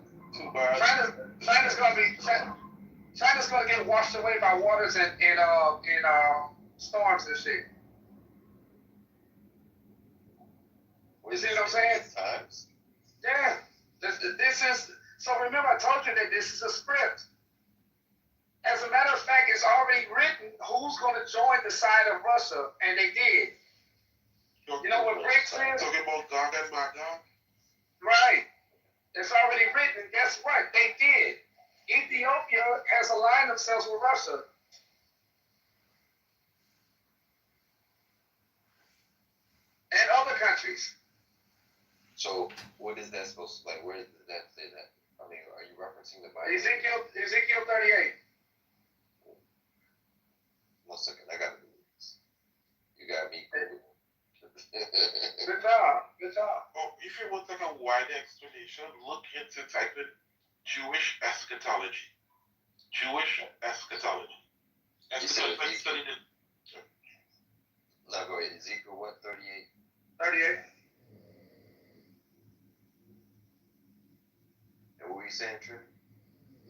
China's going to get washed away by waters and storms and shit. You see what I'm saying? Times. Yeah. This is. So remember, I told you that this is a script. As a matter of fact, it's already written who's going to join the side of Russia, and they did. You know what BRICS is? Talking about Gog and Magog? Right. It's already written. Guess what? They did. Ethiopia has aligned themselves with Russia. And other countries. So what is that supposed to, like, where does that say that? I mean, are you referencing the Bible? Ezekiel 38. 1 second, I got to do this. You got me. Good job. Oh, if you want like a wider explanation, look into type in Jewish eschatology. Jewish eschatology. Studied in. Now go ahead. Ezekiel what? 38. 38. And what were you saying, Trey?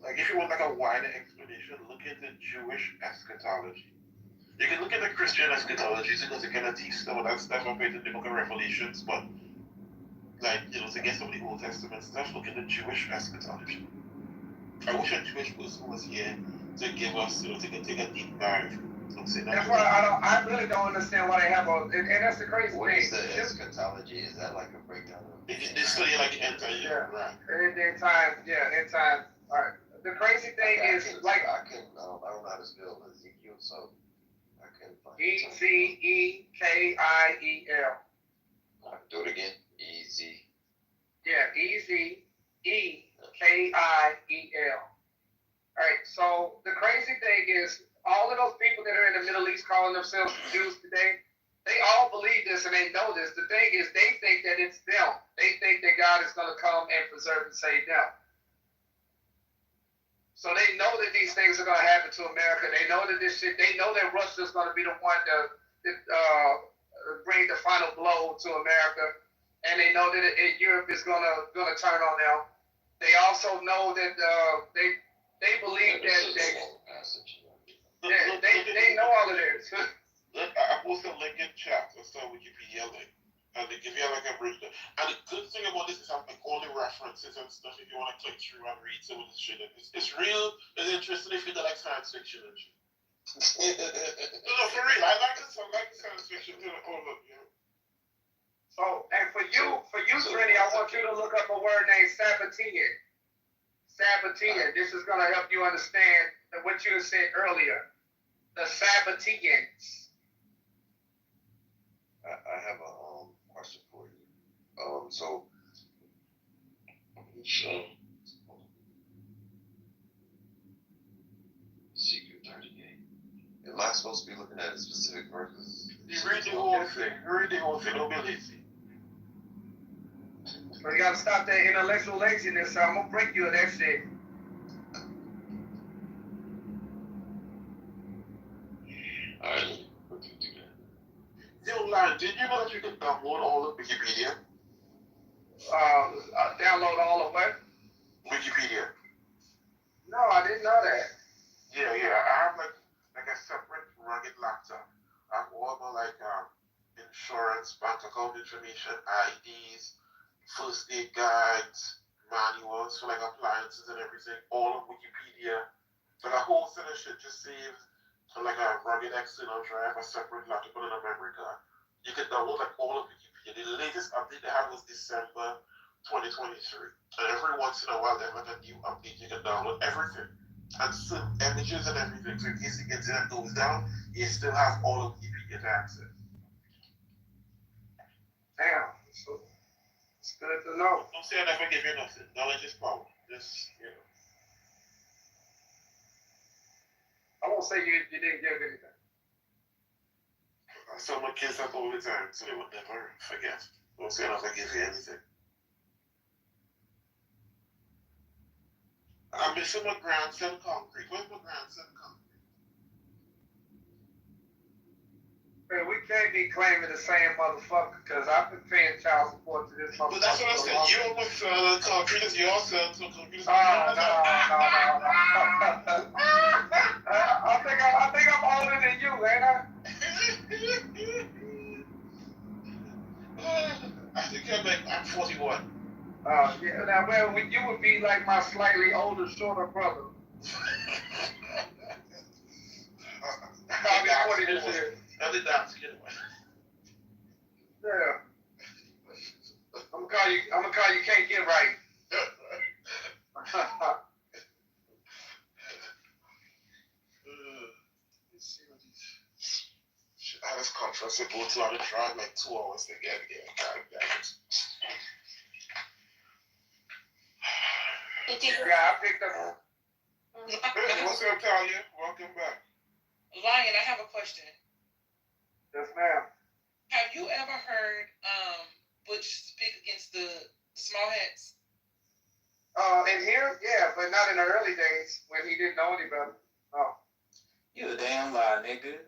Like if you want like a wider explanation, look into Jewish eschatology. You can look at the Christian eschatology because you cannot teach some of that stuff up into the book of Revelations, but like, you know, to get some of the Old Testament stuff, look at the Jewish eschatology. I wish a Jewish person was here to give us, you know, take a deep dive. That's why I really don't understand why they have and that's the crazy thing. What is the eschatology? Is that like a breakdown of they study like the end time, right? End time. All right. The crazy thing is like I don't know how to spell Ezekiel, so I couldn't find Ezekiel. Do it again. Easy. Yeah, Ezekiel. All right. So the crazy thing is, all of those people that are in the Middle East calling themselves Jews today, they all believe this and they know this. The thing is, they think that it's them. They think that God is going to come and preserve and save them. So they know that these things are going to happen to America. They know that they know that Russia is going to be the one to bring the final blow to America. And they know that Europe is going to turn on them. They also know that they believe that they know all of this. I posted a link in chat. That's the Wikipedia link. And they give you like a breakdown. And the good thing about this is I'm like all the references and stuff if you want to click through and read some of this shit. It's real, it's interesting if you like science fiction and shit. No, for real. I like the science fiction too. Hold up, you know. So, and for you, Trini, I want you to look up a word named Sabbatean. Sabbatean. This is going to help you understand what you said earlier. The Sabbateans. I have a question for you. So secret 38. Am I supposed to be looking at a specific verse? You read the whole thing. Read the whole thing. Don't be lazy. So you gotta stop that intellectual laziness. So I'm gonna break you of that shit. Alright, we can do that. Yo, Larry, did you know that you can download all of Wikipedia? Download all of what? Wikipedia. No, I didn't know that. Yeah. I have like a separate rugged laptop. I have all my insurance, bank account information, IDs, first aid guides, manuals for like appliances and everything, all of Wikipedia. Like a whole set of shit just saved on like a rugged external drive, a separate laptop and a memory card. You can download like all of Wikipedia. The latest update they had was December 2023. And every once in a while they have like a new update. You can download everything. And some images and everything. So in case the internet goes down, you still have all of Wikipedia to access. Damn. So it's good to know. Don't say I never give you nothing. Knowledge is power. Just, I won't say you didn't give anything. I tell my kids that all the time, so they would never forget. Don't say I never give you anything. I'm missing my grandson concrete. Where's my grandson concrete? Hey, we can't be claiming the same motherfucker because I've been paying child support to this motherfucker. But that's what I said. You and my son, concrete is your son, so concrete is No. I think I'm older than you, ain't I? I think I'm 41. Yeah. Now, well, you would be like my slightly older, shorter brother. I'll be 40 this year. I did that. Yeah. I'm gonna call you can't get right. I was conference to go to on the drive like 2 hours to get here. Yeah, I picked up. Hey, what's up, Talia? Welcome back. Lion, I have a question. Yes, ma'am. Have you ever heard Butch speak against the small hats? In here, yeah, but not in the early days when he didn't know any better. Oh. You a damn lie, nigga.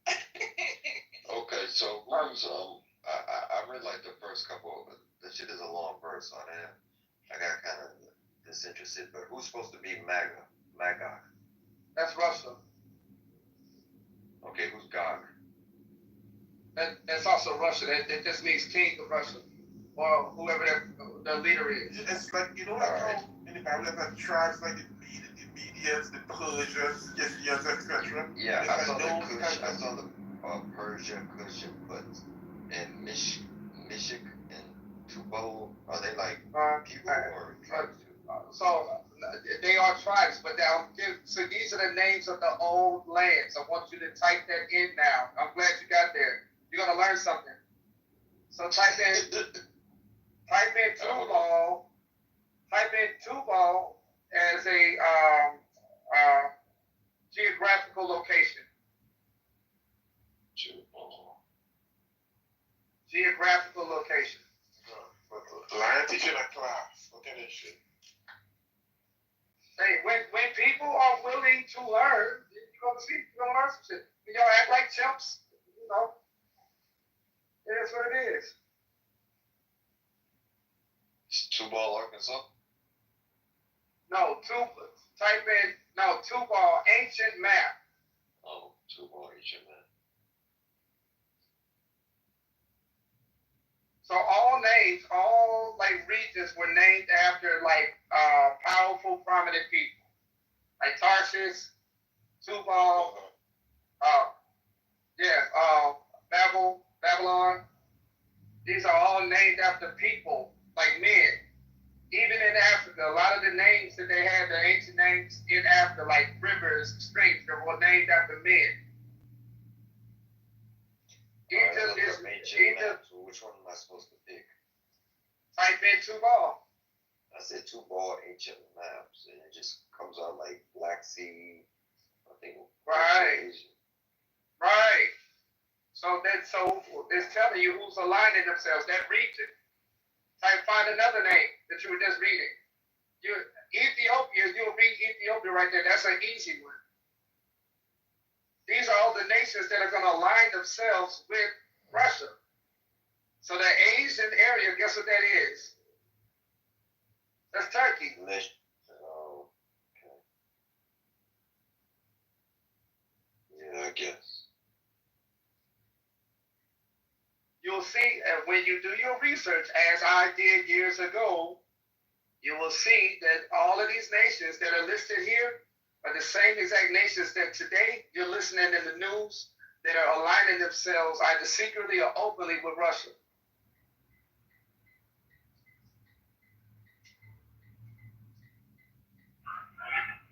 Okay, so who's I read like the first couple of it. The shit is a long verse on it. I got kind of disinterested, but who's supposed to be Magog? That's Russia. Okay, who's Gog? That's also Russia. That just means king of Russia, or whoever the leader is. It's like, you know, like how in the Bible there's tribes like the Medians, the Persians, Scythians, etc. Yeah, I saw the Persia, Kush, but and Mishik and Tubal, are they like people or tribes too? So they are tribes, but so these are the names of the old lands. I want you to type that in now. I'm glad you got there. You're gonna learn something. So type in Tubal as a geographical location. Geographical location. Lion teaching a class. Look at this shit. Hey, when people are willing to learn, you're gonna learn some shit. When y'all act like chimps, it is what it is. Tubal, Arkansas? No, Tubal, ancient map. Oh, Tubal, ancient map. So all regions were named after powerful, prominent people. Like Tarshish, Tubal, Babylon. These are all named after people, like men. Even in Africa, a lot of the names that they had, the ancient names in Africa, like rivers, streams, they were named after men. Egypt. So which one am I supposed to pick? Type in Tubal. I said Tubal ancient maps, and it just comes out like Black Sea. I think. Right. Right. So it's telling you who's aligning themselves. That region. Find another name that you were just reading. Ethiopia, you'll read Ethiopia right there. That's an easy one. These are all the nations that are going to align themselves with Russia. So the Asian area, guess what that is? That's Turkey. Oh, okay. Yeah, I guess. You'll see when you do your research, as I did years ago, you will see that all of these nations that are listed here are the same exact nations that today you're listening in the news that are aligning themselves either secretly or openly with Russia.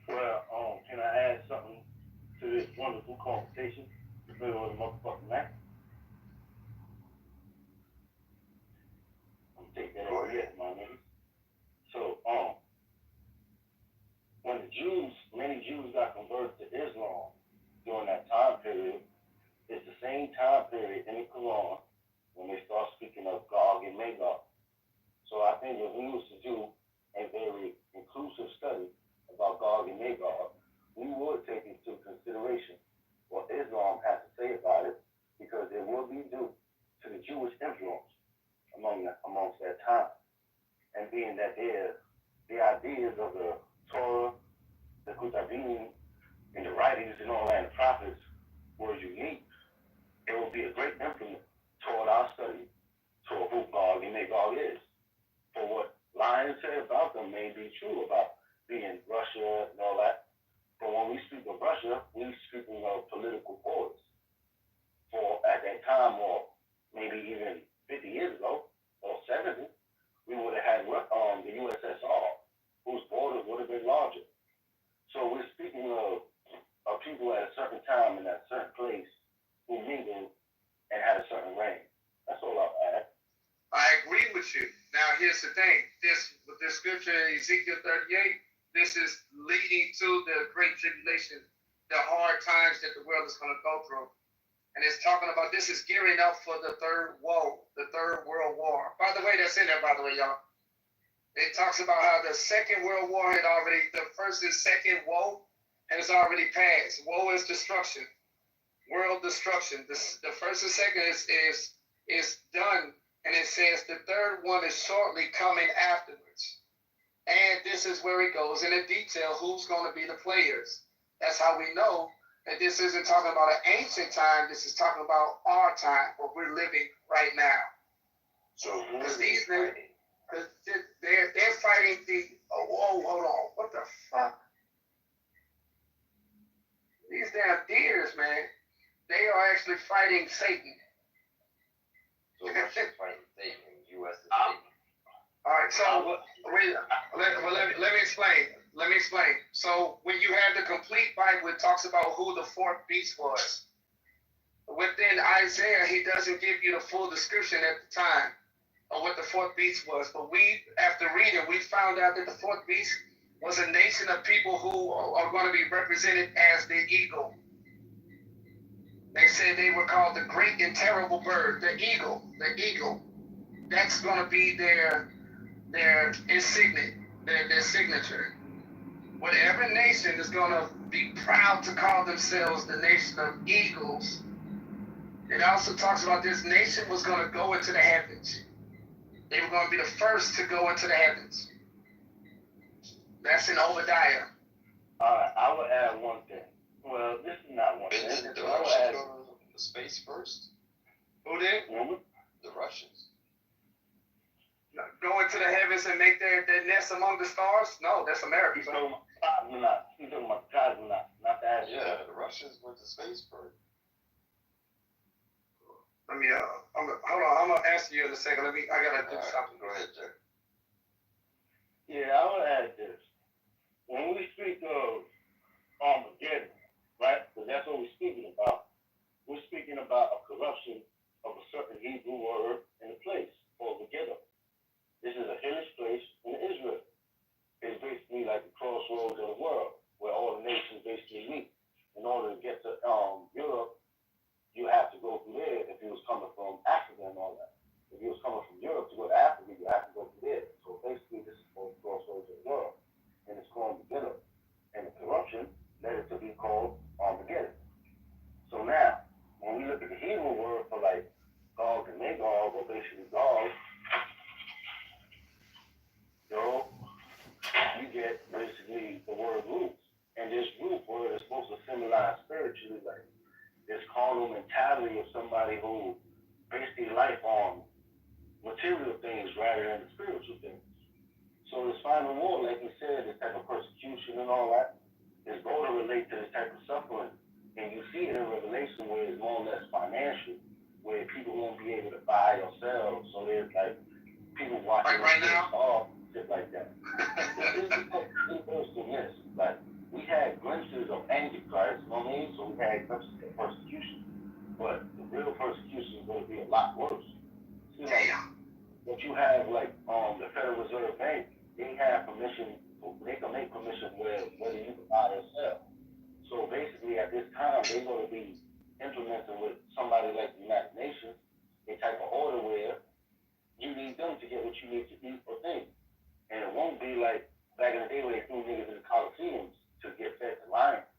Well, can I add something to this wonderful conversation in the middle of the motherfucking night? I'm gonna take that over here, my nigga. So, when many Jews got converted to Islam during that time period, it's the same time period in the Quran when they start speaking of Gog and Magog. So I think if we was to do a very inclusive study about Gog and Magog, we would take into consideration what Islam has to say about it, because it will be due to the Jewish influence amongst that time. And being that the ideas of the Torah, the Ketuvim, and the writings and all that, and the prophets were unique, it will be a great influence toward our study, toward who Gog and Magog is. For what Lions say about them may be true about being Russia and all that. But when we speak of Russia, we're speaking of political borders. For at that time, or maybe even 50 years ago, or 70, we would have had the USSR, whose borders would have been larger. So we're speaking of people at a certain time in that certain place who mingled and had a certain reign. That's all I'll add. I agree with you. Now, here's the thing. This scripture, Ezekiel 38, this is leading to the great tribulation, the hard times that the world is going to go through. And it's talking about, this is gearing up for the third woe, the third world war. By the way, that's in there, by the way, y'all. It talks about how the second world war had already, the first and second woe has already passed. Woe is destruction, world destruction. The first and second is done. And it says the third one is shortly coming afterwards. And this is where it goes into detail who's going to be the players. That's how we know that this isn't talking about an ancient time. This is talking about our time, what we're living right now. So because they're fighting the hold on, what the fuck? These damn deers, man, they are actually fighting Satan. So Russia's fighting Satan, and U.S. is Satan. All right, so let me explain. Let me explain. So when you have the complete Bible, it talks about who the fourth beast was. Within Isaiah, he doesn't give you the full description at the time of what the fourth beast was. But we, after reading, we found out that the fourth beast was a nation of people who are going to be represented as the eagle. They said they were called the great and terrible bird, the eagle. The eagle. That's going to be their insignia, their signature. Whatever nation is going to be proud to call themselves the nation of eagles, it also talks about this nation was going to go into the heavens. They were going to be the first to go into the heavens. That's in Obadiah. I would add one thing. Well, this is not one thing. Didn't the Russians go to space first? Who did? The Russians. Go into the heavens and make their nest among the stars? No, that's America. He's talking about cosmonauts, not the astronauts. Yeah, the Russians went to space first. Let me hold on. I'm gonna answer you in a second. I gotta do something. Go ahead, Jack. Yeah, I would add this. When we speak of Armageddon, right? Because that's what we're speaking about. We're speaking about a corruption of a certain Hebrew word in a place called Megiddo. This is basically me. In order to get to Europe, you have to go through there if you was coming from Africa and all that. If you was coming from Europe to go to Africa, you have to go through there. So basically, this is supposed to cross over the world, and it's called Armageddon. And the corruption led it to be called Armageddon. So now, when we look at the Hebrew word for like Gog and Magog, or basically Gog, you get basically the word root. And this root word is supposed to symbolize spiritually, like this carnal mentality of somebody who based their life on material things rather than the spiritual things. So this final war, like you said, this type of persecution and all that, is going to relate to this type of suffering. And you see it in Revelation where it's more or less financial, where people won't be able to buy or sell. So there's like people watching like right now, shit like that. This is like we had glimpses of Antichrist, you know what I mean? So we had glimpses of persecution. But the real persecution is going to be a lot worse. But you have like the Federal Reserve Bank, they have permission, they can make permission whether you can buy or sell. So basically at this time they're going to be implementing with somebody like the United Nations a type of order where you need them to get what you need to eat or think. And it won't be like back in the day where they threw niggas in the Coliseums to get fed to lions.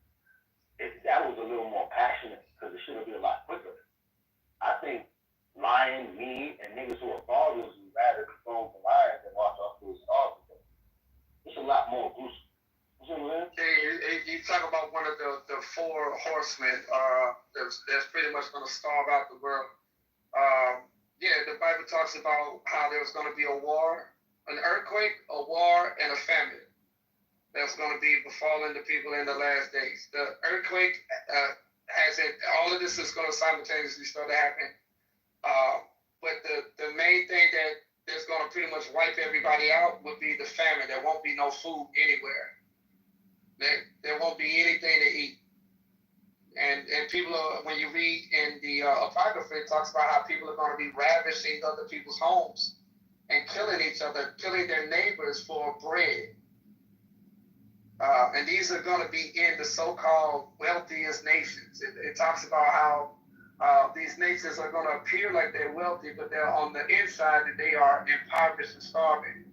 That was a little more passionate because it should have been a lot quicker. I think lion, me, and niggas who are fathers would rather be thrown to lions than watch off to his stars. It's a lot more gruesome. You see what I'm saying? You talk about one of the four horsemen that's pretty much going to starve out the world. Yeah, the Bible talks about how there's going to be a war, an earthquake, a war, and a famine that's going to be befalling the people in the last days. The earthquake has it. All of this is going to simultaneously start to happen. But the main thing that's going to pretty much wipe everybody out would be the famine. There won't be no food anywhere. There won't be anything to eat. And people are, when you read in the Apocrypha, it talks about how people are going to be ravishing other people's homes and killing each other, killing their neighbors for bread. And these are going to be in the so-called wealthiest nations. It talks about how these nations are going to appear like they're wealthy, but they're on the inside that they are impoverished and starving.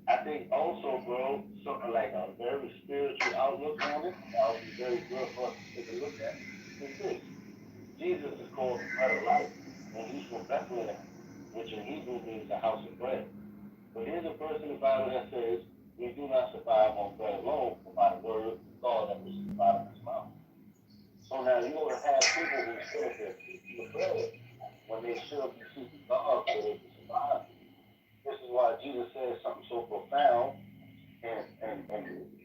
I think also, bro, something like a very spiritual outlook on it, that would be very good for us to take a look at. Is this. Jesus is called the bread of life, and he's from Bethlehem, which in Hebrew means the house of bread. But here's a verse in the Bible that says, we do not survive on bread alone, but by the word of God that proceeds out of his mouth. So now you're going to have people who serve their seeking the bread when they should be seeking God so they can survive. This is why Jesus says something so profound and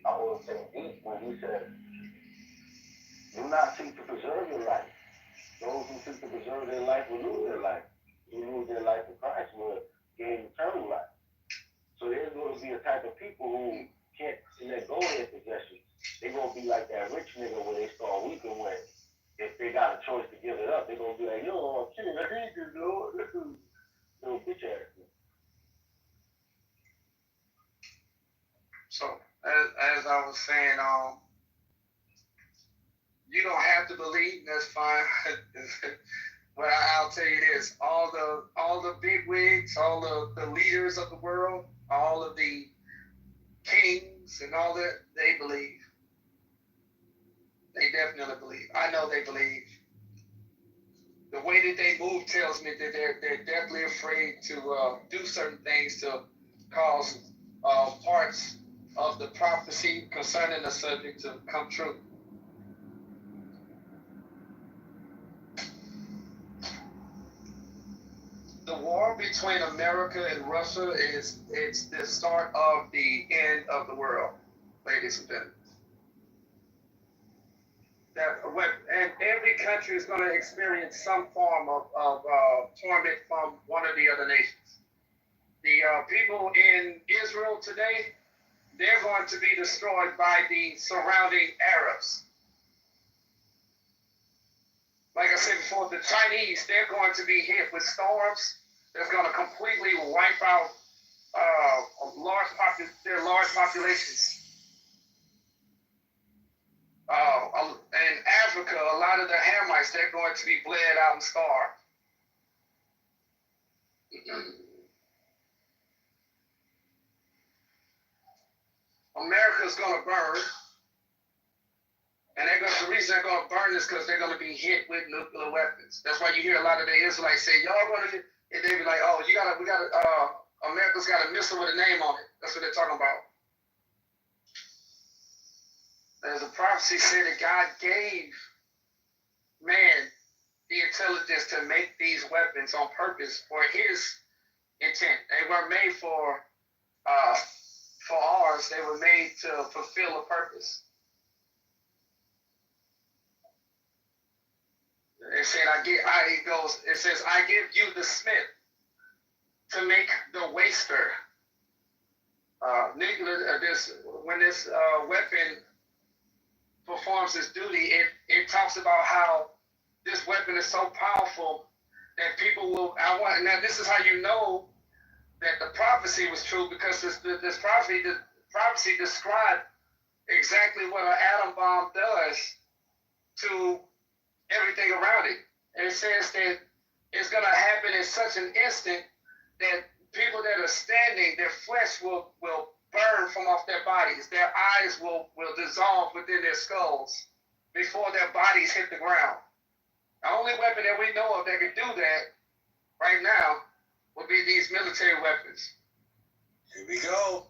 I will say deep when he said, do not seek to preserve your life. Those who seek to preserve their life will lose their life. Who lose their life in Christ will gain eternal life. So there's going to be a type of people who can't let go of their possessions. They're going to be like that rich nigga where they start weeping when if they got a choice to give it up, they're going to be like, yo, I need this, Lord. This is little bitch ass. So, as I was saying, you don't have to believe, that's fine. But I'll tell you this, all the big wigs, all the leaders of the world, all of the kings and all that, they believe. They definitely believe. I know they believe. The way that they move tells me that they're definitely afraid to do certain things to cause parts of the prophecy concerning the subject to come true. The war between America and Russia it's the start of the end of the world, ladies and gentlemen. And every country is going to experience some form of torment from one of the other nations. The people in Israel today, they're going to be destroyed by the surrounding Arabs. Like I said before, the Chinese, they're going to be hit with storms that's going to completely wipe out their large populations. a lot of the Hamites, they're going to be bled out and starved. America's going to burn. And the reason they're going to burn is because they're going to be hit with nuclear weapons. That's why you hear a lot of the Israelites say, y'all going to, and they be like, oh, America's got a missile with a name on it. That's what they're talking about. There's a prophecy said that God gave man the intelligence to make these weapons on purpose for his intent. They weren't made for ours. They were made to fulfill a purpose. It said, it says, I give you the smith to make the waster. When this weapon performs its duty, it talks about how this weapon is so powerful that people will. Now this is how you know that the prophecy was true, because this prophecy described exactly what an atom bomb does to everything around it. And it says that it's going to happen in such an instant that people that are standing, their flesh will burn from off their bodies. Their eyes will dissolve within their skulls before their bodies hit the ground. The only weapon that we know of that can do that right now would be these military weapons. Here we go.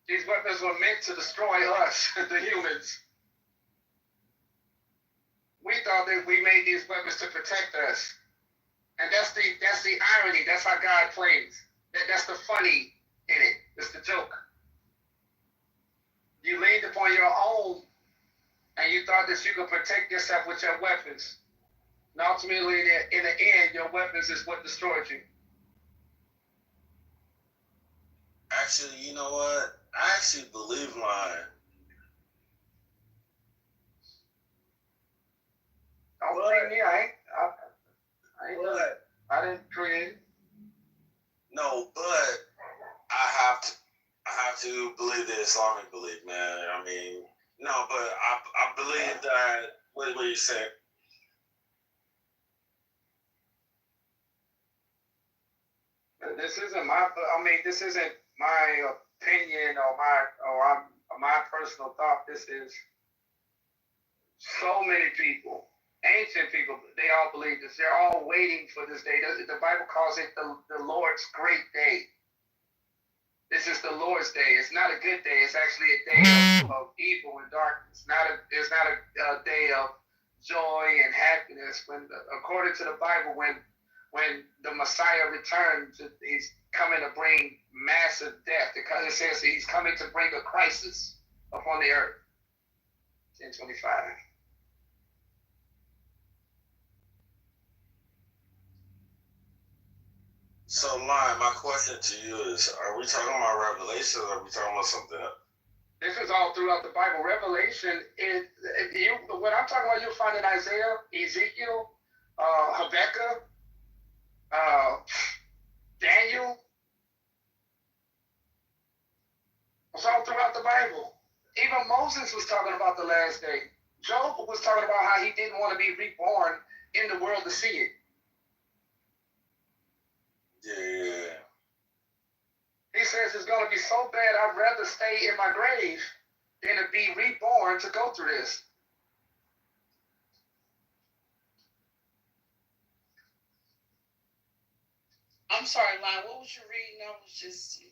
These weapons were meant to destroy us, the humans. We thought that we made these weapons to protect us. And that's the irony. That's how God plays. That's the funny in it. It's the joke. You leaned upon your own, and you thought that you could protect yourself with your weapons. And ultimately, in the end, your weapons is what destroyed you. Actually, you know what? I actually believe mine. Don't blame me. I didn't create it. No, but I have to believe the Islamic belief, man. I mean, no, but I believe that. What you said? This isn't my opinion or my personal thought. This is so many people, ancient people, they all believe this. They're all waiting for this day. The Bible calls it the Lord's great day. This is the Lord's day. It's not a good day. It's actually a day of evil and darkness. It's not a day of joy and happiness. According to the Bible, when the Messiah returns, he's coming to bring massive death. Because it says he's coming to bring a crisis upon the earth. 10:25. So, Lion, my question to you is, are we talking about Revelation or are we talking about something else? This is all throughout the Bible. Revelation is, what I'm talking about, you'll find in Isaiah, Ezekiel, Habakkuk, Daniel. It's all throughout the Bible. Even Moses was talking about the last day. Job was talking about how he didn't want to be reborn in the world to see it. Yeah. He says it's going to be so bad, I'd rather stay in my grave than to be reborn to go through this. I'm sorry, Lyle, what was you reading? I was just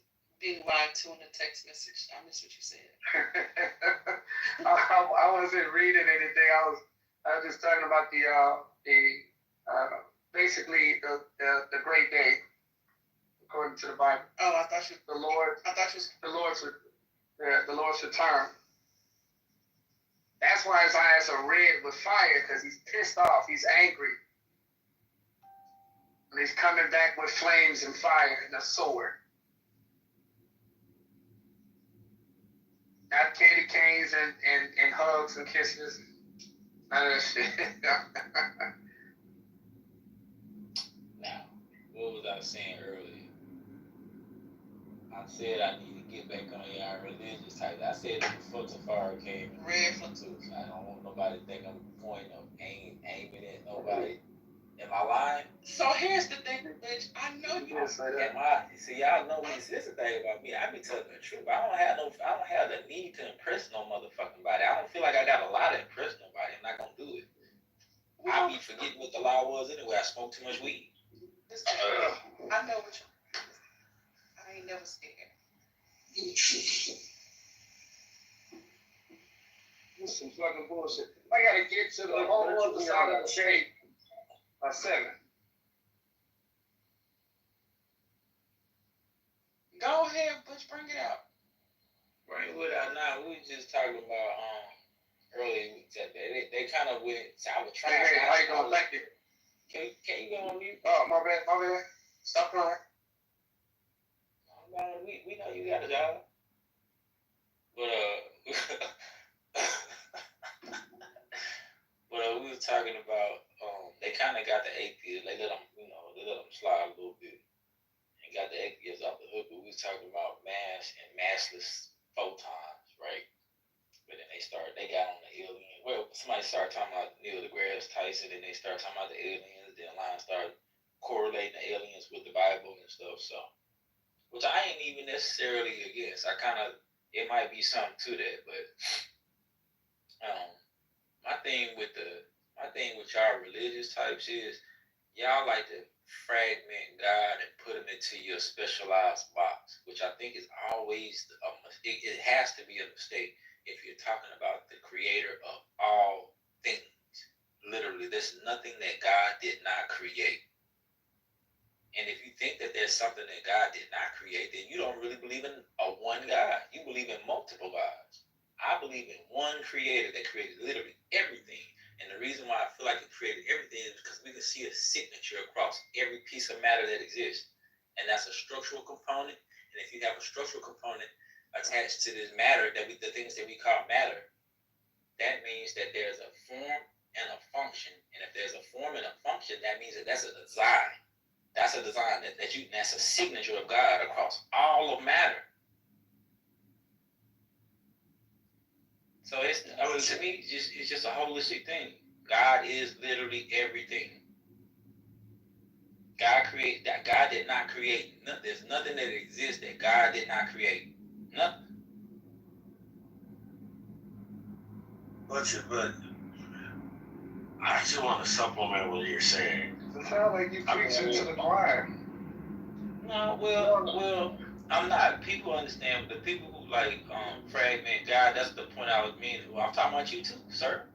being lied to in the text message. I missed what you said. I wasn't reading anything. I was just talking about basically the great day, according to the Bible. Oh, I thought you. The Lord's return. That's why his eyes are red with fire, because he's pissed off. He's angry. And he's coming back with flames and fire and a sword. Not candy canes and hugs and kisses. None of that shit. Now, what was I saying earlier? I said I need to get back on y'all religious type. I said it before Tafari came and read for two. I don't want nobody to think I'm pointing up, aiming at nobody. Am I lying? So here's the thing, bitch. I know you. See, y'all know me. See, this is the thing about me. I be telling the truth. I don't have the need to impress no motherfucking body. I don't feel like I got a lot to impress nobody. I'm not gonna do it. I be forgetting what the law was anyway. I smoke too much weed. Listen, I know what you. I ain't never scared. This some fucking bullshit. I gotta get to the whole other side of the shade. By 7. Go ahead, Butch, bring it out. Bring it out now. We was just talking about earlier. They kind of went. I was trying. Hey, how you doing? Thank you. Can you go on mute? Oh, my bad. Stop crying. We know you got a job. But we was talking about they kind of got the atheists. They let them slide a little bit and got the atheists off the hook. But we was talking about mass and massless photons, right? But then they got on the alien. Well, somebody started talking about Neil deGrasse Tyson, and they started talking about the aliens. Then Line started correlating the aliens with the Bible and stuff. So, which I ain't even necessarily against. It might be something to that, but my thing with y'all religious types is y'all like to fragment God and put him into your specialized box, which I think is always it has to be a mistake if you're talking about the creator of all things. Literally, there's nothing that God did not create. And if you think that there's something that God did not create, then you don't really believe in a one God. You believe in multiple gods. I believe in one creator that created literally everything. And the reason why I feel like he created everything is because we can see a signature across every piece of matter that exists. And that's a structural component. And if you have a structural component attached to this matter, the things that we call matter, that means that there's a form and a function. And if there's a form and a function, that means that that's a design. That's a design that's a signature of God across all of matter. So to me, it's just a holistic thing. God is literally everything. God did not create nothing. There's nothing that exists that God did not create. Nothing. But I just want to supplement what you're saying. It sounds like you preaching to the choir. No, well, I'm not. People understand. The people who fragment God, that's the point I was meaning. Well, I'm talking about you too, sir.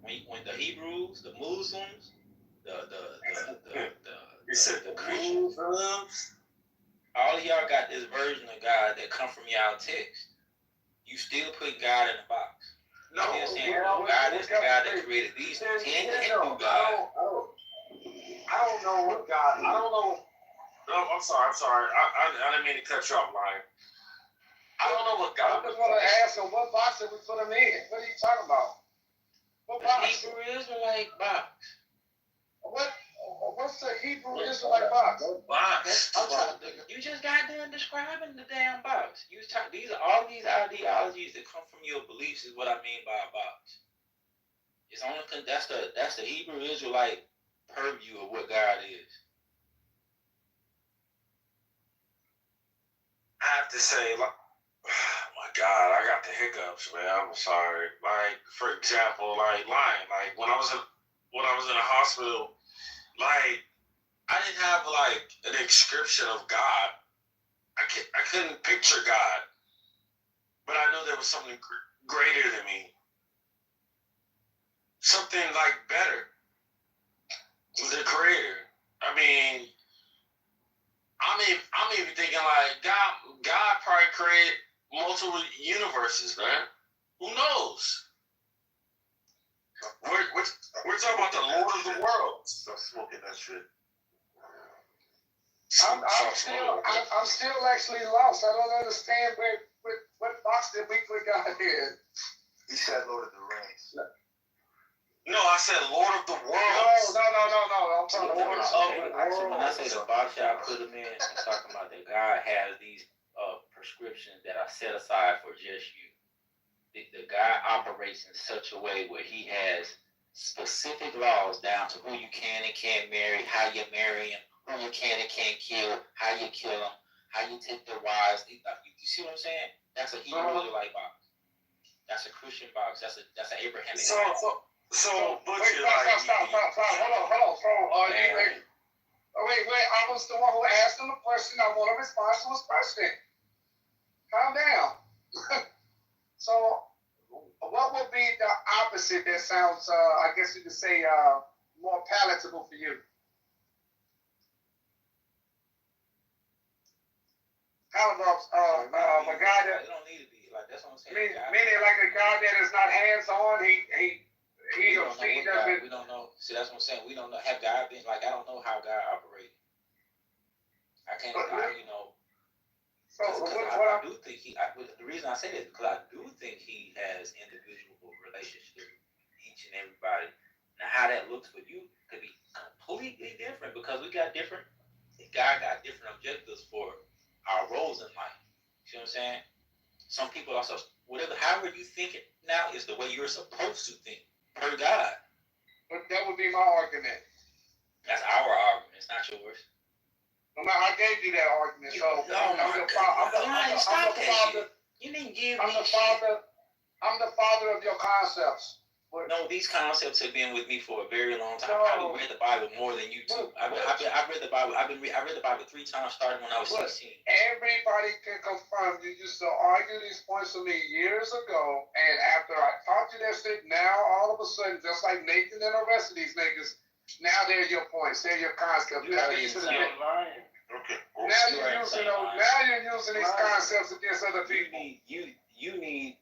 When the Hebrews, the Muslims, the Christians, all of y'all got this version of God that come from y'all text. You still put God in a box. No, God is the God that created these 10 Hindu gods. I don't know what God. I don't know. No, I'm sorry. I didn't mean to cut you off, Lion. I don't know what God. I just want to ask him, what box did we put him in? What are you talking about? What box? Hebrew Israelite box. What's the Hebrew Israelite box? Box. You just got done describing the damn box. All these ideologies that come from your beliefs is what I mean by a box. It's only that's the Hebrew Israelite purview of what God is. I have to say, oh my God, I got the hiccups, man. I'm sorry. Like, for example, Lion. Like when I was in a hospital, like I didn't have an description of God. I couldn't picture God, but I know there was something greater than me, something better, the Creator. I mean, I'm even thinking God probably created multiple universes, man. Who knows? We're talking about the Lord of the world. Stop smoking that shit. I'm still actually lost. I don't understand what box did we put God in. He said Lord of the Rings. No, I said Lord of the world. No. I'm talking Lord of the When I say the box y'all put him in, I'm talking about that God has these prescriptions that are set aside for just you. The guy operates in such a way where he has specific laws down to who you can and can't marry, how you marry him, who you can and can't kill, how you kill them, how you take their wives. You see what I'm saying? That's a Hebrew Israelite box. That's a Christian box. That's an Abrahamic box. So, Butcher, stop. Hold on. So, wait. I was the one who asked him the question. I want a response to his question. Calm down. So, what would be the opposite that sounds, I guess you could say, more palatable for you? Kind of a guy that... It don't need to be. Like, that's what I'm saying. Meaning like a guy that is not hands-on, he we don't know. See, that's what I'm saying. We don't know. Have God been, like, I don't know how God operates. I can't, So I do think the reason I say that is because I do think he has individual relationships with each and everybody. Now, how that looks for you could be completely different because God got different objectives for our roles in life. You see what I'm saying? Some people also, however you think it now is the way you're supposed to think per God. But that would be my argument. That's our argument. It's not yours. No, I gave you that argument. So I'm the father. You didn't give me. I'm the father of your concepts. No, these concepts have been with me for a very long time. I probably read the Bible more than you too. I've read the Bible. I read the Bible 3 times, starting when I was 16. Everybody can confirm you used to argue these points with me years ago, and after I taught you that shit, now all of a sudden, just like Nathan and the rest of these niggas, now they're your points, they're your concepts. Now you're using these concepts against other people. You need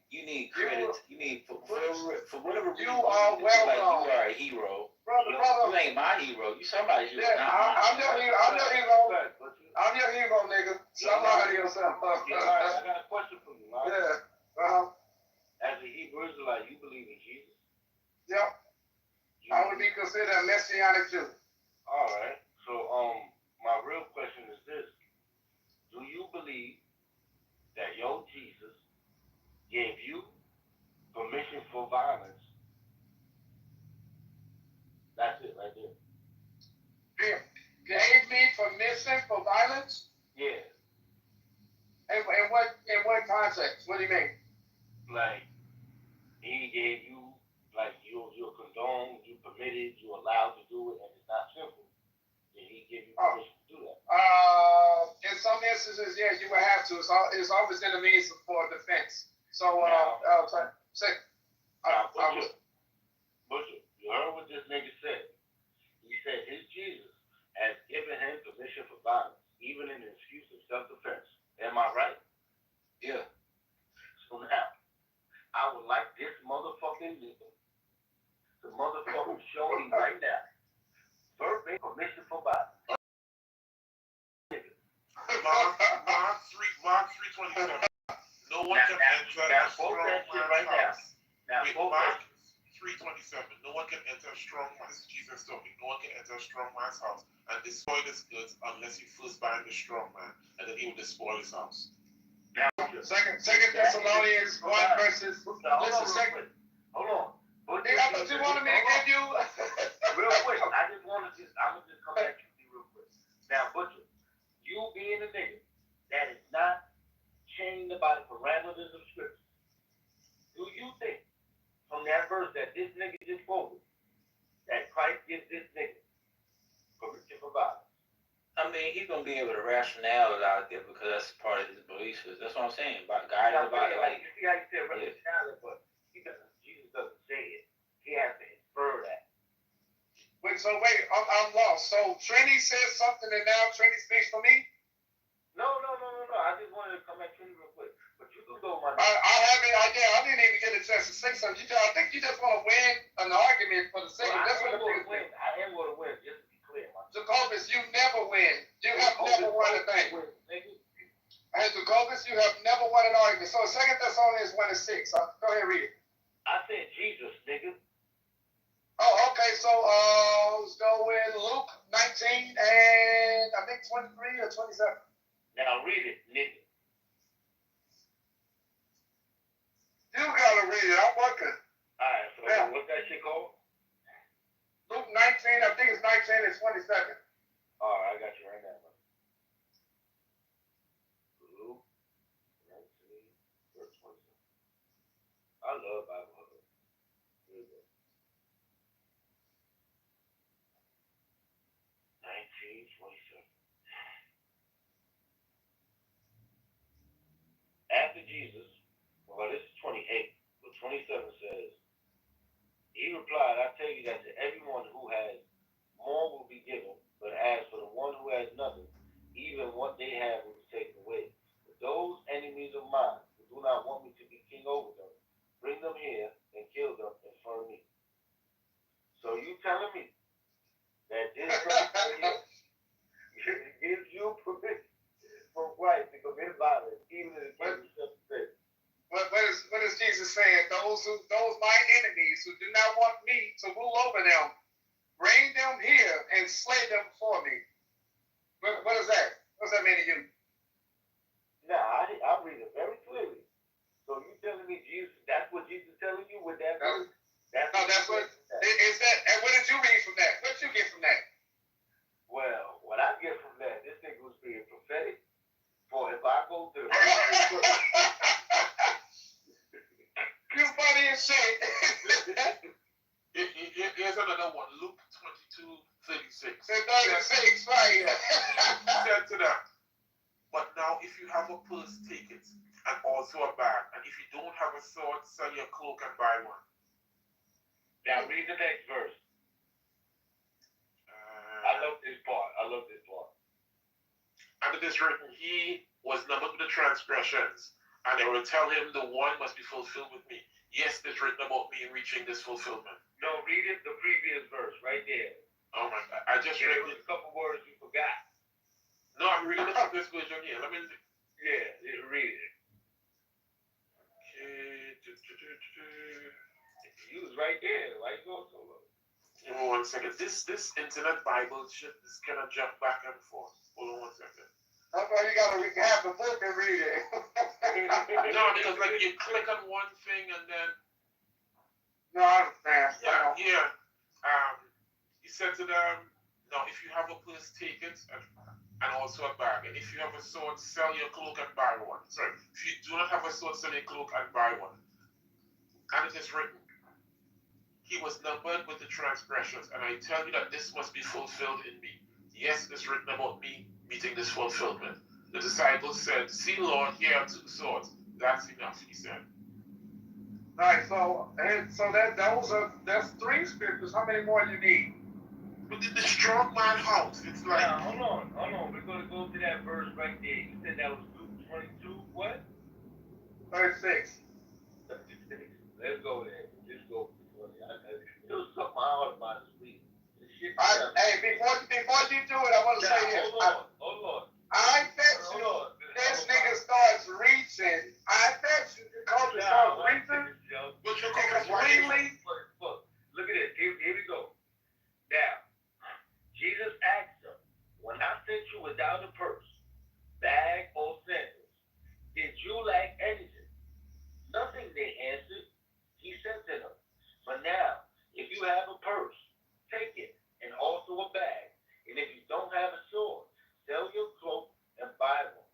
credit. You need for whatever reason. You are welcome. Like you are a hero. Brother. You ain't my hero. You somebody's hero. Yeah, I'm your hero. I'm your hero, nigga. Somebody yourself. I got a question for you, right? Yeah. As a Hebrew Israelite, you believe in Jesus? Yep. I would be considered a Messianic Jew. All right. So, my real question is this: do you believe that your Jesus gave you permission for violence? That's it, right there. Gave me permission for violence? Yeah. In what context? What do you mean? Like, he gave you, like, you're condoned, you permitted, you allowed to do it, and it's not simple. Did he give you permission to do that? In some instances, yeah, you would have to. It's always in the means for defense. So, Butcher, you heard what this nigga said. He said his Jesus has given him permission for violence, even in the excuse of self-defense. Am I right? Yeah. So now, I would like this motherfucking nigga to motherfucking show me right now verbatim permission for violence. Mark 3:27. No one can enter a strong man's house. Mark 3:27. No one can enter a strong man. This is Jesus talking. No one can enter a strong man's house and destroy his goods unless he first bind the strong man, and then he will despoil his house. Now, Second Thessalonians 1 verses. Hold on. I thought you wanted me to give you. Real quick. I'm gonna just come back to you real quick. Now, Butcher, you being a nigga that is not chained by the parameters of scripture, do you think from that verse that this nigga just quoted that Christ gives this nigga permission for violence? I mean, he's gonna be able to rationale it out there because that's part of his beliefs. That's what I'm saying. About guided by it. Like, you see how you said rationale, but Jesus doesn't say it. He has to infer that. Wait, I'm lost. So Trini says something and now Trini speaks for me? No. I just wanted to come back to you real quick. But you can go, my I didn't even get a chance to say something. I think you just want to win an argument for the sake of that's what it is. I am going to win, just to be clear, man. Jacobus, you never win. You have never won a thing. And Jacobus, you have never won an argument. So 2 Thessalonians 1:6. Go ahead and read it. I said Jesus, nigga. Oh, okay. So let's go with Luke 19 and I think 23 or 27. Now read it, nigga. shit. I'm working. Alright, so Yeah. what's that shit called? Luke 19, I think it's 19 and 27. Alright, I got you right now, man. Luke 19, verse 27. I love Bible. Here we go. 19:27. After Jesus, well, this is 28, but 27 says, he replied, I tell you that to everyone who has, more will be given, but as for the one who has nothing, even what they have will be taken away. But those enemies of mine who do not want me to be king over them, bring them here and kill them in front of me. So you telling me that this verse gives you permission from Christ to commit violence, even in the case of self-defense? What is Jesus saying? Those my enemies who do not want me to rule over them, bring them here and slay them for me. What is that? What does that mean to you? Nah, I read it very clearly. So you telling me Jesus? That's what Jesus is telling you with that? That's what is that. And what did you read from that? What did you get from that? Well, what I get from that, this nigga was being prophetic. For if I go to the you funny as shit. Here's another one. Luke 22:36. 36, right? He said to them, but now if you have a purse, take it, and also a bag. And if you don't have a sword, sell your cloak and buy one. Now read the next verse. I love this part. And it is written, he was numbered with the transgressions, and they will tell him the one must be fulfilled with me. Yes, it's written about me reaching this fulfillment. No, read it, the previous verse, right there. Oh my God, I just read it. A couple words you forgot. No, I'm reading the this version here. Let me. Yeah, read it. Okay. You was right there. Why you going so low? Hold on 1 second. This internet Bible shit is gonna jump back and forth. Hold on 1 second. That's why you gotta have the book and read it. No, because like you click on one thing and then. No, I understand. Yeah. He said to them, now if you have a purse, take it, and also a bag. And if you have a sword, sell your cloak and buy one. Sorry, if you do not have a sword, sell your cloak and buy one. And it is written, he was numbered with the transgressions, and I tell you that this must be fulfilled in me. Yes, it is written about me meeting this fulfillment. The disciples said, see, Lord, here are 2 swords. That's enough, he said. Right, so that's 3 scriptures. How many more do you need? But in the strong man house, it's like. Now, hold on. We're going to go to that verse right there. You said that was Luke 22, what? 36. 36. Let's go there. Just go. It was something hard about this week. Hey, before you do it, I want to say this. Hold on. I bet you this nigga starts reaching. I bet you the culture starts reaching. Look at this. Here we go. Now, Jesus asked them, when I sent you without a purse, bag, or sandals, did you lack anything? Nothing, they answered. He said to them, but now, if you have a purse, take it, and also a bag. And if you don't have a sword, sell your cloak and buy one.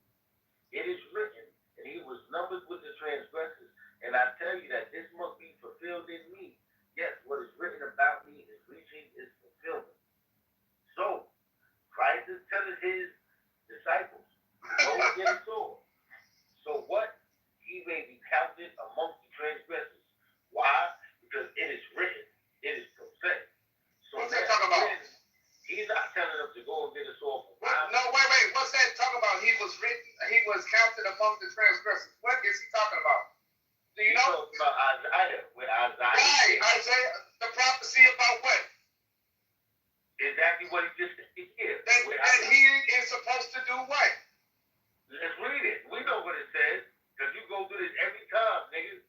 It is written, and he was numbered with the transgressors. And I tell you that this must be fulfilled in me. Yes, what is written about me is reaching its fulfillment. So, Christ is telling his disciples, go get a sword. So what? He may be counted amongst the transgressors. Why? Because it is written. It is prophetic. So what's that talking about? He's not telling them to go and get a sword. No, wait. What's that talking about? He was written. He was counted among the transgressors. What is he talking about? Do you know? Talking about Isaiah. With Isaiah. Right, Isaiah. The prophecy about what? Exactly what he just said here. That he is supposed to do what? Let's read it. We know what it says. Because you go through this every time, nigga.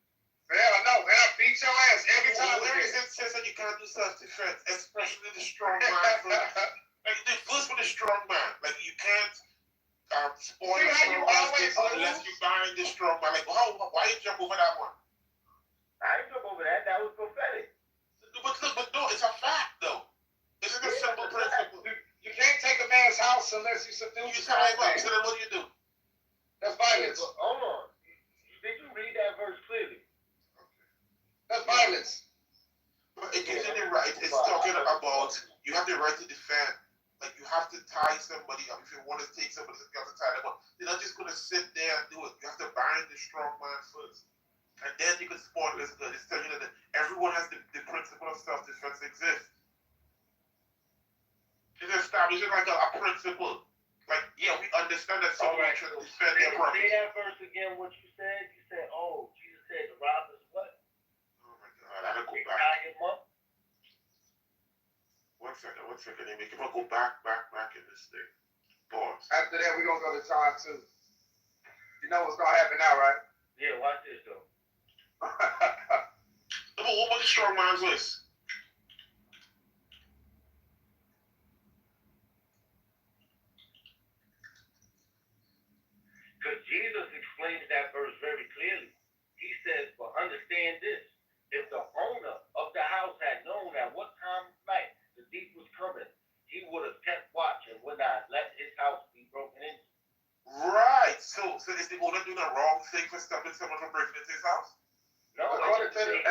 Yeah, I know. And I beat your ass every time. Where is it says that you can't do self-defense, especially the strong man? Like the first one is strong man. Like you can't spoil See how you always unless you bind the strong man. Like why you jump over that one? I ain't jump over that. That was prophetic. But no, it's a fact though. Isn't it a simple principle? You can't take a man's house unless you subdue You his tell him man. up. So then what do you do? That's violence. Hold on. Did you read that verse clearly? That's violence. But it gives you the right. It's talking about you have the right to defend. Like you have to tie somebody up. If you want to take somebody, you have to tie them up. You're not just gonna sit there and do it. You have to bind the strong man first. And then you can spawn this good. It's telling you that everyone has the principle of self-defense exists. It's establishing like a principle. Like, yeah, we understand that someone should defend their property. Say that verse again, what you said. You said, oh, Jesus said the robbers what? Oh my God, I gotta go back. Tie him up. One second. Let me go back in this thing. Pause. After that, we're gonna go to time 2. You know what's gonna happen now, right? Yeah, watch this though. What was the strong man's list? Because Jesus explains that verse very clearly. He says, but understand this. If the owner of the house had known at what time of night the thief was coming, he would have kept watch and would not let his house be broken into. Right. So is the owner doing the wrong thing for stopping someone from breaking into his house? No, according to these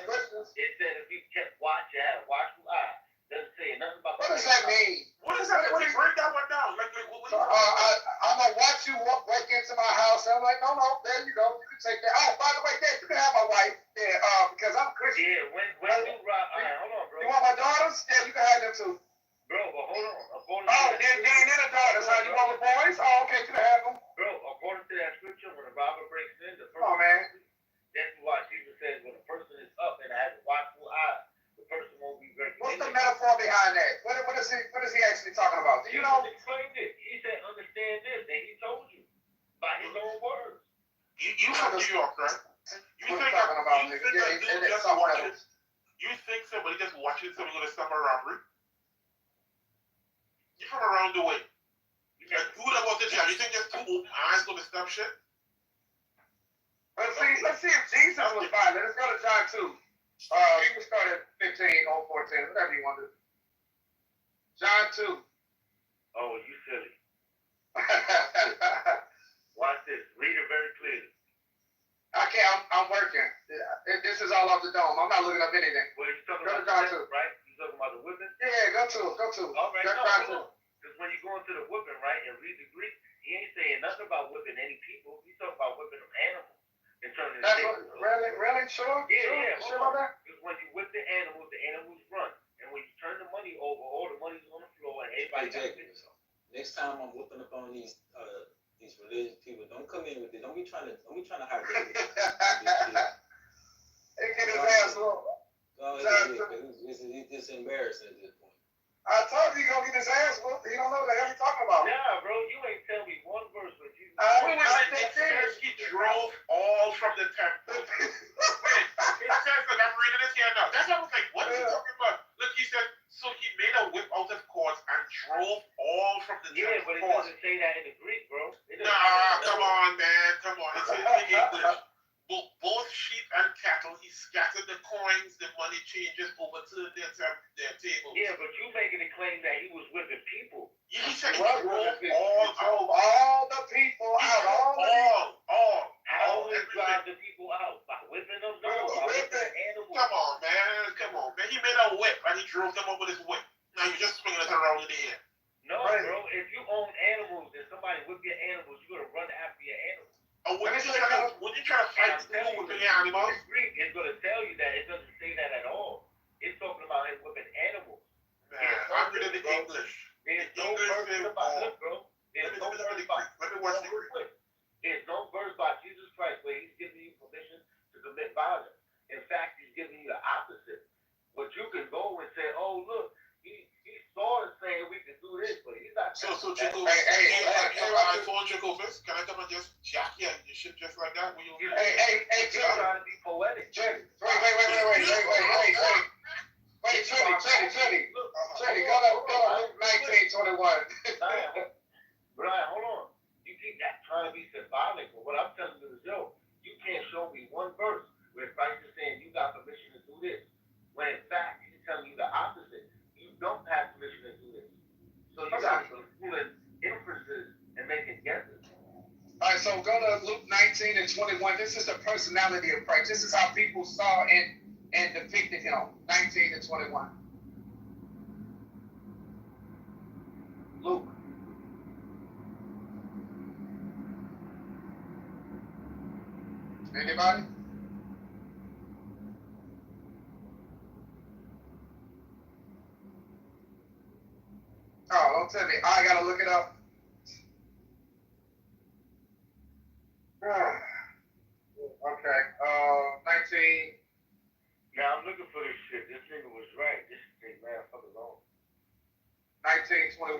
questions. It said if he kept watch and had a watchful eye. Doesn't say nothing about What does that mean? What is that? What do you break that one down? Like what I'm gonna watch you break into my house. And I'm like, no, there you go. You can take that. Oh, by the way, Dad, you can have my wife. Yeah, because I'm Christian. Yeah, when you rob, hold on, bro. You want my daughters? Yeah, you can have them too. Bro, but hold on. Then the daughters. How you want the boys? Oh, okay, you can have them. Bro, according to that scripture, when a robber breaks in, the first man. That's why Jesus says when a person is up and has a watchful eye, the person won't be breaking. What's the metaphor behind that? What is he actually talking about? Do you know? He explained it. He said, understand this, and he told you by his own words. You from New York, right? You think somebody just watching somebody gonna stop a robbery? You from around the way. Who would have bought the job? You think just two open eyes gonna stop shit? Let's see if Jesus was violent. Let's go to John 2. You can start at 15 or 14, whatever you want to do. John 2. Oh, you silly. Watch this. Read it very clearly. I can't. I'm working. This is all off the dome. I'm not looking up anything. Well, you talking go about to John 2, right? You talking about the whipping? Yeah, go to. All right, John 2. Because when you go into the whipping, right, and read the Greek, he ain't saying nothing about whipping any people. He's talking about whipping them animals. That's what, really? Sure? Yeah. Sure about that? Because when you whip the animals run. And when you turn the money over, all the money's on the floor and everybody Next time I'm whooping up on these religious people, don't come in with it. Don't be trying to hide it. Get his ass whooped. It's embarrassing at this point. I told you he's gonna get his ass whooped. He don't know what the hell he's talking about. Nah, bro, you ain't tell me one verse with you. He drove all from the temple. Wait, it says that I'm reading it here now. That's what I was like, what are you talking about? Look, he said, so he made a whip out of cords and drove all from the temple. Yeah, but it doesn't say that in the Greek, bro. Nah, come on, man. Come on. It's in English. Both sheep and cattle, he scattered the coins, the money changes over to their table. Yeah, but you making a claim that he was whipping people. Yeah, he said he drove all the people out. All. How would he drive the people out? By whipping them? No, by whipping animals. Come on, man. He made a whip and he drove them up with his whip. Now you're just swinging it around in the air. No, bro. If you own animals and somebody whip your animals, you're going to run after your animals. When you try to fight people with the animals? Greek is going to tell you that it doesn't say that at all. It's talking about him whipping animals. Man, I'm reading the English. There's no verse about bro. Let me watch the Greek. There's no verse by Jesus Christ where he's giving you permission to commit violence. In fact, he's giving you the opposite. But you can go and say, oh, look, he saw us saying we can do this, but he's not. So Jacob, iPhone Jacob, can I come and just jack you and your shit just like that? Hey, you're trying to be poetic. Wait, Teddy, go to 1921. Brian, hold on. You keep trying to be symbolic, but what I'm telling you is, you can't show me one verse where Christ is and 21. This is the personality of Christ. This is how people saw and depicted him. 19 and 21. Luke. Anybody? Oh, don't tell me. I gotta look it up. Okay. 19. Now I'm looking for this shit. This nigga was right. This nigga, man, fuck alone. 1921.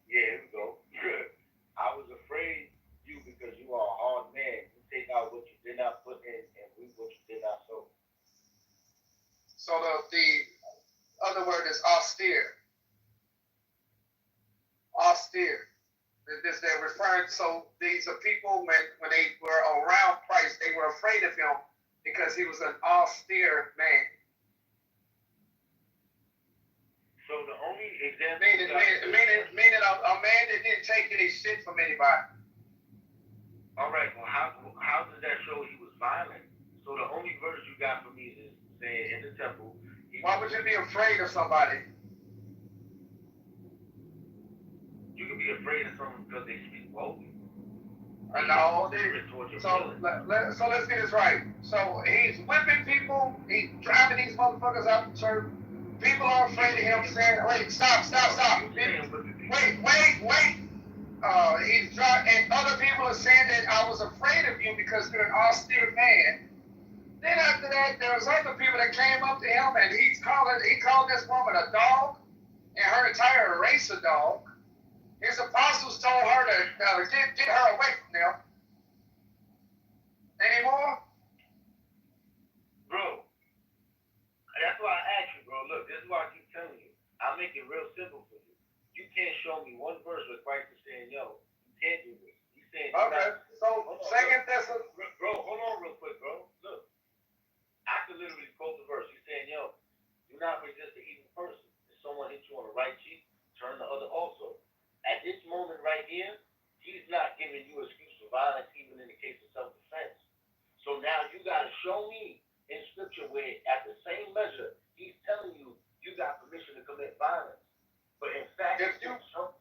Yeah, here we go. Good. I was afraid you because you are a hard man. You take out what you did not put in and reap what you did not sow. So the other word is austere. Austere. They're referring, so these are people when they were around Christ, they were afraid of him because he was an austere man. So the only example Meaning a man that didn't take any shit from anybody. All right, well how does that show he was violent? So the only verse you got for me is saying in the temple. Why would you be afraid of somebody? You can be afraid of someone because they speak boldly. No, so let's get this right. So he's whipping people. He's driving these motherfuckers out the church. People are afraid of him saying, wait, stop. Wait. He's driving, and other people are saying that I was afraid of you because you're an austere man. Then after that, there was other people that came up to him and he called this woman a dog and her entire race a dog. His apostles told her to get her away from them. Any more? Bro, that's why I asked you, bro. Look, this is why I keep telling you. I'll make it real simple for you. You can't show me one verse where Christ is saying, yo, you can't do this. He's saying, okay, so Second Thessalonians. Bro, hold on real quick, bro. Look, I could literally quote the verse. He's saying, yo, do not resist the evil person. If someone hits you on the right cheek, turn the other also. At this moment right here, he's not giving you excuse for violence, even in the case of self-defense. So now you got to show me in scripture where at the same measure, he's telling you you got permission to commit violence. But in fact,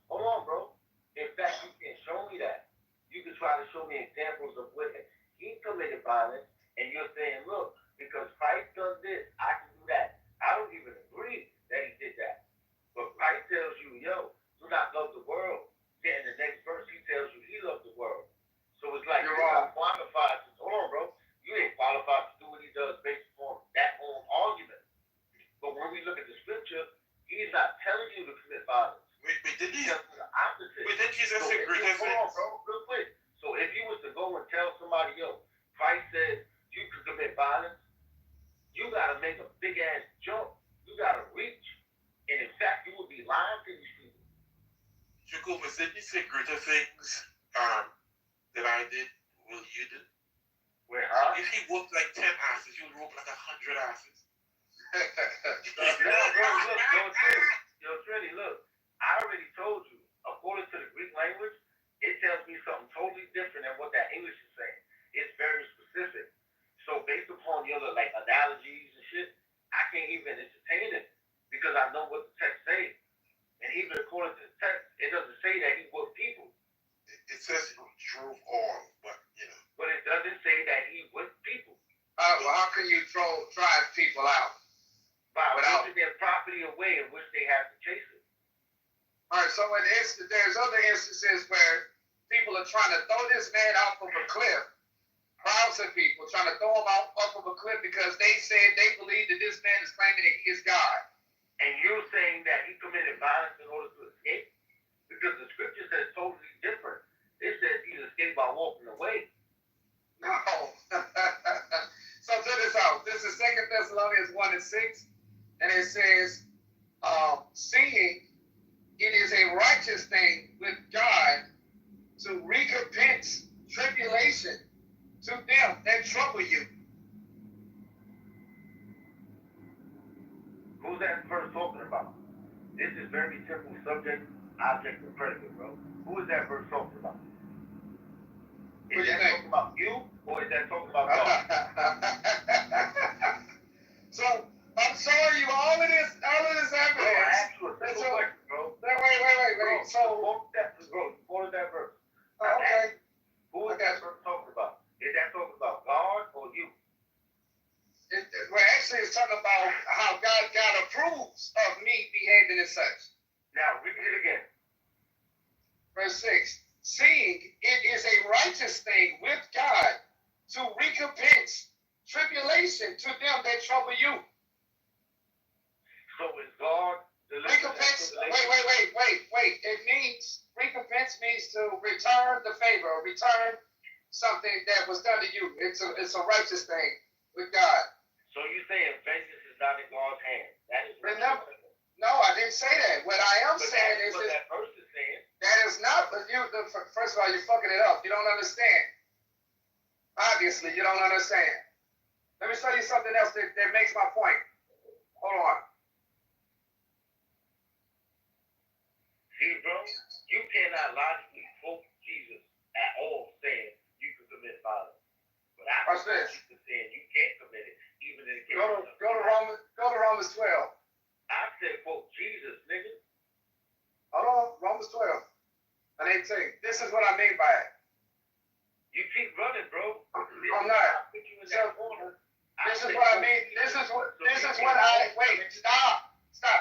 hold on, bro. In fact, you can't show me that. You can try to show me examples of where he committed violence, and you're saying, look, because Christ does this, I can do that. I don't even agree that he did that. But Christ tells you, yo, do not love the world. Then in the next verse, he tells you he loves the world. So it's like you're not qualified to, hold on, bro. You ain't qualified to do what he does based upon that whole argument. But when we look at the scripture, he's not telling you to commit violence. Didn't Jesus say greater things? Hold on, bro, real quick. So if you was to go and tell somebody, yo, Christ says you can commit violence, you gotta make a big ass jump. You gotta reach. And in fact, you would be lying to these people. Jacob, didn't you say greater things that I did, will you do? Where, If he whooped like 10 asses, you'll whoop like 100 asses. Yo, Trinity, look, I already told you, according to the Greek language, it tells me something totally different than what that English is saying. It's very specific. So based upon the other like analogies and shit, I can't even entertain it because I know what the text says. And even according to the text, it doesn't say that he whipped people. It says he drove on, but you know. But it doesn't say that he whipped people. Well, how can you drive people out? By taking their property away in which they have to chase it. All right, so there's other instances where people are trying to throw this man off of a cliff. Crowds of people trying to throw him off of a cliff because they said they believe that this man is claiming that he is God. And you're saying that he committed violence in order to escape? Because the scripture says totally different. It says he escaped by walking away. No. So check this out. This is 2 Thessalonians 1 and 6. And it says, seeing it is a righteous thing with God to recompense tribulation to them that trouble you. Who's that verse talking about? This is very simple subject, object, and predicate, bro. Who is that verse talking about? Is that talking about you or is that talking about God? So I'm showing you all of this evidence. Bro, I asked you a simple question, bro. Wait. So quote that verse. okay. Who is that verse talking about? Is that talking about God or you? Actually, it's talking about how God approves of me behaving as such. Now, read it again. Verse 6. Seeing it is a righteous thing with God to recompense tribulation to them that trouble you. So is God recompense? Wait. It means recompense means to return the favor, or return something that was done to you. It's a righteous thing with God. So you saying vengeance is not in God's hand? That is remember. No, I didn't say that. What I am saying is what that verse is saying. That is not. But first of all, you're fucking it up. You don't understand. Obviously, you don't understand. Let me show you something else that makes my point. Hold on. See, bro, you cannot logically quote Jesus at all saying you can commit violence. But I Watch this. You saying you can't commit it, even in the case Go to Romans 12. I said quote Jesus, nigga. Hold on, Romans 12 and 18. This is what I mean by it. You keep running, bro. I'm not. Put you in that corner. This is what I mean. This is what I wait. Stop.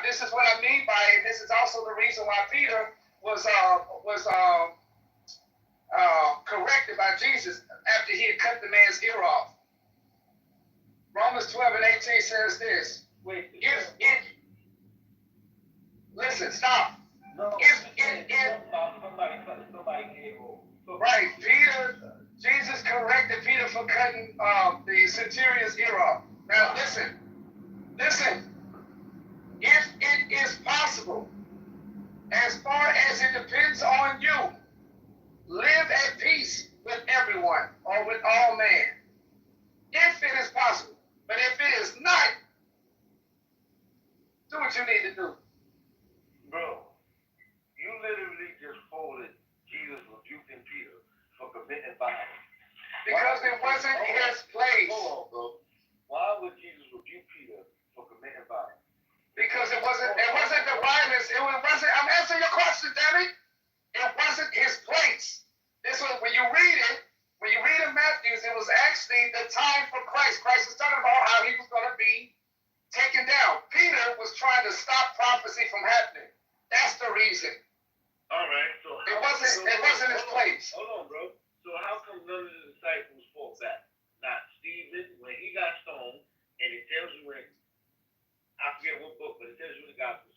This is what I mean by it. This is also the reason why Peter was corrected by Jesus after he had cut the man's ear off. Romans 12 and 18 says this. Listen, stop. No, Right, Jesus corrected Peter for cutting the centurion's ear off. Now listen. If it is possible, as far as it depends on you, live at peace with everyone or with all men. If it is possible. But if it is not, do what you need to do. Bro, you literally just quoted Jesus rebuking Peter for committing violence. Because it wasn't his place. Hold on, bro. Why would Jesus rebuke Peter for committing violence? Because it wasn't the violence. I'm answering your question, damn it. It wasn't his place. This was when you read in Matthew, it was actually the time for Christ. Christ was talking about how he was going to be taken down. Peter was trying to stop prophecy from happening. That's the reason. All right, so it wasn't his place. Hold on, bro. So how come none of the disciples fought back? Not Stephen when he got stoned, and it tells you I forget what book, but it tells you the gospel.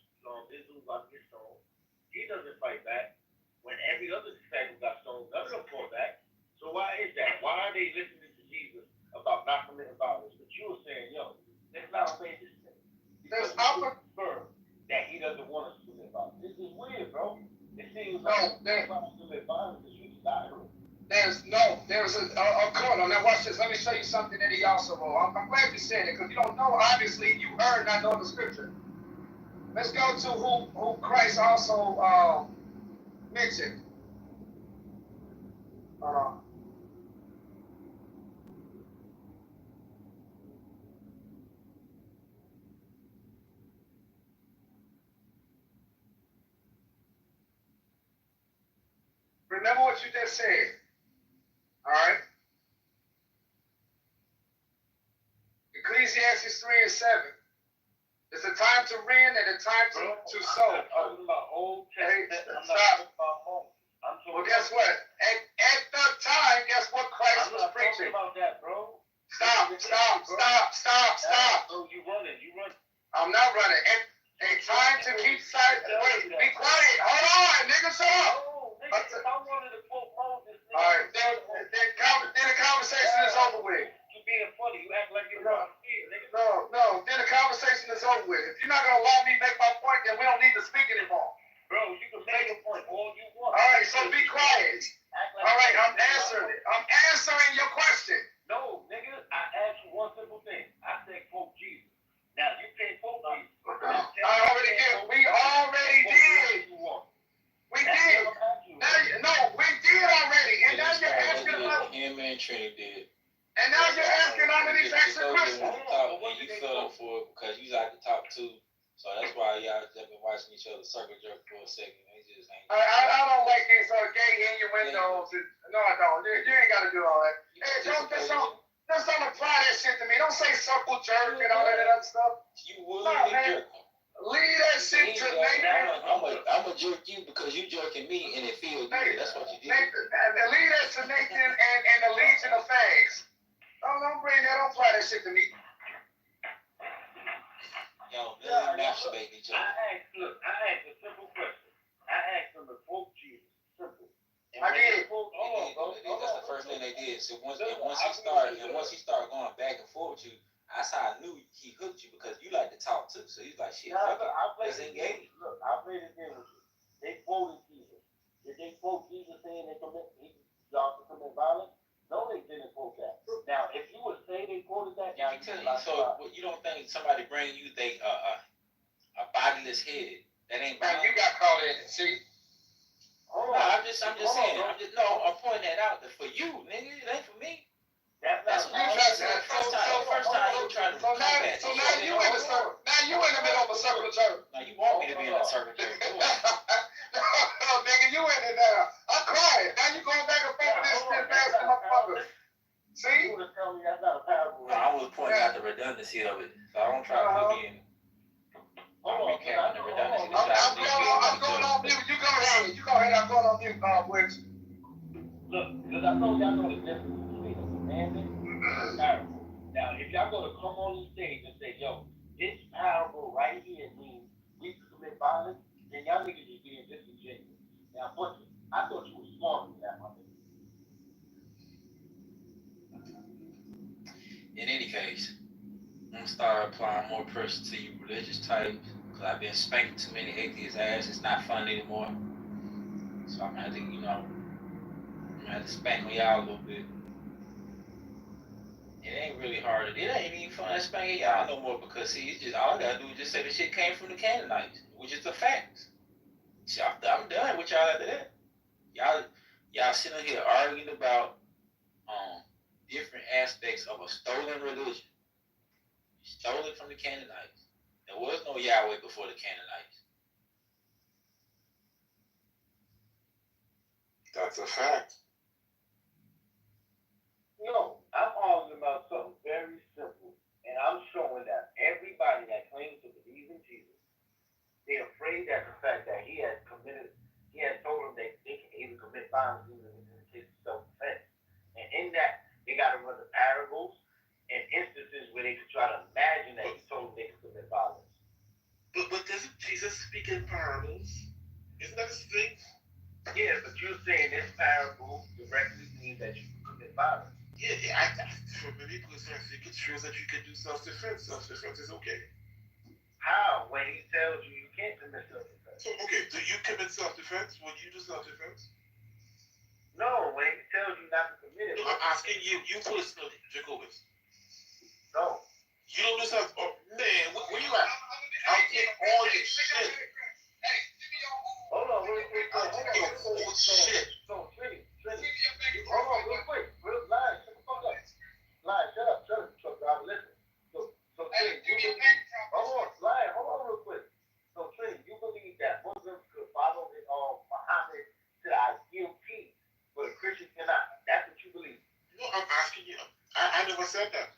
This dude about to get stoned. He doesn't fight back. When every other disciple got stoned, none of them fought back. So why is that? Why are they listening to Jesus about not committing violence? But you were saying, yo, let's not obey this thing. Because you confirm that he doesn't want us to commit violence. This is weird, bro. It seems like he wants to commit violence because you desire it. There's a corner. Now watch this. Let me show you something that he also wrote. I'm glad you said it because you don't know. Obviously, you heard not know the scripture. Let's go to who Christ also mentioned. Remember what you just said. All right. Ecclesiastes 3 and 7. It's a time to rend and a time to sow. I'm talking about Old Testament. I'm not talking about Moses. Well, guess what? At that time, guess what Christ was preaching? I'm not talking about that, bro. Stop. Oh, you running. I'm not running. A time to keep silent. Wait, be quiet. Hold on, nigga, shut up. Nigga, if I wanted to quote Moses, nigga. All right, then the conversation is over with. You being funny. You act like you're not here, nigga. No, then the conversation is over with. If you're not going to allow me to make my point, then we don't need to speak anymore. Bro, you can make a point all you want. All right, so be quiet. All right, I'm answering it. I'm answering your question. No, nigga, I asked you one simple thing. I said quote Jesus. Now, you can't quote Jesus. I already did. We already did. We did. No, we did already. And now you're asking about him and Trini did. And now you're asking all of these extra questions. And you fell for it because you like to talk too. So that's why y'all have been watching each other circle jerk for a second. They just ain't. I don't like these gay innuendos. No, I don't. You ain't got to do all that. Hey, don't apply that shit to me. Don't say circle jerk and all that other stuff. You would jerk. Leave that shit to Nathan. I'm gonna jerk you because you jerking me and it feels good. That's what you did. Nathan, leave that to Nathan and the Legion of Fags. Don't bring that. Don't apply that shit to me. Yo, they masturbate each other. I asked a simple question. I asked them to quote Jesus. Simple. I did. That's the first thing they did. So once he started going back and forth with you, that's how I knew he hooked you because you like to talk too. So he's like, shit, let's engage. Look, I played this game with you. They quoted Jesus. Did they quote Jesus saying y'all can commit violence? No, they didn't quote that. Now, if you would say they quoted that, now so you don't think somebody bring you a bodiless head that ain't violent? You got caught in it. See. No, I'm just saying. I'm pointing that out for you, nigga. It ain't for me. That's what I'm saying. First time you tried to come at. So now you in the circle. Now you in the middle of a circle jerk. Now you want me to be in a circle jerk. No, nigga, you in it now. I'm crying. Now you going back and forth with this shit nasty motherfucker. See? You would tell me that's not a parable. No, I was pointing out the redundancy of it. So I don't try to put me in. I'm going on mute. You go ahead. I'm going on mute, Witch. Look, because I know y'all know the difference between a commandment and a parable. Now, if y'all going to come on the stage and say, yo, this parable right here means we commit violence, then y'all niggas just being disingenuous. Now, Butcher, I thought you were smarter than that, my nigga. In any case, I'm going to start applying more pressure to you religious types. Because I've been spanking too many atheist ass. It's not fun anymore. So I'm going to have to spank on y'all a little bit. It ain't really hard. It ain't even fun spanking y'all no more because see, it's just all I gotta do is just say the shit came from the Canaanites, which is the facts. See, I'm done with y'all after that. Y'all sitting here arguing about different aspects of a stolen religion. You stole it from the Canaanites. There was no Yahweh before the Canaanites. That's a fact. No, I'm arguing about something very simple, and I'm showing that everybody that claims to believe in Jesus, they're afraid that the fact that he has told them that they can even commit violence even in the case of self-defense. And in that, they got to run the parables and instances where they could try to imagine that he told them they could commit violence. But doesn't Jesus speak in parables? Isn't that his thing? Yeah, but you're saying this parable directly means that you can commit violence. Yeah, for many people, I think it shows that you can do self-defense. Self-defense is okay. How? When he tells you can't commit self-defense. So, okay, do you commit self-defense? Would you do self-defense? No, when he tells you not to commit it. No, I'm asking you personally, Jacobus. No. You don't do self. Oh, man, where you at? I'll take all your shit. Hold on, real quick. I'll take your whole shit. So, Trini, hold on, real quick. Lion, shut the fuck up. Lion, shut up. Truck driver, listen. So Trini, you believe. Hold on real quick. So, Trini, you believe that Muslims could follow Muhammad to the ideal peace, but a Christian cannot. That's what you believe. No, I'm asking you. I never said that.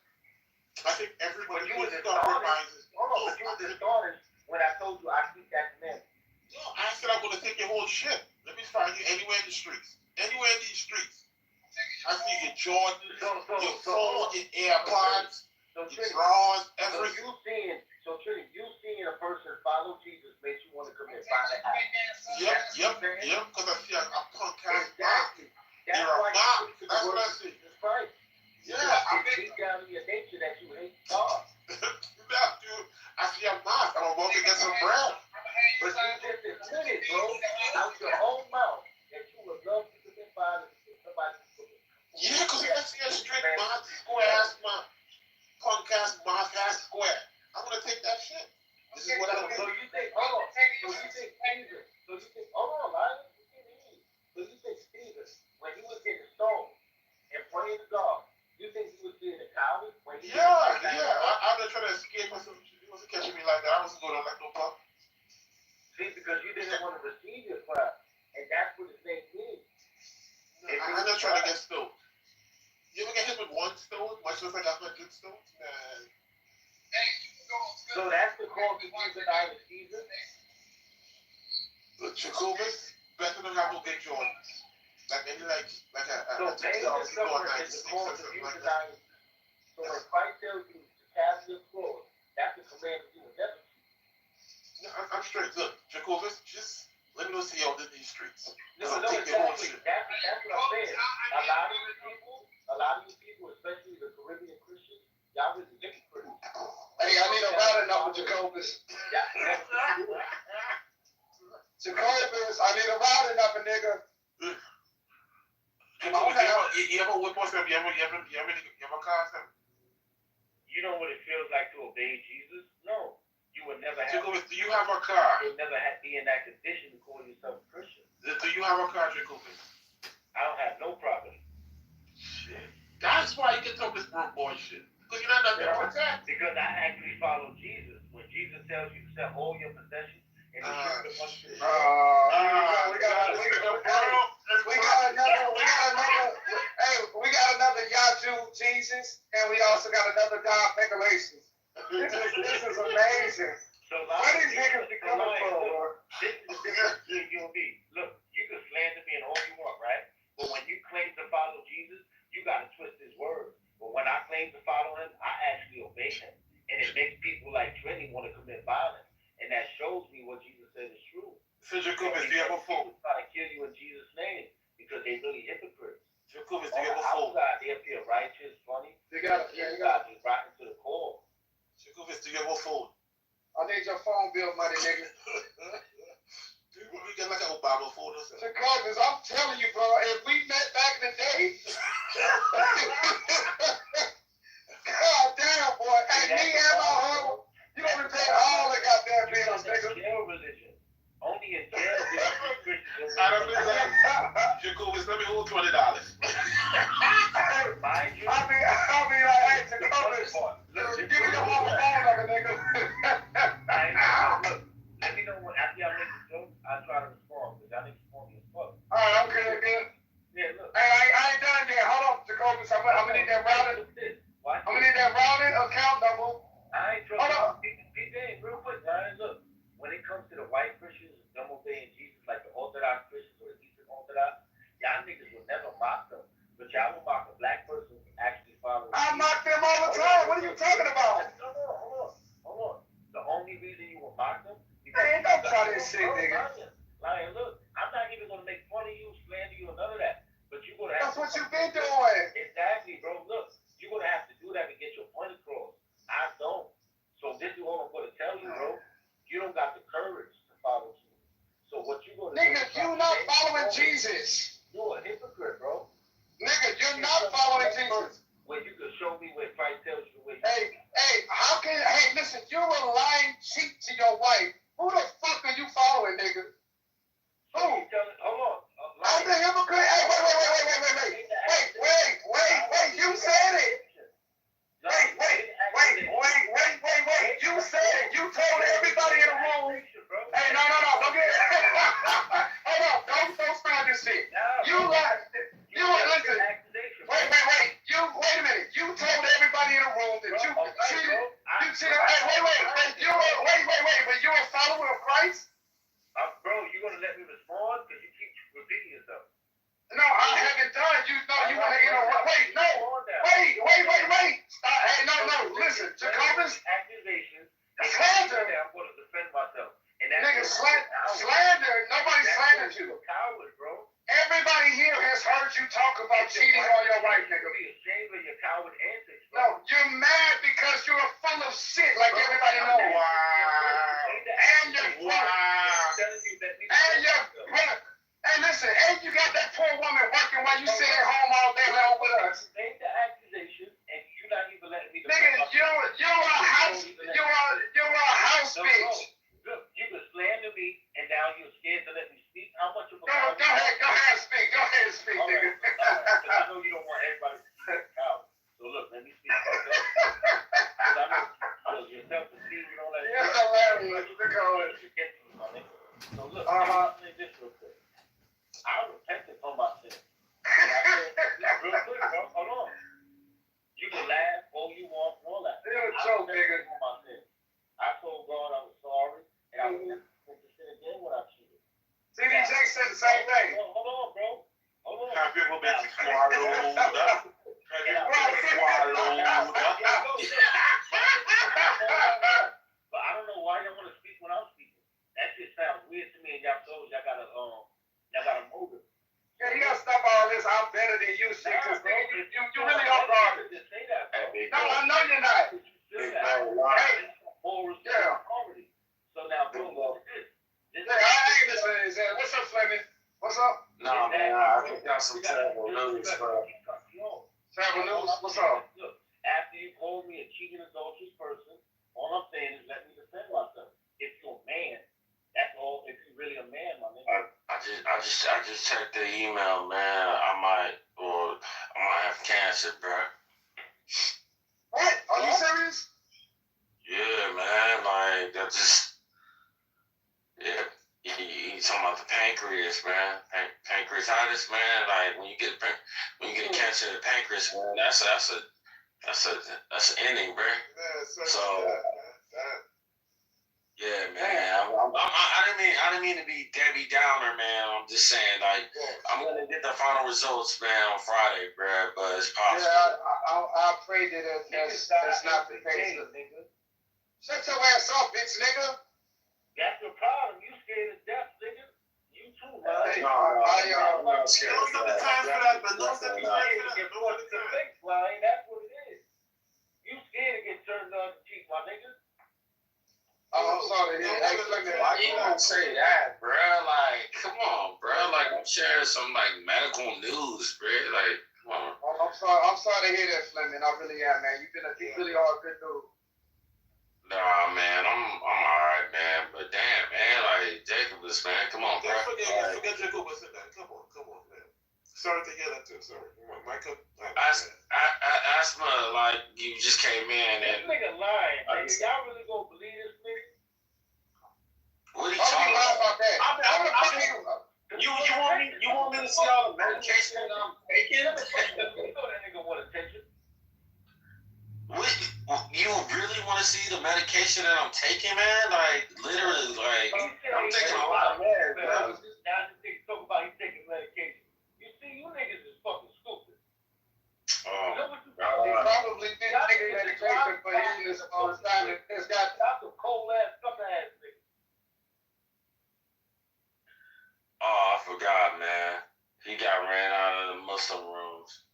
I think everybody would compromises. Hold on, but you were astonished when I told you I keep that commandment. No, I said I'm going to take your whole shit. Let me find you anywhere in the streets. Anywhere in these streets. I see your Jordans, your phone, your AirPods, your drawers, everything. So you seeing a person follow Jesus makes you want to commit violent acts. Yep, because I see a punk ass mob. You're a mob. That's what I see. That's right. Yeah, it's deep down in your nature that you hate God. Dude, I see a mob. I'm about to get some bread. But you just admitted, bro, out your own mouth that you would love to commit violence to somebody. Yeah, because I see a straight mob, square ass mob, punk ass mob ass square. I'm gonna take that shit. This is what I'm doing. So you think, hold on. So you think Stephen, hold on, man. So you think Stephen, when he was getting stoned and praying to God. You think he was being a coward? I'm not trying to escape myself. He wasn't catching me like that. I wasn't going on like no pop. See, because you didn't want to receive your prayer. And that's what his name means. I'm not trying to get stoned. You ever get hit with one stone, much less I got 100 stones? Man. So that's the call to Jesus out of Caesar. Look, Jacobus, better than have no big Jordans. Like any like So pain and suffering is the call to Jesus out of Caesar. So when Christ tells you to cast your cross, that's the command that you will never keep. No, I'm straight. Look, Jacobus, just let me know see you out in these streets. No, exactly. That's what I'm saying. A lot of you people, especially the Caribbean Christians, y'all really hypocrites. Hey, I need a routing number, Jacobus. Jacobus, I need a routing number, nigga. You ever whip us up? You ever cast him? You know what it feels like to obey Jesus? No. You would never have. Jacobus, do you have a car? You would never be in that condition to call yourself a Christian. Do you have a car, Jacobus? I don't have no property. Shit. That's why you get up this broke boy shit. Because you're not nothing like that. Because I actually follow Jesus. When Jesus tells you to sell all your possessions and to ship the bunch of we got another Yaju Jesus, and we also got another God Regulations. This is amazing. So where these niggas be coming from, bro? This is the difference between you and me. Look, you can slander me and all you want, right? But when you claim to follow Jesus, you got to twist his words. But when I claim to follow him, I actually obey him. And it makes people like Trinity want to commit violence. And that shows me what Jesus said is true. So Jacobus, do you have a phone? People try to kill you in Jesus' name because they really hypocrites. Jacobus, do you have a phone? They appear righteous, funny. You got just rotten to the core. Jacobus, do you have a phone? I need your phone bill money, nigga. We get like an Obama phone or something. Jacobus, I'm telling you, bro, if we met back in the day, God damn, boy. Hey, me and my home, you don't be paying all the goddamn bills, nigga. Jail religion. Only in jail. I don't think that. Jacobus, let me hold $20. Mind you. I'll be like, hey, Jacobus, give me your phone number, nigga. Look, let me know when after y'all make the joke, I'll try to respond because y'all need to respond me as fuck. Alright, okay, good. Yeah, look. Hey, I ain't done yet. Hold on, Jacobus. I'm gonna need that routing. I'm gonna need that routing account number. I ain't Hold on. PJ, real quick, Ryan. Look, when it comes to the white Christians and them obeying Jesus, like the Orthodox Christians or the Eastern Orthodox, y'all niggas will never mock them. But y'all will mock a black person who actually follows. I mock them all the time. What are you talking about? Hold on. The only reason you will mock them. Hey, don't try this shit, nigga. Lion, look, I'm not even gonna make fun of you, slander you, or none of that. But you're gonna have. That's what you've been doing. Exactly, bro. Look, you're gonna have to do that to get your point across. I don't. So this is what I'm gonna tell you, bro. You don't got the courage to follow Jesus. So what you gonna nigga, do? Nigga, you not following Jesus. You're a hypocrite, bro. Nigga, you're not following Jesus. When you can show me where Christ tells you where. Hey, listen, you're a lying cheat to your wife. Who the fuck are you following, nigga? Who? Hold on. I'm the hypocrite. Hey, wait. You said it. Wait. You said it. You told everybody in the room. Hey, no. Don't get it. Hold on. Don't start this shit. You lied. Listen. Wait. Wait a minute. You told everybody in the room that you cheated. But you're a follower of Christ? Bro, you gonna let me respond? Because you keep repeating yourself. No, I haven't done. You want to interrupt. Wait. Hey, no. Listen, Jacobus. Accusations. Slander. I'm gonna defend myself. Nigga, slander. Nobody slandered you. Coward, bro. Everybody here has heard you talk about cheating on your wife, nigga. Be ashamed of your coward antics, bro. No, you're mad because you're full of shit, like everybody knows. And you're Hey, listen, and you got that poor woman working while you sit at home all day long with us. Make the accusation, and you're not even letting me. Nigga, you're a house bitch. Look, you can slander me, and now you're scared to let me speak. How much of a Go ahead, speak. Go ahead, speak, nigga. I know you don't want everybody to nigga. I told God I was sorry, and I was never interested again when I cheated. CDJ said the same thing. Hold on, bro. Hold on. Have people been swallowed up? Have you been swallowed up? But I don't know why y'all want to speak when I'm speaking. That shit sounds weird to me, and y'all told y'all got a motive. Yeah, you gotta stop all this. I'm better than you shit, cause nigga, you really are garbage. Just say that, bro. No, I know you're not. Hey, moral authority. So now, bro, what's this? Yeah, I ain't listening to this. What's up, Fleming? What's up? Nah, man, I think that's some terrible news, bro. Terrible news? What's up? Look, after you called me a cheating, adulterous person, all I'm saying is let me defend myself. If you're a man, that's all. If you're really a man, my nigga. I just checked the email, man. I might have cancer, bro. What? Are you serious? Yeah, man. Like you talking about the pancreas, man. Pancreatitis, man. Like when you get a cancer in the pancreas, man, that's an ending, bro. So. Yeah, man. I didn't mean to be Debbie Downer, man. I'm just saying, like, I'm gonna get the final results, man, on Friday, bro. But it's possible. Yeah, I pray that that's not the case. Shut your ass up, bitch, nigga. That's your problem. You scared to death, nigga. You too, man. Hey, I'm not scared. Those are the times for that, but those are the times for that. It's a fake line. That's what it is. You scared to get turned on the cheek, my nigga. Oh, I'm sorry. Why you don't say that, bro? Like, come on, bro. Like, I'm sharing some like medical news, bro. Like, come on. I'm sorry to hear that, Fleming. I really am, man. You really are a good dude. Nah, man, I'm alright, man. But damn, man, like Jacobus, man, come on, bro. Forget Jacobus in that. Come on, man. Sorry to hear that too. Sorry, Michael. Asthma, like you just came in and. This nigga lying, nigga. Y'all really gonna believe this nigga? What are you talking about? You want me to see all the medication that I'm taking? You know that nigga want attention. You really want to see the medication that I'm taking, man? Like, literally, like, I'm taking a lot of meds, bro. Now this nigga talking about he's taking medication. You see, you niggas is fucking stupid. You know what you probably did take medication for illness all the time. It's got some cold ass, sucker ass nigga. Oh, I forgot, man. He got ran out of the Muslim rooms.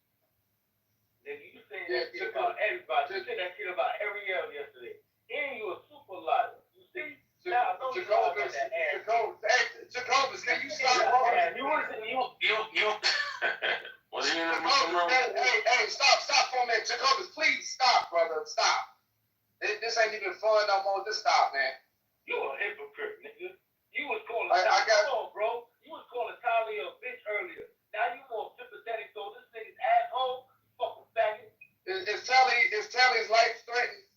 Nigga, you say that shit about everybody. You said that shit about Ariel yesterday. And you a super liar. You see? Now I know you about that ass. Jacobus, can you stop? Was he in the Muslim room? Hey, stop for a minute. Jacobus, please stop, brother. Stop. This ain't even fun no more. Just stop, man. You a hypocrite, nigga. You was calling come on, bro. You was calling Tyler a bitch earlier. Now you more sympathetic, so this nigga's asshole. Fucking faggot. Is Tally's life threatened?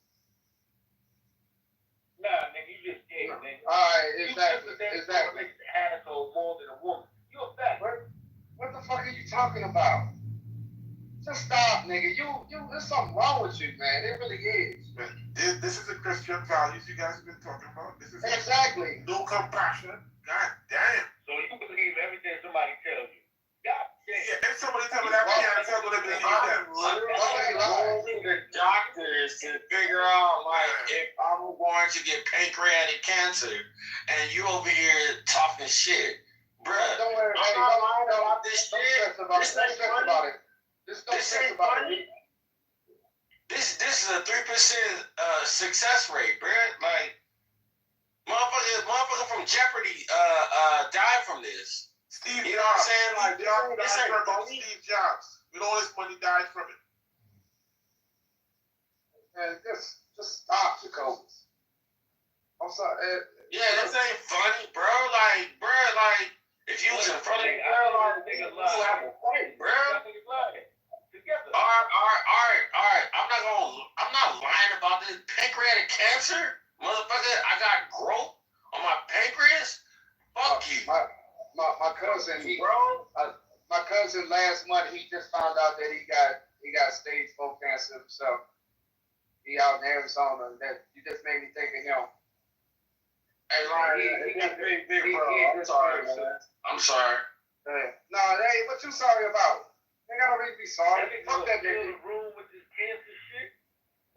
Nah, nigga, you just gay, nigga. Alright, exactly. Asshole more than a woman. You a faggot. What the fuck are you talking about? Just stop, nigga. There's something wrong with you, man. It really is. This is the Christian values you guys have been talking about. This is exactly. No compassion. God damn. So you believe everything somebody tells you. God damn. Yeah, if somebody tell me that, I can't tell me believe that. Literally the doctors to figure out, like, if I'm going to get pancreatic cancer, and you over here talking shit. Bruh, don't worry, I'm not lying about this shit. This ain't funny. This is a 3% success rate, bruh. Like, motherfucker from Jeopardy died from this. Steve you know what I'm saying? Like, Steve Jobs. With all this money, died from it. Man, just stop, Jacobus. I'm sorry. Yeah, this ain't funny, bro. Like, if you was in front of me, you have a fight, bro. All right. I'm not lying about this pancreatic cancer, motherfucker. I got growth on my pancreas. Fuck you. My cousin, bro. My cousin last month, he just found out that he got stage 4 cancer himself. He out in Arizona. That you just made me think of him. Hey, Ryan, big bro. I'm sorry, man. I'm sorry. No, hey, what you sorry about? Ain't gotta really be sorry. Fuck that nigga. Room with this cancer shit.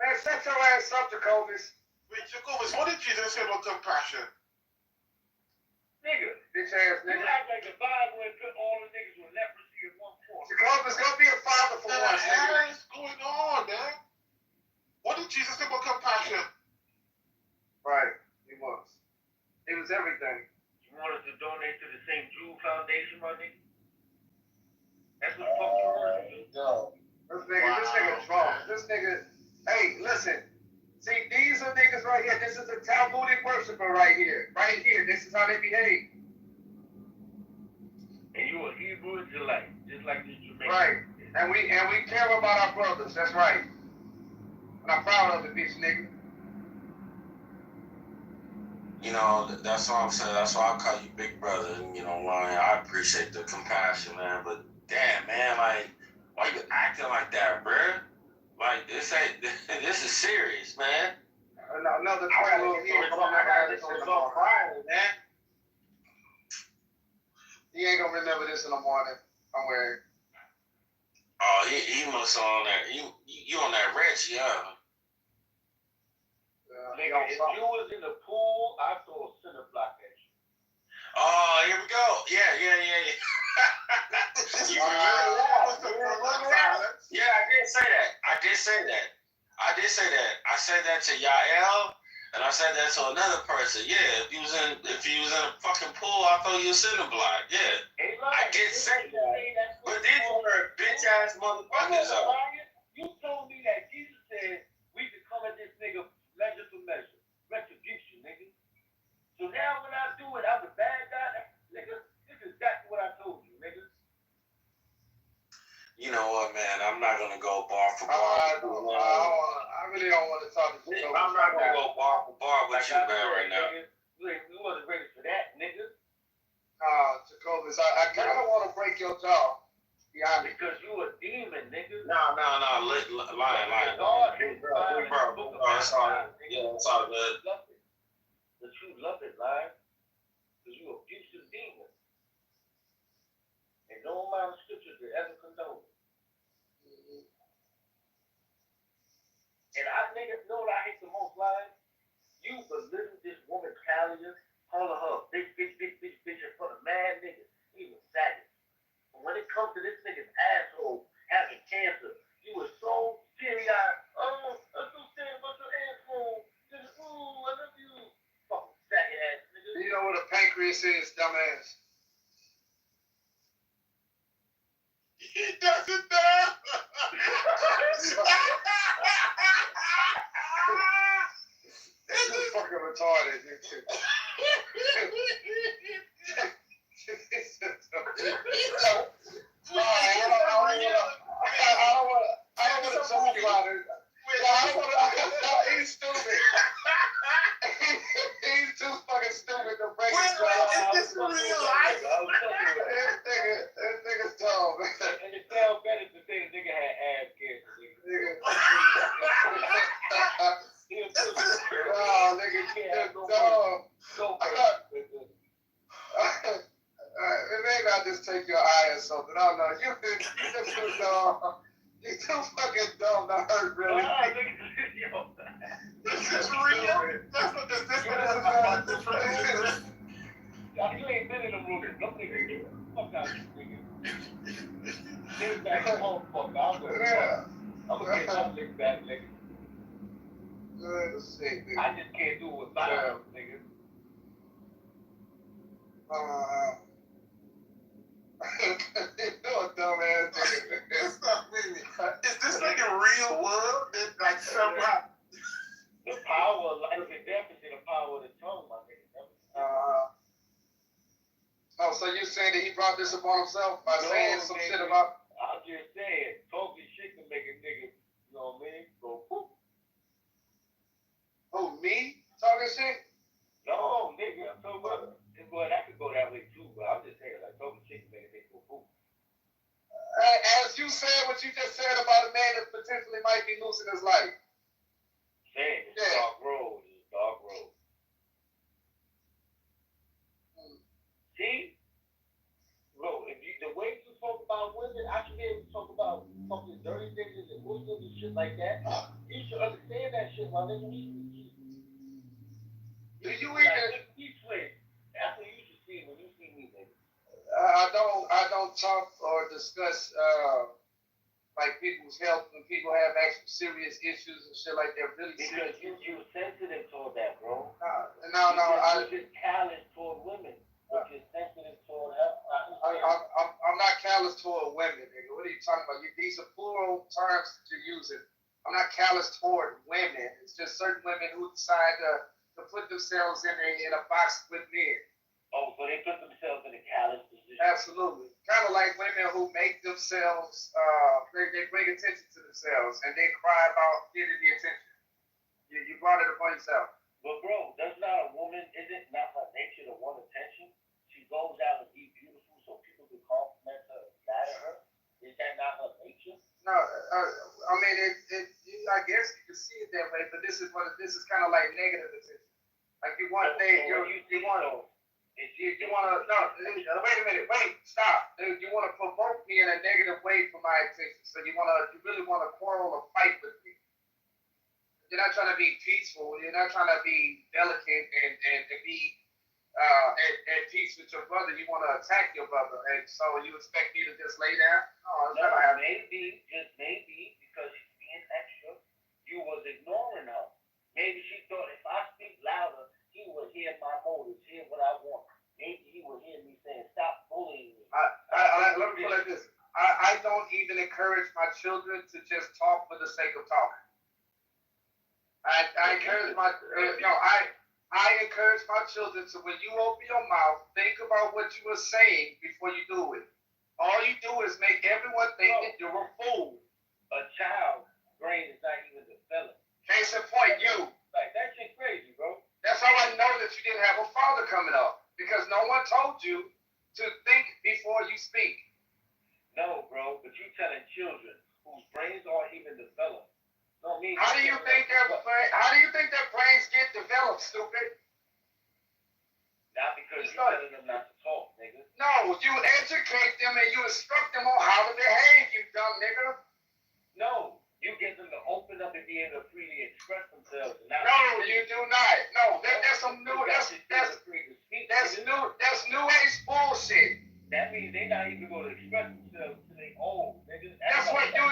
Man, set your ass up, Jacobus. Wait, Jacobus, what did Jesus say about compassion? Nigga. Bitch ass You nigga. act like the Bible and put all the niggas with leprosy in one form. Jacobus, go be a father for What once, the nigga. hell is going on, man? What did Jesus say about compassion? Right, he was. He was everything. You wanted to donate to the St. Jude Foundation, my nigga? That's what the fuck you wanted to do? This nigga drunk. This nigga, hey, listen. See, these are niggas right here. This is a Talmudic worshiper right here. Right here. This is how they behave. And you a Hebrew Israelite, just like this Jamaican. Right. And we care about our brothers. That's right. And I'm proud of it, bitch nigga. You know, that's all I'm saying. That's why I call you big brother. And, you know, Ryan, I appreciate the compassion, man. But damn, man, like, why you acting like that, bruh? Like, this is serious, man. Another 12 years. Friday, man. He ain't gonna remember this in the morning. I'm worried. Oh, he must on that. You on that Reggie, huh? Nigga, if you was in the pool, I throw a cinder block at you. Oh, here we go. Yeah. You yeah, I did say that. I said that to Yael, and I said that to another person. Yeah, if you was in a fucking pool, I throw you a cinder block. Yeah, I did say that. But these were bitch ass motherfuckers. You told me that Jesus said we could come at this nigga measure for measure, retribution, nigga. So now when I do it, I'm the bad guy, nigga. This is exactly what I told you, nigga. You know what, man? I'm not gonna go bar for bar. I really don't want to talk to you. I'm not gonna go bar for bar with you, man, right now. You wasn't ready for that, nigga. Jacobus, I kind of want to break your jaw. Because you a demon, nigga. No, lying. God, bro, it's all good. But you love it, lying. Because you abusive demon. And no amount of scriptures will ever condone it. And I niggas know what I hate the most, lying. You belittle this woman, Talia, calling her bitch in front of mad niggas. He was savage. But when it comes to this nigga's asshole having cancer, you were so teary-eyed. Oh, I'm so sad about your asshole. Ooh, I love you. Fucking saggy ass nigga. You know what a pancreas is, dumbass? He doesn't know. This is fucking retarded. I don't want to talk about it. He's stupid. He's too fucking stupid to break it down. Is this real life? This nigga's dumb. And it sounds better to say the nigga had ass cancer, nigga. Oh, nigga, you're dumb. Maybe I'll just take your eye or something. I don't know. You're too dumb. You're too fucking dumb to hurt, really. This is real. That's what this is. You ain't been in the room. Don't nigga. Fuck out you, nigga. Get back home, fuck. I'm gonna get my lick back, nigga. Let's see, nigga. I just can't do it with violence, nigga. You're a dumbass nigga. It's not me. Is this like a real world? It's like somehow. The power of life and death is in the power of the tongue, my nigga. Oh, so you saying that he brought this upon himself by saying some shit about? I'm just saying, talking shit can make a nigga, you know what I mean, go poop. Who, me? Talking shit? No, nigga, I'm talking about, well, that could go that way too, but I'm just saying, like, talking shit can make a nigga go poop. As you said what you just said about a man that potentially might be losing his life. my nigga. Do you even? We switch. That's what you should see when you see me, nigga. I don't talk or discuss like people's health when people have actual serious issues and shit like that. Really because serious. you sensitive toward that, bro. No. You're just callous toward women, but you're sensitive toward health. I'm not callous toward women, nigga. What are you talking about? These are plural terms that you're using. I'm not callous toward women. It's just certain women who decide to put themselves in a box with men. Oh, so they put themselves in a callous position. Absolutely. Kind of like women who make themselves, they bring attention to themselves and they cry about getting the attention. You brought it upon yourself. But bro, that's not a woman. Is it not her nature to want attention? She goes out and be beautiful so people can compliment her and flatter her. Is that not her nature? No, I mean, I guess you can see it that way, but this is kind of like negative attention. Like you want things, you want to. You want to, no, wait a minute, stop. You want to provoke me in a negative way for my attention. So you really want to quarrel or fight with me. You're not trying to be peaceful. You're not trying to be delicate and be at peace with your brother. You want to attack your brother. And so you expect me to just lay down? No, maybe, just maybe, because she's being extra, you was ignoring her. Maybe she thought if I speak louder, he will hear my motives, hear what I want. Maybe he will hear me saying, stop bullying me. Let me put it like this. I don't even encourage my children to just talk for the sake of talking. I encourage I encourage my children to, when you open your mouth, think about what you were saying before you do it. All you do is make everyone think that you're a fool. A child's brain is not even developed. Case in point, you. Like, that shit crazy, bro. That's how I know that you didn't have a father coming up. Because no one told you to think before you speak. No, bro, but you telling children whose brains aren't even developed. No, how do you think their brains get developed, stupid? Not because you're telling them not to talk, nigga. No, you educate them and you instruct them on how to behave, you dumb nigga. No, you get them to open up and be able to freely express themselves. No, you do not. No, that's some new. That's new age bullshit. That means they not even going to express themselves to their own, nigga. That's what you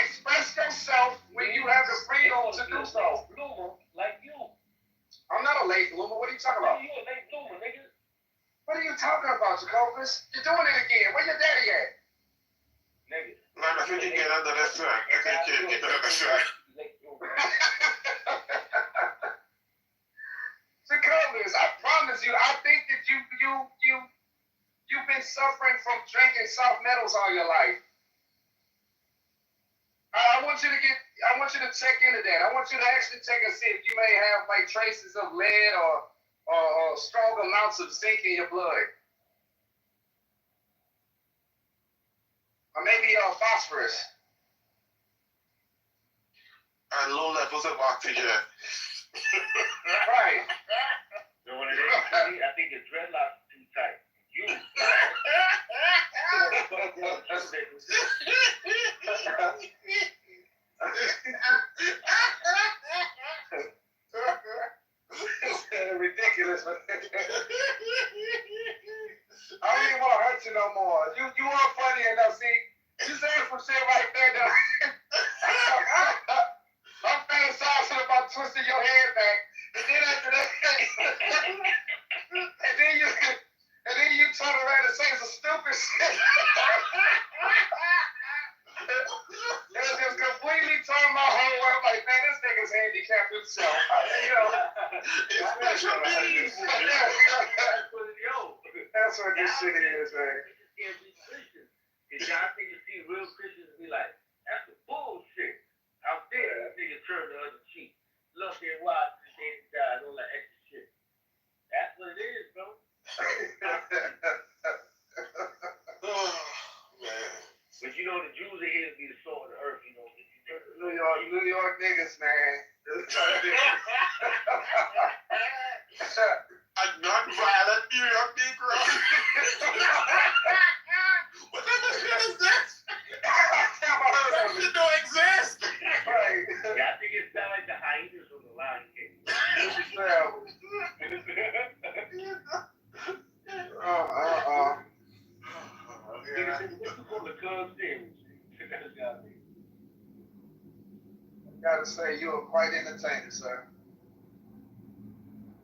express yourself when you have the freedom to do so. Bloomer like you. I'm not a late bloomer. What are you talking about? You a late bloomer, nigga. What are you talking about, Jacobus? You're doing it again. Where your daddy at? Nigga. Man, I think you get under that track. I think you get under that track. Jacobus, I promise you, I think that you've been suffering from drinking soft metals all your life. I want you to check into that. I want you to actually check and see if you may have like traces of lead or strong amounts of zinc in your blood. Or maybe phosphorus. And low levels of oxygen. Right. You know what it is? I think your dreadlocks are too tight. You. Ridiculous. I don't even want to hurt you no more. You weren't funny enough. See, you saying some shit right there. I'm fantasizing about twisting your head back, and then after that, and then you turn around and say some stupid shit. It just completely turned my whole world. Like, man, this nigga's handicapped himself. That's what this shit is, man. Cause y'all niggas see real Christians and be like, that's the bullshit. Out there, that nigga turn the other cheek. Look and watch this day die, all that extra shit. That's what it is, bro. Oh, man. But you know the Jews are here to be the salt of the earth, you know. New York niggas, man. A non-violent New York Negro. What type of shit is this? That shit don't exist. Right. Y'all think it sound like the hyena Gotta say, you are quite entertaining, sir.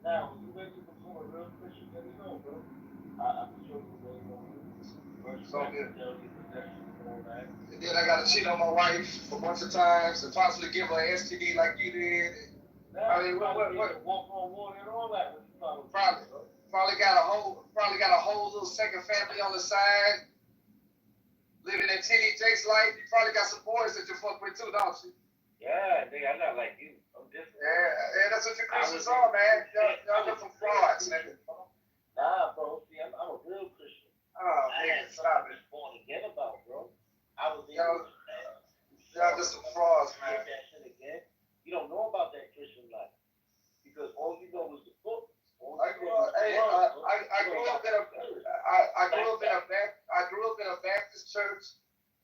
Now, when you ready to become a real Christian, let me know, bro. I can show you where you're going. First, So good. tell you possessions and all that. And then I gotta cheat on my wife a bunch of times and possibly give her an STD like you did. Now, I mean, what? walk on water and all that. What you Probably got a whole little second family on the side, living in T.D. Jake's life. You probably got some boys that you fuck with too, don't you? Yeah, nigga, I'm not like you. I'm different. Yeah, that's what your Christians are, man. Y'all different frauds, nigga. Nah, bro. See, I'm a real Christian. Oh, nigga, stop it. Born again about, bro. I was in y'all just some frauds, man. That shit again. You don't know about that Christian life because all you know is the book. I grew up in a Baptist church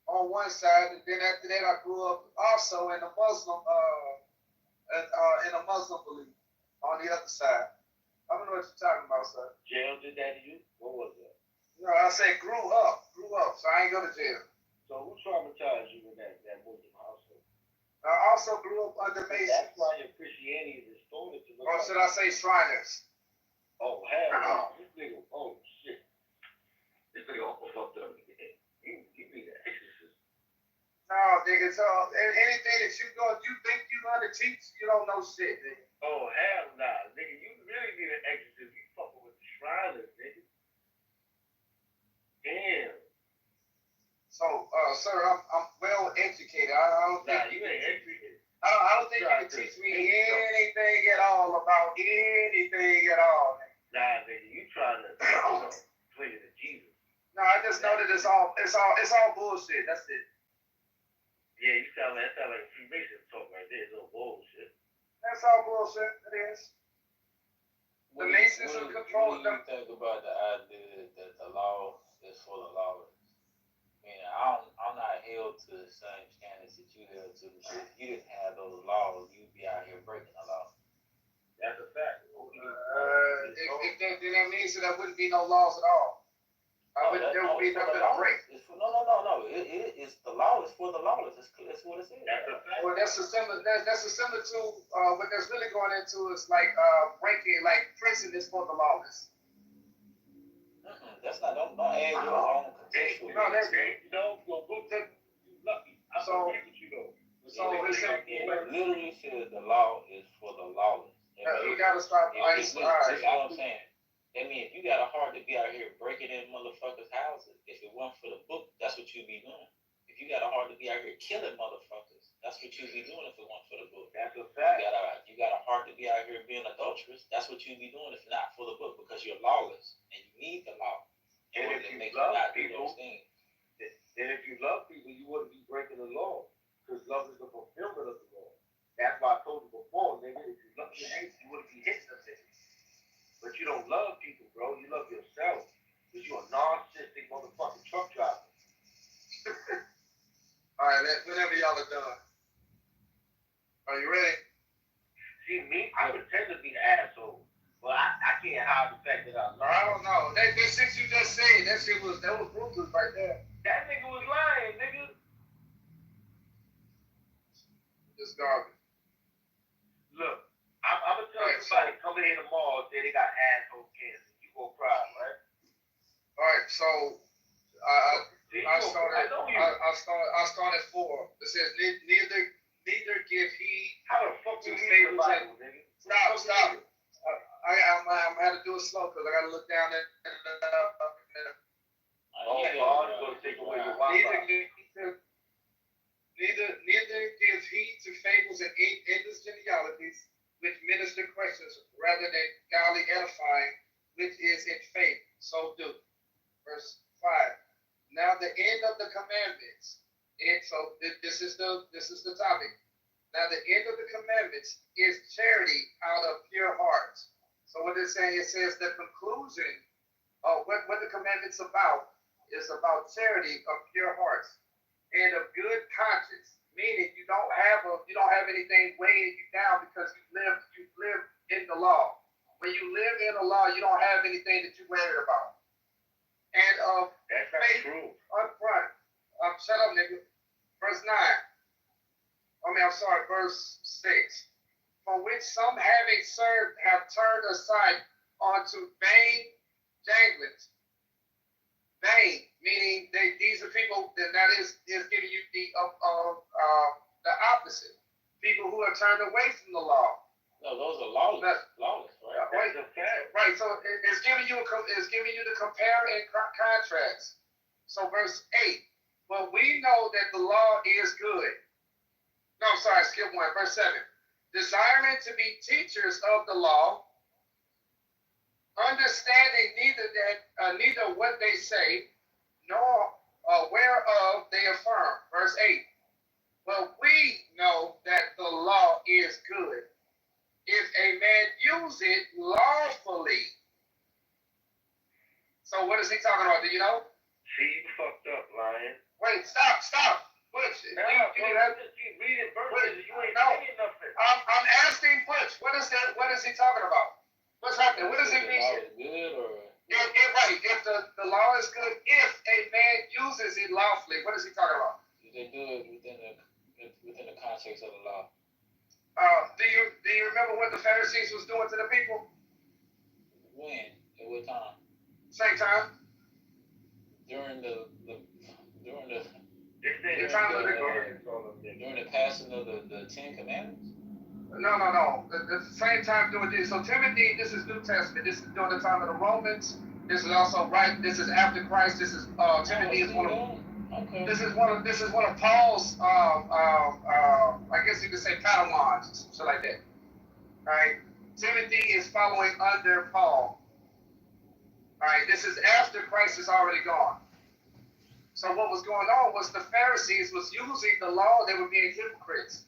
on one side, and then after that, I grew up also in a Muslim belief on the other side. I don't know what you're talking about, sir. Jail did that to you? What was that? No, I said grew up, so I ain't go to jail. So who traumatized you in that Muslim household? I also grew up under Masons. That's why your Christianity is distorted to look. Or should I say Shriners? Oh, hell no. This nigga, oh shit. This nigga almost fucked up. You be the exorcist. No, nigga, so anything that you think you're gonna teach, you don't know shit, nigga. Oh, hell nah. Nigga, you really need an exorcist. You fucking with the Shriners, nigga. Damn. So, sir, I'm well educated. I don't think you ain't educated. I don't think you can teach me anything at all about anything at all. Nah, nigga, you trying to play to Jesus. No, I just know that it's all bullshit. That's it. Yeah, that sound like a Freemason talk right there. It's all bullshit. That's all bullshit. It is. The Masons What who control do you think about the idea that the law is for the lawless? I mean, I'm not held to the same standards that you held to, because if you didn't have those laws, you'd be out here breaking the law. That's a fact. If that means that there wouldn't be no laws at all. There would be nothing to break. No. It's the law is for the lawless. That's what it says. Well, that's a similar to what that's really going into is like breaking, like prison is for the lawless. That's not. Don't add your own contextual. No, that's lucky. So it literally says the law is for the lawless. You gotta stop. That's what I'm saying. I mean, if you got a heart to be out here breaking in motherfuckers' houses, if it weren't for the book, that's what you'd be doing. If you got a heart to be out here killing motherfuckers, that's what you'd be doing if it weren't for the book. That's a fact. You got a heart to be out here being adulterous, that's what you'd be doing if not for the book, because you're lawless and you need the law. And if you love people, then if you love people, you wouldn't be breaking the law, because love is the fulfillment of the law. That's why I told you before, nigga, if you love your neighbor, you wouldn't be hitting them niggas. But you don't love people, bro. You love yourself. Because you're a narcissistic motherfucking truck driver. All right, whenever y'all are done. Are you ready? See, me, I pretend to be an asshole. But I can't hide the fact that I love. I don't know. That shit you just said, that was ruthless right there. That nigga was lying, nigga. Just garbage. Look, I'm gonna tell somebody coming in tomorrow say they got asshole cancer. You gonna cry, right? All right, so I started 4. It says neither give heed. How the fuck to you read the Bible, nigga? Stop. I'm gonna have to do it slow because I gotta look down at. God is gonna take away your Wi-Fi. Neither give heed to fables and endless genealogies, which minister questions rather than godly edifying, which is in faith. So do. Verse 5. Now the end of the commandments. And so this is the topic. Now the end of the commandments is charity out of pure hearts. So what it's saying, it says the conclusion of what the commandment's about is about charity of pure hearts and of good conscience, meaning you don't have anything weighing you down because you live in the law. When you live in the law, you don't have anything that you're worried about. And that's not faith true. Up front. Shut up, nigga. Verse 9. verse 6. For which some having served have turned aside unto vain janglings. Vain, meaning these are people that is giving you the opposite. People who have turned away from the law. No, those are lawless. Lawless, right? Right. So it's giving you the compare and contrast. So verse 8. But we know that the law is good. No, I'm sorry, skip one. Verse 7. Desiring to be teachers of the law, understanding neither what they say, nor whereof they affirm. Verse 8. But we know that the law is good, if a man use it lawfully. So what is he talking about? Do you know? See, you fucked up, Lion. Wait, stop. Butch, you just keep reading verses. You ain't saying nothing. I'm asking Butch. What is he talking about? What's happening? What does it mean? Good or? If the law is good, if a man uses it lawfully, what is he talking about? They do it within the context of the law. Do you remember what the Pharisees was doing to the people? When? At what time? Same time. During the passing of the Ten Commandments? No. The same time doing this. So Timothy, this is New Testament. This is during the time of the Romans. This is also right. This is after Christ. This is Timothy is one of. Okay. This is one of Paul's. I guess you could say Padawans, something like that. Right. Timothy is following under Paul. All right. This is after Christ is already gone. So what was going on was the Pharisees was using the law. They were being hypocrites.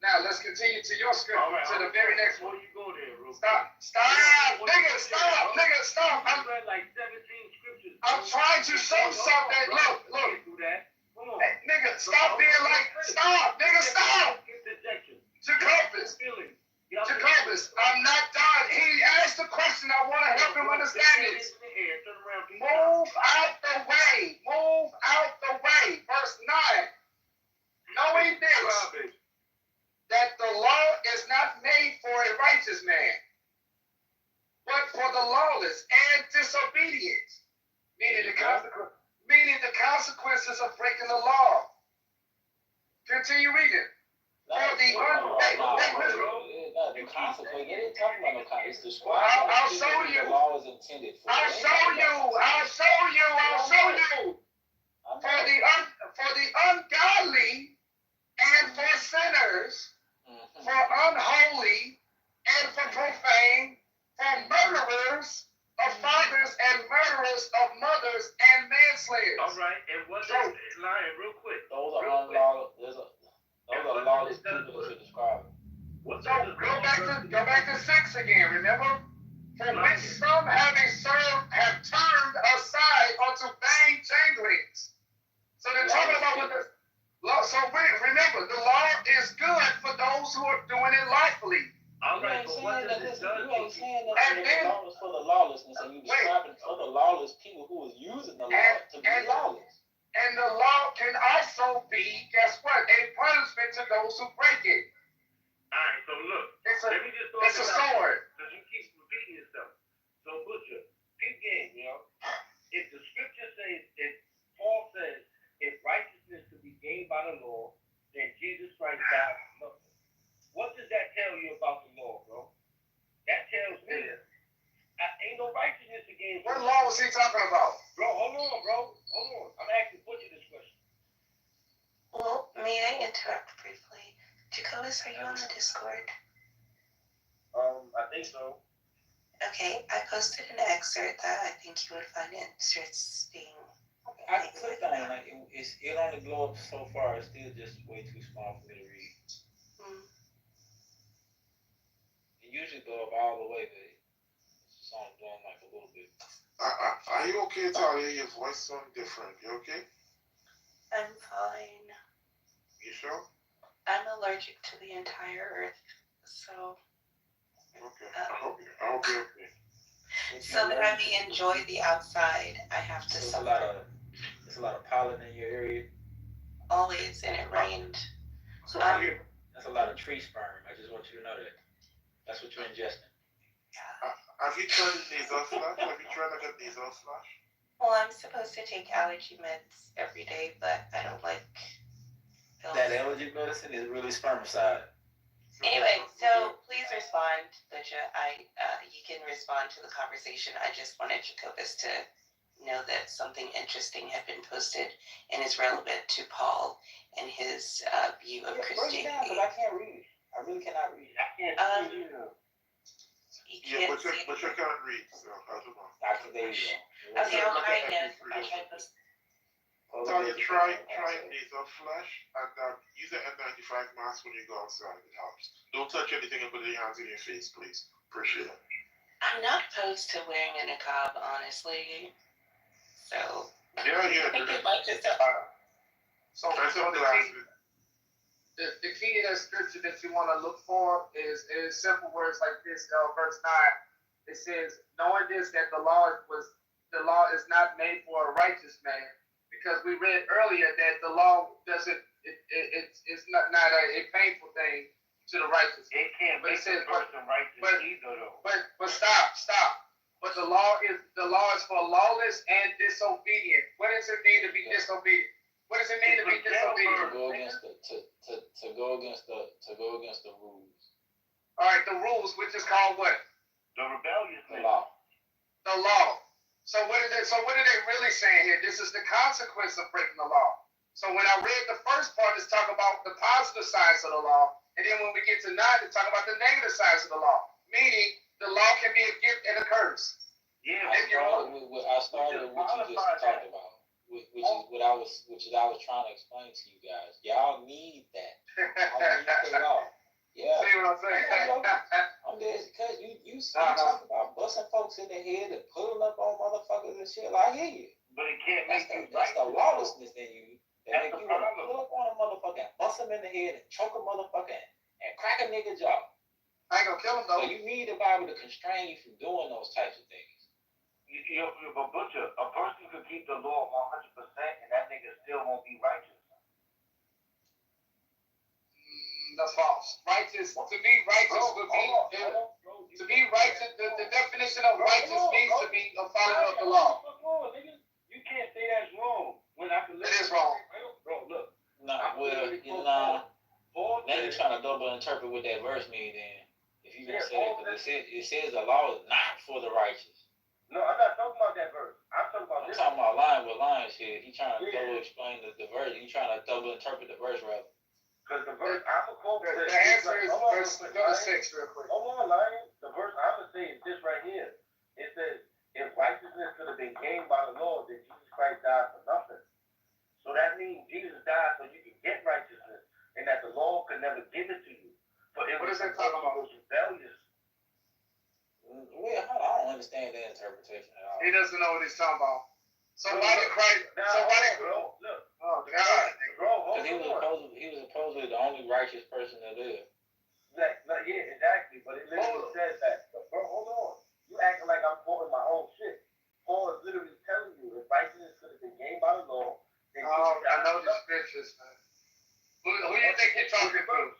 Now let's continue to your scripture, to the very next one. You go there, bro. Stop, nigga, stop. I read like 17 scriptures. I'm trying to show something. Look. Hey, nigga, stop. Jacobus, I'm not done. He asked the question. I want to help him understand this. Move out the way. Verse 9. Knowing this, that the law is not made for a righteous man, but for the lawless and disobedient, meaning the consequences of breaking the law. Continue reading. The consequence. They didn't talk about no consequence. I'll show you. The law is intended for. I'll show you. For the ungodly and for sinners, for unholy and for profane, for murderers of fathers and murderers of mothers and manslayers. All right, and what's lying real quick? Those are unlawless. Those are lawless people to describe it. Go back to 6 again, remember? For which some having served have turned aside unto vain janglings. So they're talking about what the law. So remember, the law is good for those who are doing it lawfully. All right, but what does it do? You ain't saying that the law is for the lawlessness, and you describing other lawless people who is using the law to be lawless. And the law can also be, guess what? A punishment to those who break it. All right, so look. Let me just it's a sword. Because you keep repeating yourself. So, Butcher, keep game, If the scripture says, if Paul says, if righteousness could be gained by the law, then Jesus Christ died for nothing. What does that tell you about the law, bro? That tells me ain't no righteousness to gain. What law was he talking about? Bro, hold on. I'm asking Butcher this question. Well, may I interrupt briefly? Jacobus, are you on the Discord? I think so. Okay, I posted an excerpt that I think you would find interesting. I clicked on it. It only blew up so far. It's still just way too small for me to read. It usually blow up all the way, but it's just only blowing like a little bit. Are you okay, Talia? Your voice sounds different. You okay? I'm fine. You sure? I'm allergic to the entire earth, so. Okay. I hope you're okay. So that I may enjoy the outside, I have to suffer. There's a lot of pollen in your area. Always, and it rained So that's a lot of tree sperm. I just want you to know that. That's what you're ingesting. Have you tried nasal flush? Have you tried like a nasal flush? Well, I'm supposed to take allergy meds every day, but I don't like pills. That allergy medicine is really spermicide. Anyway, so please respond, Butcha. You can respond to the conversation. I just wanted Jacobus to know that something interesting had been posted and is relevant to Paul and his view of Christianity. Because I can't read. I really cannot read. But you can't read, so I don't know. There you go. Okay, I'll try again. So you try nasal flush and use an N95 mask when you go outside. It helps. Don't touch anything and put your hands in your face, please. Appreciate it. I'm not opposed to wearing a niqab, honestly. So Yeah. I think it might just So the key to that scripture that you want to look for is simple words like this. Verse 9, it says, knowing this, that the law is not made for a righteous man, because we read earlier that the law doesn't. It's not a painful thing to the righteous. It can't make a person righteous either, though. But stop. But the law is for lawless and disobedient. What does it mean to be disobedient? What does it mean to be disobedient? To go against the rules. All right, the rules, which is called what? The rebellious law. The law. So what are they really saying here? This is the consequence of breaking the law. So when I read the first part, it's talking about the positive sides of the law, and then when we get to 9, it's talking about the negative sides of the law. Meaning, the law can be a gift and a curse. Yeah, I started with what you just talked about, which is I was trying to explain to you guys. Y'all need that. Y'all need the law. Yeah. See what I'm saying? I'm dead because you talk about busting folks in the head and pulling up on motherfuckers and shit. I hear you. But it can't make you That's the lawlessness in you that make That's you the want to problem. pull up on a motherfucker and bust him in the head and choke a motherfucker and crack a nigga jaw. I ain't gonna kill him though. So you need the Bible to constrain you from doing those types of things. But Butcher, a person could keep the law 100% and that nigga still won't be righteous. That's false. Righteous, to be righteous would be, to be righteous, the definition of righteous means to be a follower of the law. You can't say that's wrong when I can It is wrong. Bro, look. Nah, now you're trying to double interpret what that verse means then. If you gonna say that, because it says the law is not for the righteous. No, I'm not talking about that verse. I'm talking about line with line shit. He trying to double explain the verse. He trying to double interpret the verse rather. Because the verse, I'm a quote. The answer is verse 6 real quick. Hold on, Lion. The verse I'm going to say is this right here. It says, if righteousness could have been gained by the law, then Jesus Christ died for nothing. So that means Jesus died so you can get righteousness, and that the law could never give it to you. But it What was is that talking about? rebellious. Well, I don't understand that interpretation at all. He doesn't know what he's talking about. So why did Christ? Bro, look. Oh God. Bro, Because he was supposedly the only righteous person that lived. Yeah, exactly. But it literally says that. Bro, hold on. You acting like I'm quoting my own shit. Paul is literally telling you if righteousness could have been gained by the law, then I know the scriptures, man. Who do you think you're talking to?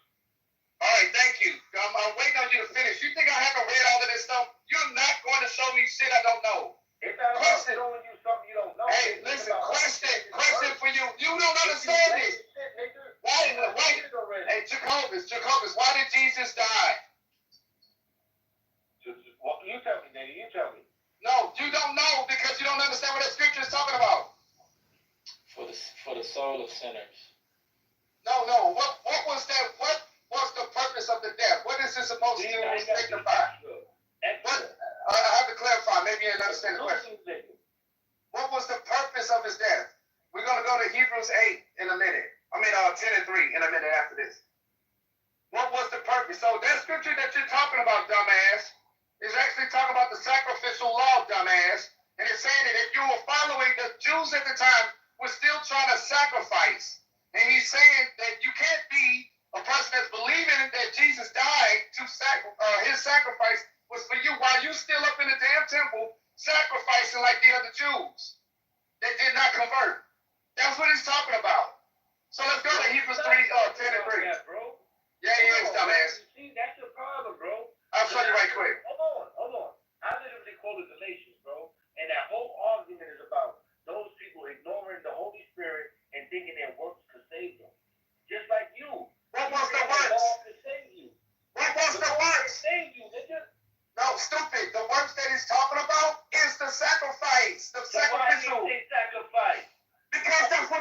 All right, thank you. I'm waiting on you to finish. You think I haven't read all of this stuff? You're not going to show me shit I don't know. It's not about showing you something you don't know. Hey, listen, question for you. You don't understand this. Why? Hey, Jacobus, why did Jesus die? You tell me, Daddy. You tell me. No, you don't know because you don't understand what that scripture is talking about. For the soul of sinners. No. What was that? What was the purpose of the death? What is it supposed to signify? I have to clarify. Maybe you didn't understand the question. What was the purpose of his death? We're going to go to Hebrews 8 in a minute. 10 and 3 in a minute after this. What was the purpose? So that scripture that you're talking about, dumbass, is actually talking about the sacrificial law, dumbass. And it's saying that if you were following, the Jews at the time were still trying to sacrifice. And he's saying that you can't be a person that's believing that Jesus died to his sacrifice was for you while you still up in the damn temple sacrificing like the other Jews that did not convert. That's what he's talking about. So let's go to Hebrews 3,